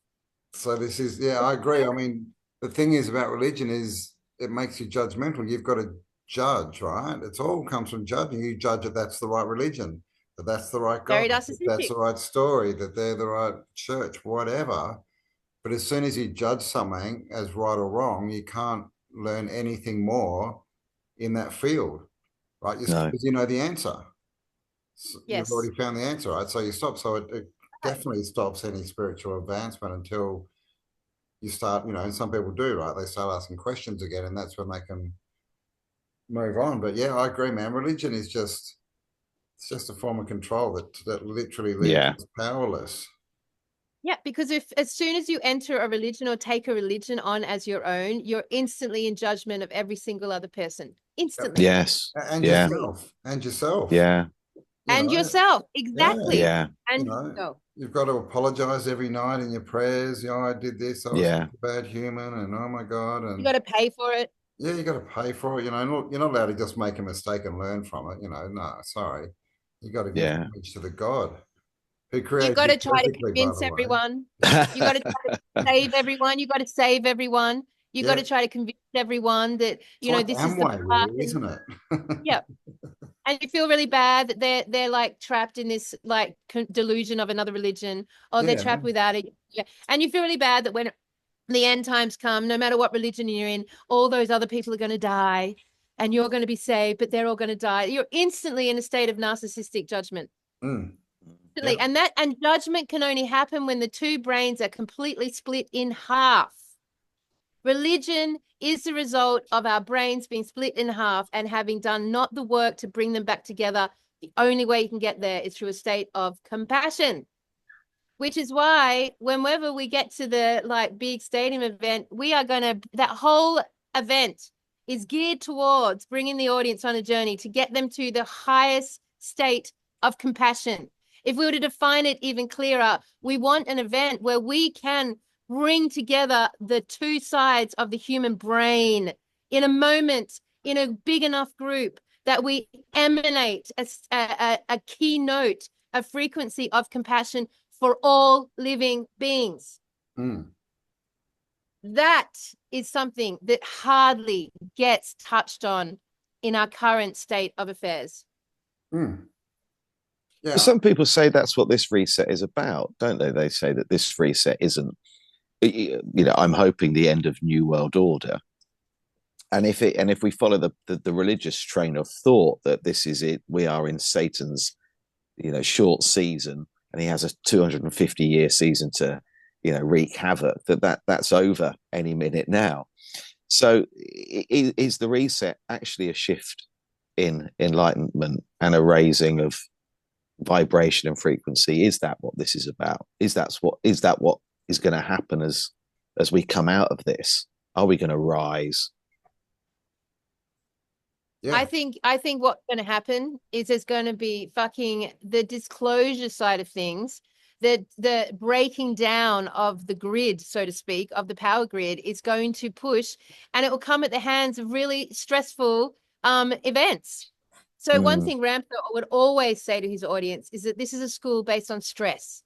[SPEAKER 2] So this is, yeah, I agree. I mean, the thing is about religion is it makes you judgmental. You've got to judge, right? It's all comes from judging. You judge that that's the right religion, that that's the right God, that's the right story, that they're the right church, whatever. But as soon as you judge something as right or wrong, you can't learn anything more in that field, right? Because you know the answer. So
[SPEAKER 3] yes.
[SPEAKER 2] You've already found the answer, right? So you stop. So it definitely stops any spiritual advancement until you start, and some people do, right? They start asking questions again, and that's when they can move on. But yeah, I agree, man. Religion is it's just a form of control that literally leaves us powerless.
[SPEAKER 3] Yeah, because if as soon as you enter a religion or take a religion on as your own, you're instantly in judgment of every single other person. Instantly.
[SPEAKER 1] Yes.
[SPEAKER 2] And
[SPEAKER 1] Yeah.
[SPEAKER 2] yourself. And yourself.
[SPEAKER 1] Yeah.
[SPEAKER 3] And yourself.
[SPEAKER 2] Yeah.
[SPEAKER 3] Exactly.
[SPEAKER 1] Yeah.
[SPEAKER 3] And
[SPEAKER 2] You you've got to apologize every night in your prayers. I did this. I was
[SPEAKER 1] Yeah.
[SPEAKER 2] a bad human, and oh my God. And
[SPEAKER 3] you got to pay for it.
[SPEAKER 2] yeah, you got to pay for it. You're not allowed to just make a mistake and learn from it. No, sorry. You got to give homage to the God who
[SPEAKER 3] You
[SPEAKER 2] created
[SPEAKER 3] got
[SPEAKER 2] you
[SPEAKER 3] to try to
[SPEAKER 2] perfectly, by
[SPEAKER 3] convince
[SPEAKER 2] the way.
[SPEAKER 3] everyone. You got to try to save everyone. You got to save everyone. You got to try to convince everyone that,
[SPEAKER 2] Like
[SPEAKER 3] this is the
[SPEAKER 2] Amway,
[SPEAKER 3] path.
[SPEAKER 2] really, isn't it?
[SPEAKER 3] Yeah. And you feel really bad that they're like trapped in this like delusion of another religion, or they're trapped without it. Yeah. And you feel really bad that when the end times come, no matter what religion you're in, all those other people are going to die and you're going to be saved, but they're all going to die. You're instantly in a state of narcissistic judgment.
[SPEAKER 2] Yeah.
[SPEAKER 3] And judgment can only happen when the two brains are completely split in half. Religion is the result of our brains being split in half and having done not the work to bring them back together. The only way you can get there is through a state of compassion, which is why whenever we get to the like big stadium event, that whole event is geared towards bringing the audience on a journey to get them to the highest state of compassion. If we were to define it even clearer, we want an event where we can bring together the two sides of the human brain in a moment, in a big enough group, that we emanate a keynote, a frequency of compassion for all living beings. That is something that hardly gets touched on in our current state of affairs.
[SPEAKER 2] Yeah.
[SPEAKER 1] Some people say that's what this reset is about, don't they? They say that this reset isn't, I'm hoping the end of New World Order. And if we follow the religious train of thought that this is it, we are in Satan's, short season, and he has a 250-year season to, wreak havoc, that's over any minute now. So is the reset actually a shift in enlightenment and a raising of vibration and frequency? Is that what this is about? Is that what is going to happen as we come out of this? Are we going to rise?
[SPEAKER 3] Yeah. I think what's going to happen is there's going to be fucking the disclosure side of things, the breaking down of the grid, so to speak, of the power grid is going to push, and it will come at the hands of really stressful events. So one thing Ramtha would always say to his audience is that this is a school based on stress,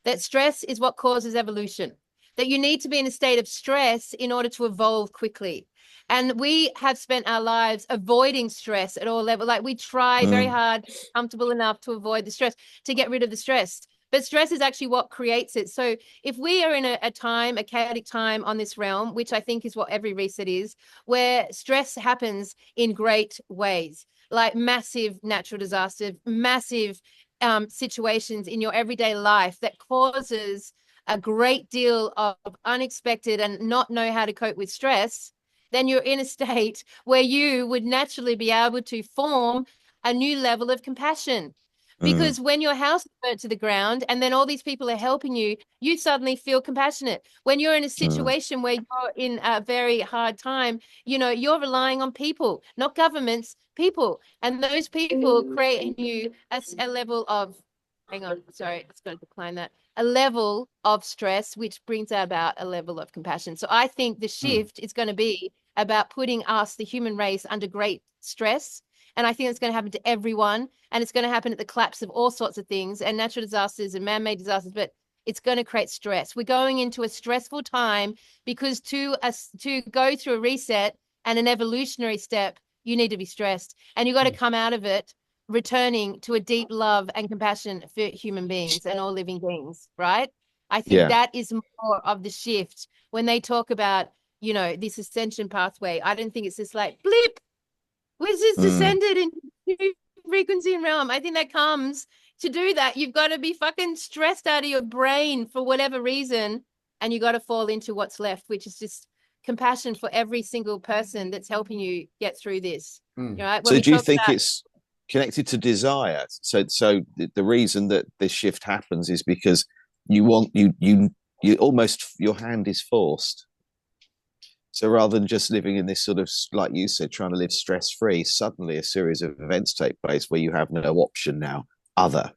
[SPEAKER 3] that stress is what causes evolution, that you need to be in a state of stress in order to evolve quickly. And we have spent our lives avoiding stress at all levels. Like we try very hard, comfortable enough to avoid the stress, to get rid of the stress. But stress is actually what creates it. So if we are in a chaotic time on this realm, which I think is what every reset is, where stress happens in great ways, like massive natural disasters, massive situations in your everyday life that causes a great deal of unexpected and not know how to cope with stress, then you're in a state where you would naturally be able to form a new level of compassion. Because when your house is burnt to the ground and then all these people are helping you, you suddenly feel compassionate. When you're in a situation where you're in a very hard time, you're relying on people, not governments, people. And those people create in you a level of, hang on, sorry, it's going to decline that, a level of stress, which brings about a level of compassion. So I think the shift is going to be about putting us, the human race, under great stress. And I think it's going to happen to everyone. And it's going to happen at the collapse of all sorts of things and natural disasters and man-made disasters. But it's going to create stress. We're going into a stressful time because to go through a reset and an evolutionary step, you need to be stressed. And you've got to come out of it returning to a deep love and compassion for human beings and all living beings, right? I think that is more of the shift. When they talk about, this ascension pathway, I don't think it's just like blip, we just descended into frequency and realm. I think that comes to do that. You've got to be fucking stressed out of your brain for whatever reason, and you got to fall into what's left, which is just compassion for every single person that's helping you get through this. Right?
[SPEAKER 1] So do you think it's connected to desire? So the reason that this shift happens is because you want you almost, your hand is forced. So rather than just living in this sort of, like you said, trying to live stress free, suddenly a series of events take place where you have no option now other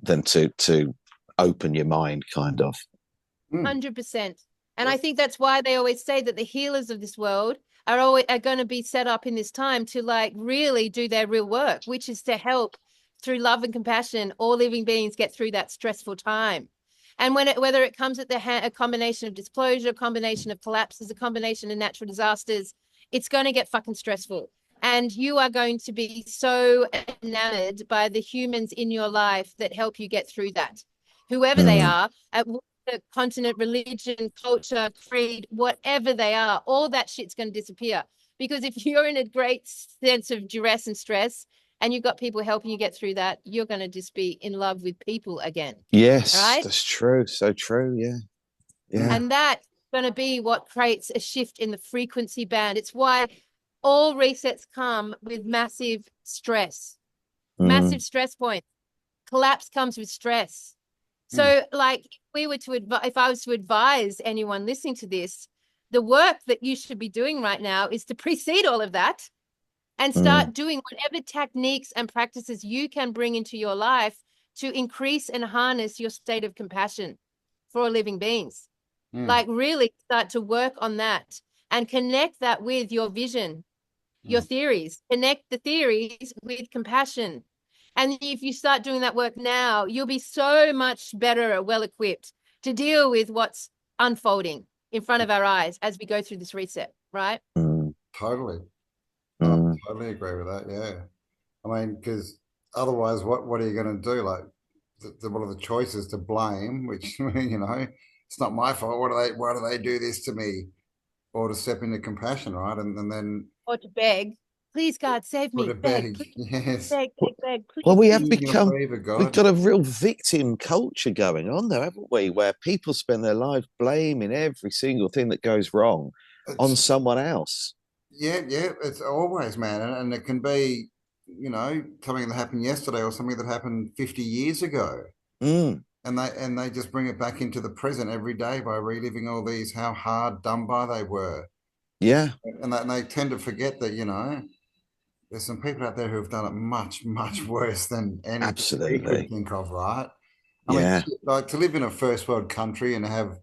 [SPEAKER 1] than to open your mind, kind of.
[SPEAKER 3] 100%. And I think that's why they always say that the healers of this world are going to be set up in this time to like really do their real work, which is to help through love and compassion all living beings get through that stressful time. And whether it comes at a combination of disclosure, a combination of collapses, a combination of natural disasters, it's going to get fucking stressful. And you are going to be so enamored by the humans in your life that help you get through that, whoever they are, at the continent, religion, culture, creed, whatever they are, all that shit's going to disappear. Because if you're in a great sense of duress and stress and you've got people helping you get through that, you're going to just be in love with people again.
[SPEAKER 1] Yes,
[SPEAKER 3] right?
[SPEAKER 1] that's true. So true. Yeah. Yeah.
[SPEAKER 3] And that's going to be what creates a shift in the frequency band. It's why all resets come with massive stress, massive stress points. Collapse comes with stress. So like if I was to advise anyone listening to this, the work that you should be doing right now is to precede all of that and start doing whatever techniques and practices you can bring into your life to increase and harness your state of compassion for living beings. Like really start to work on that and connect that with your vision, your theories, connect the theories with compassion. And if you start doing that work now, you'll be so much better, well equipped to deal with what's unfolding in front of our eyes as we go through this reset, right?
[SPEAKER 2] Totally. I totally agree with that. Yeah. I mean, because otherwise, what are you going to do? Like, one of the choices to blame, which, you know, it's not my fault. Why do they do this to me? Or to step into compassion, right? And then.
[SPEAKER 3] Or to beg, please, God, save me.
[SPEAKER 2] Or to beg,
[SPEAKER 3] please,
[SPEAKER 2] yes.
[SPEAKER 3] beg, please.
[SPEAKER 1] Well, we have
[SPEAKER 2] become.
[SPEAKER 1] We've got a real victim culture going on there, haven't we? Where people spend their life blaming every single thing that goes wrong on someone else.
[SPEAKER 2] Yeah, it's always, man. And it can be, you know, something that happened yesterday or something that happened 50 years ago. And they just bring it back into the present every day by reliving all these, how hard done by they were.
[SPEAKER 1] Yeah.
[SPEAKER 2] And they tend to forget that, you know, there's some people out there who have done it much, much worse than anything we could think of, right? I mean, like to live in a first world country and have,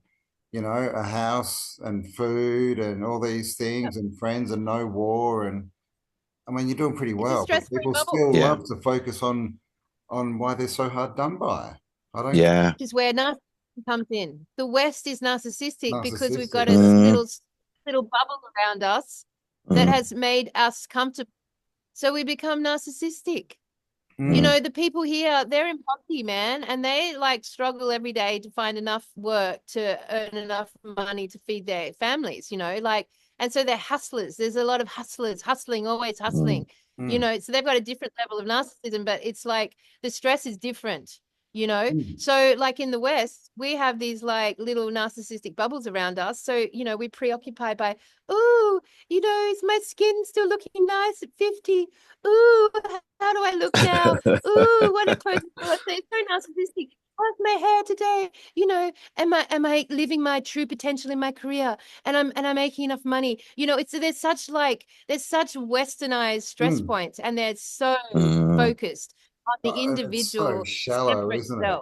[SPEAKER 2] you know, a house and food and all these things and friends and no war. And I mean, you're doing pretty well, but people still love to focus on why they're so hard done by. I don't.
[SPEAKER 1] Yeah.
[SPEAKER 3] Which is where narcissism comes in. The West is narcissistic because we've got a little bubble around us that has made us comfortable. So we become narcissistic. You know, the people here, they're in poverty, man, and they like struggle every day to find enough work to earn enough money to feed their families, you know, like, and so they're hustlers. There's a lot of hustlers, always hustling, you know, so they've got a different level of narcissism, but it's like the stress is different, you know. So like in the West, we have these like little narcissistic bubbles around us. So, you know, we're preoccupied by, oh, you know, is my skin still looking nice at 50? Ooh, how do I look now? Ooh, what a person. It's so narcissistic. How's my hair today? You know, am I living my true potential in my career? And I'm making enough money. You know, there's such westernized stress points, and they're so focused on the individual,
[SPEAKER 2] it's so shallow, isn't it?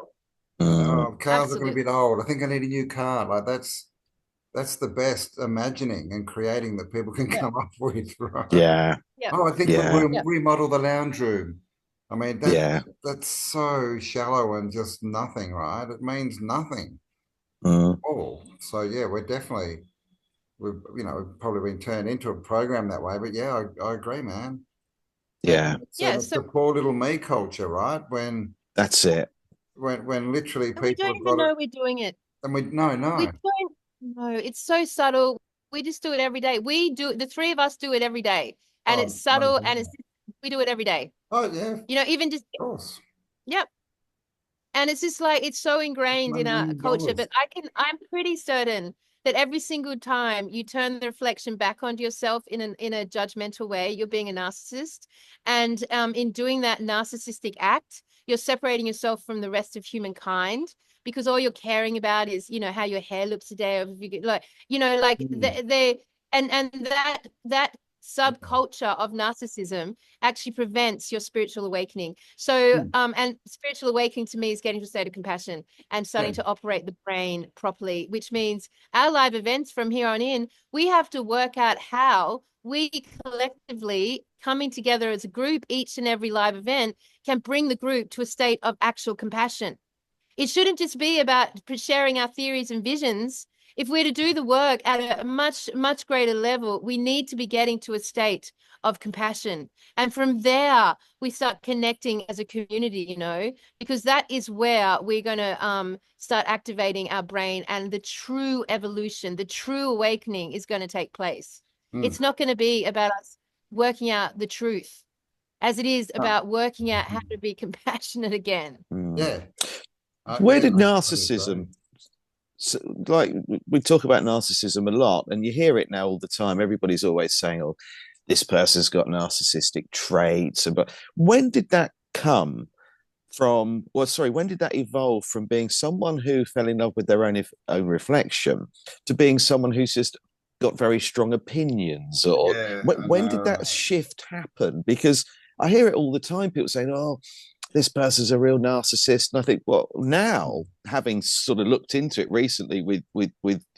[SPEAKER 2] Oh, car's looking a bit old. I think I need a new car. Like that's the best imagining and creating that people can come up with, right?
[SPEAKER 1] Yeah.
[SPEAKER 2] Oh, I think we'll remodel the lounge room. I mean, that's so shallow and just nothing, right? It means nothing. Oh, so yeah, we've probably been turned into a program that way. But yeah, I agree, man.
[SPEAKER 1] Yeah.
[SPEAKER 2] It's the poor little me culture, right? When
[SPEAKER 1] that's it.
[SPEAKER 2] When literally people
[SPEAKER 3] we don't even know we're doing it.
[SPEAKER 2] And we no.
[SPEAKER 3] We don't know. It's so subtle. We just do it every day. We do it. The three of us do it every day. And it's subtle and we do it every day.
[SPEAKER 2] Oh, yeah.
[SPEAKER 3] You know, even just.
[SPEAKER 2] Of course.
[SPEAKER 3] Yep. And it's just like, it's so ingrained in our culture, but I'm pretty certain that every single time you turn the reflection back onto yourself in a judgmental way, you're being a narcissist. And in doing that narcissistic act, you're separating yourself from the rest of humankind, because all you're caring about is, you know, how your hair looks today, or if you get, like, you know, like they and that subculture of narcissism actually prevents your spiritual awakening. So and spiritual awakening to me is getting to a state of compassion and starting to operate the brain properly, which means our live events from here on in, we have to work out how we collectively, coming together as a group, each and every live event, can bring the group to a state of actual compassion. It shouldn't just be about sharing our theories and visions. If we're to do the work at a much, much greater level, we need to be getting to a state of compassion. And from there, we start connecting as a community, you know, because that is where we're going to start activating our brain, and the true evolution, the true awakening is going to take place. It's not going to be about us working out the truth, as it is about working out how to be compassionate again.
[SPEAKER 2] Yeah.
[SPEAKER 1] Where did narcissism, so, like, we talk about narcissism a lot, and you hear it now all the time. Everybody's always saying, oh, this person's got narcissistic traits. But when did that come from, well, sorry, when did that evolve from being someone who fell in love with their own reflection to being someone who's just got very strong opinions? Or when did that shift happen? Because I hear it all the time, people saying, oh, this person's a real narcissist. And I think, well, now, having sort of looked into it recently with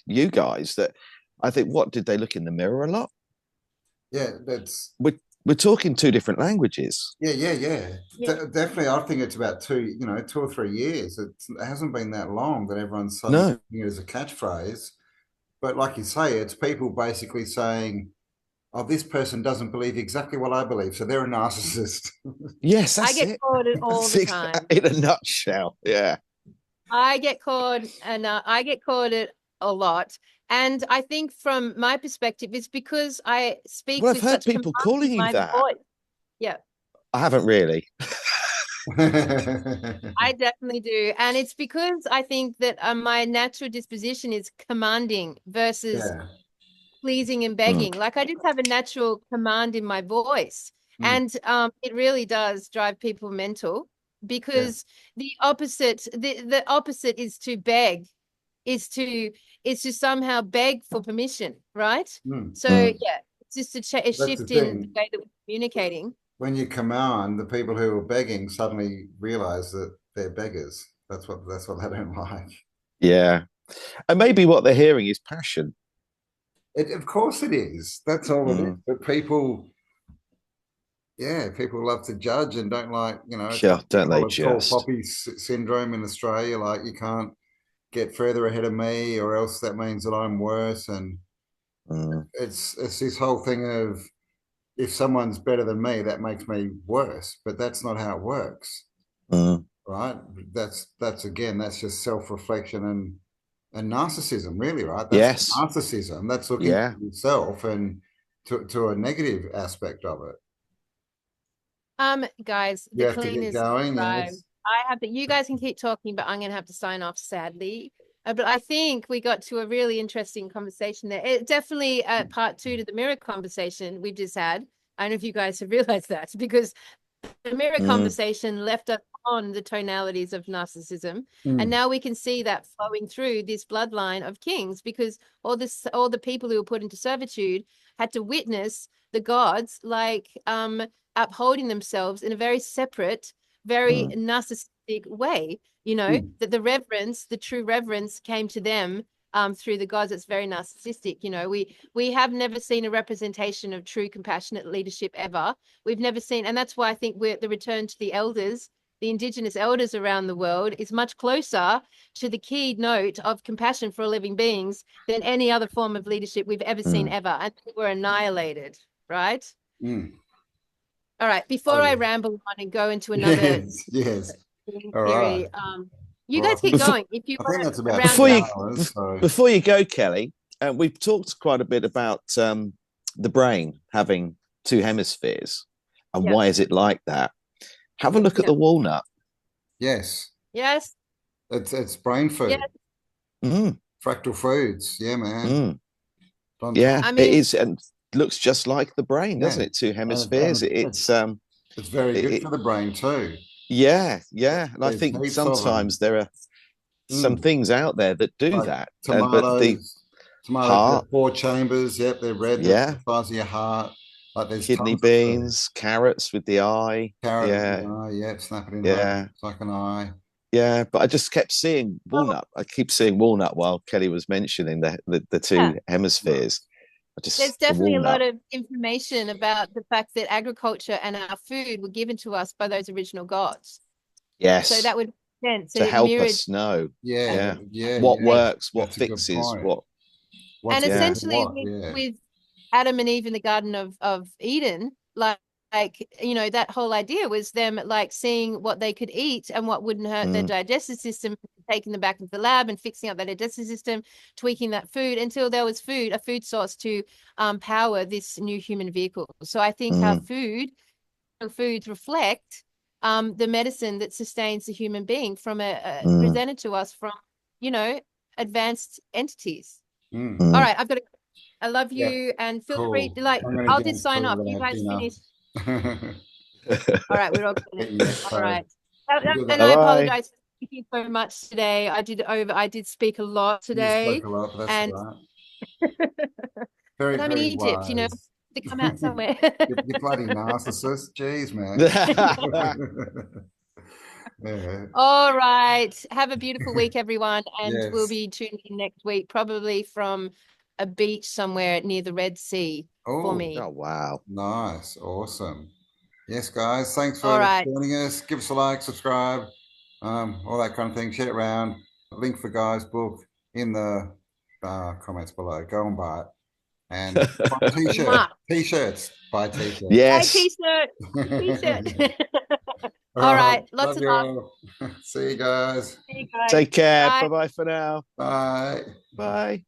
[SPEAKER 1] you guys, that I think, what, did they look in the mirror a lot?
[SPEAKER 2] Yeah, that's...
[SPEAKER 1] We're talking two different languages.
[SPEAKER 2] Yeah. Definitely, I think it's about 2 or 3 years. It hasn't been that long that everyone's suddenly using it as a catchphrase. But like you say, it's people basically saying, oh, this person doesn't believe exactly what I believe, so they're a narcissist.
[SPEAKER 1] Yes, that's
[SPEAKER 3] I get called it all the time.
[SPEAKER 1] In a nutshell, yeah.
[SPEAKER 3] I get called it a lot. And I think from my perspective, it's because I speak with
[SPEAKER 1] I've heard
[SPEAKER 3] such
[SPEAKER 1] people calling you that.
[SPEAKER 3] voice. Yeah.
[SPEAKER 1] I haven't really.
[SPEAKER 3] I definitely do. And it's because I think that my natural disposition is commanding versus pleasing and begging. Like, I just have a natural command in my voice. And it really does drive people mental, because the opposite is to beg, is to somehow beg for permission, right? So it's just a shift in the way that we're communicating.
[SPEAKER 2] When you command, the people who are begging suddenly realize that they're beggars. That's what they don't like. Yeah.
[SPEAKER 1] And maybe what they're hearing is passion.
[SPEAKER 2] Of course it is. That's all it is. But people love to judge and don't like,
[SPEAKER 1] don't they just?
[SPEAKER 2] Tall poppy syndrome in Australia. Like, you can't get further ahead of me, or else that means that I'm worse. And it's this whole thing of, if someone's better than me, that makes me worse. But that's not how it works, right? That's just self-reflection and narcissism, really, right? That's narcissism. That's looking at yourself and to a negative aspect of it.
[SPEAKER 3] Guys, the cleaners arrived. You guys can keep talking, but I'm going to have to sign off, sadly. But I think we got to a really interesting conversation there. It definitely part 2 to the mirror conversation we've just had. I don't know if you guys have realized that, because the mirror conversation left us on the tonalities of narcissism. And now we can see that flowing through this bloodline of kings, because all the people who were put into servitude had to witness the gods, like, upholding themselves in a very separate, very narcissistic way, that the true reverence came to them through the gods. It's very narcissistic. We have never seen a representation of true compassionate leadership ever. We've never seen, and that's why I think the return to the elders, the indigenous elders around the world, is much closer to the key note of compassion for living beings than any other form of leadership we've ever seen ever. And they were annihilated, right? All right, before I ramble on and go into another
[SPEAKER 2] yes. All
[SPEAKER 3] theory,
[SPEAKER 2] right.
[SPEAKER 3] you guys keep going. If you
[SPEAKER 2] I think that's about
[SPEAKER 1] before you go, Kelly, we've talked quite a bit about the brain having 2 hemispheres, and why is it like that? Have a look at the walnut.
[SPEAKER 2] Yes.
[SPEAKER 3] It's
[SPEAKER 2] brain food. Fractal foods. Yeah, man.
[SPEAKER 1] I mean, it is, and looks just like the brain, doesn't it? 2 hemispheres. It's
[SPEAKER 2] very good for the brain too.
[SPEAKER 1] Yeah, yeah. And I
[SPEAKER 2] There's
[SPEAKER 1] think
[SPEAKER 2] heaps of them.
[SPEAKER 1] sometimes there are some
[SPEAKER 2] Mm.
[SPEAKER 1] things out there that do
[SPEAKER 2] Like
[SPEAKER 1] that. But the
[SPEAKER 2] tomatoes
[SPEAKER 1] heart,
[SPEAKER 2] have 4 chambers. Yep, they're red. They're
[SPEAKER 1] yeah,
[SPEAKER 2] the size of your heart. Like there's
[SPEAKER 1] kidney
[SPEAKER 2] tons of them.
[SPEAKER 1] beans, carrots with the eye.
[SPEAKER 2] Carrot with
[SPEAKER 1] Yeah,
[SPEAKER 2] the eye. Yep, snap it in half.
[SPEAKER 1] yeah,
[SPEAKER 2] It's like an eye.
[SPEAKER 1] yeah. But I just kept seeing walnut. I keep seeing walnut while Kelly was mentioning the
[SPEAKER 3] Yeah.
[SPEAKER 1] two hemispheres.
[SPEAKER 3] There's definitely a lot of information about the fact that agriculture and our food were given to us by those original gods.
[SPEAKER 1] Yes.
[SPEAKER 3] So that would make sense.
[SPEAKER 1] To
[SPEAKER 3] It
[SPEAKER 1] help
[SPEAKER 3] mirrored,
[SPEAKER 1] us know.
[SPEAKER 2] Yeah, yeah.
[SPEAKER 1] What
[SPEAKER 2] Yeah.
[SPEAKER 1] works, what
[SPEAKER 2] That's a good
[SPEAKER 1] fixes,
[SPEAKER 2] point.
[SPEAKER 1] what.
[SPEAKER 3] and
[SPEAKER 2] What's
[SPEAKER 3] essentially
[SPEAKER 2] what? Yeah.
[SPEAKER 3] with Adam and Eve in the Garden of Eden, like you know, that whole idea was them like seeing what they could eat and what wouldn't hurt their digestive system, taking them back into the lab and fixing up that digestive system, tweaking that food until there was a food source to power this new human vehicle. So I think our foods reflect the medicine that sustains the human being from presented to us from, you know, advanced entities. All right, I love you, and feel free to, like, I'll just sign off. You guys finish. All right, we're all good. All right. And I apologize for speaking so much today. I did speak a lot today.
[SPEAKER 2] You spoke a lot, but that's
[SPEAKER 3] and
[SPEAKER 2] right. Very,
[SPEAKER 3] I'm in Egypt,
[SPEAKER 2] wise.
[SPEAKER 3] you know, to come out somewhere.
[SPEAKER 2] you bloody narcissist. Jeez, man. Yeah.
[SPEAKER 3] All right. Have a beautiful week, everyone. And we'll be tuning in next week, probably from a beach somewhere near the Red Sea for me.
[SPEAKER 1] Oh, wow.
[SPEAKER 2] Nice. Awesome. Yes, guys. Thanks for
[SPEAKER 3] All right.
[SPEAKER 2] joining us. Give us a like, subscribe, all that kind of thing. Share it around. Link for Guy's book in the comments below. Go and buy it. And buy t-shirts. Buy t-shirts.
[SPEAKER 1] Yes.
[SPEAKER 3] Buy t-shirt. All right. Lots of love.
[SPEAKER 2] See you guys.
[SPEAKER 1] Take care. Bye-bye for now.
[SPEAKER 2] Bye.
[SPEAKER 1] Bye.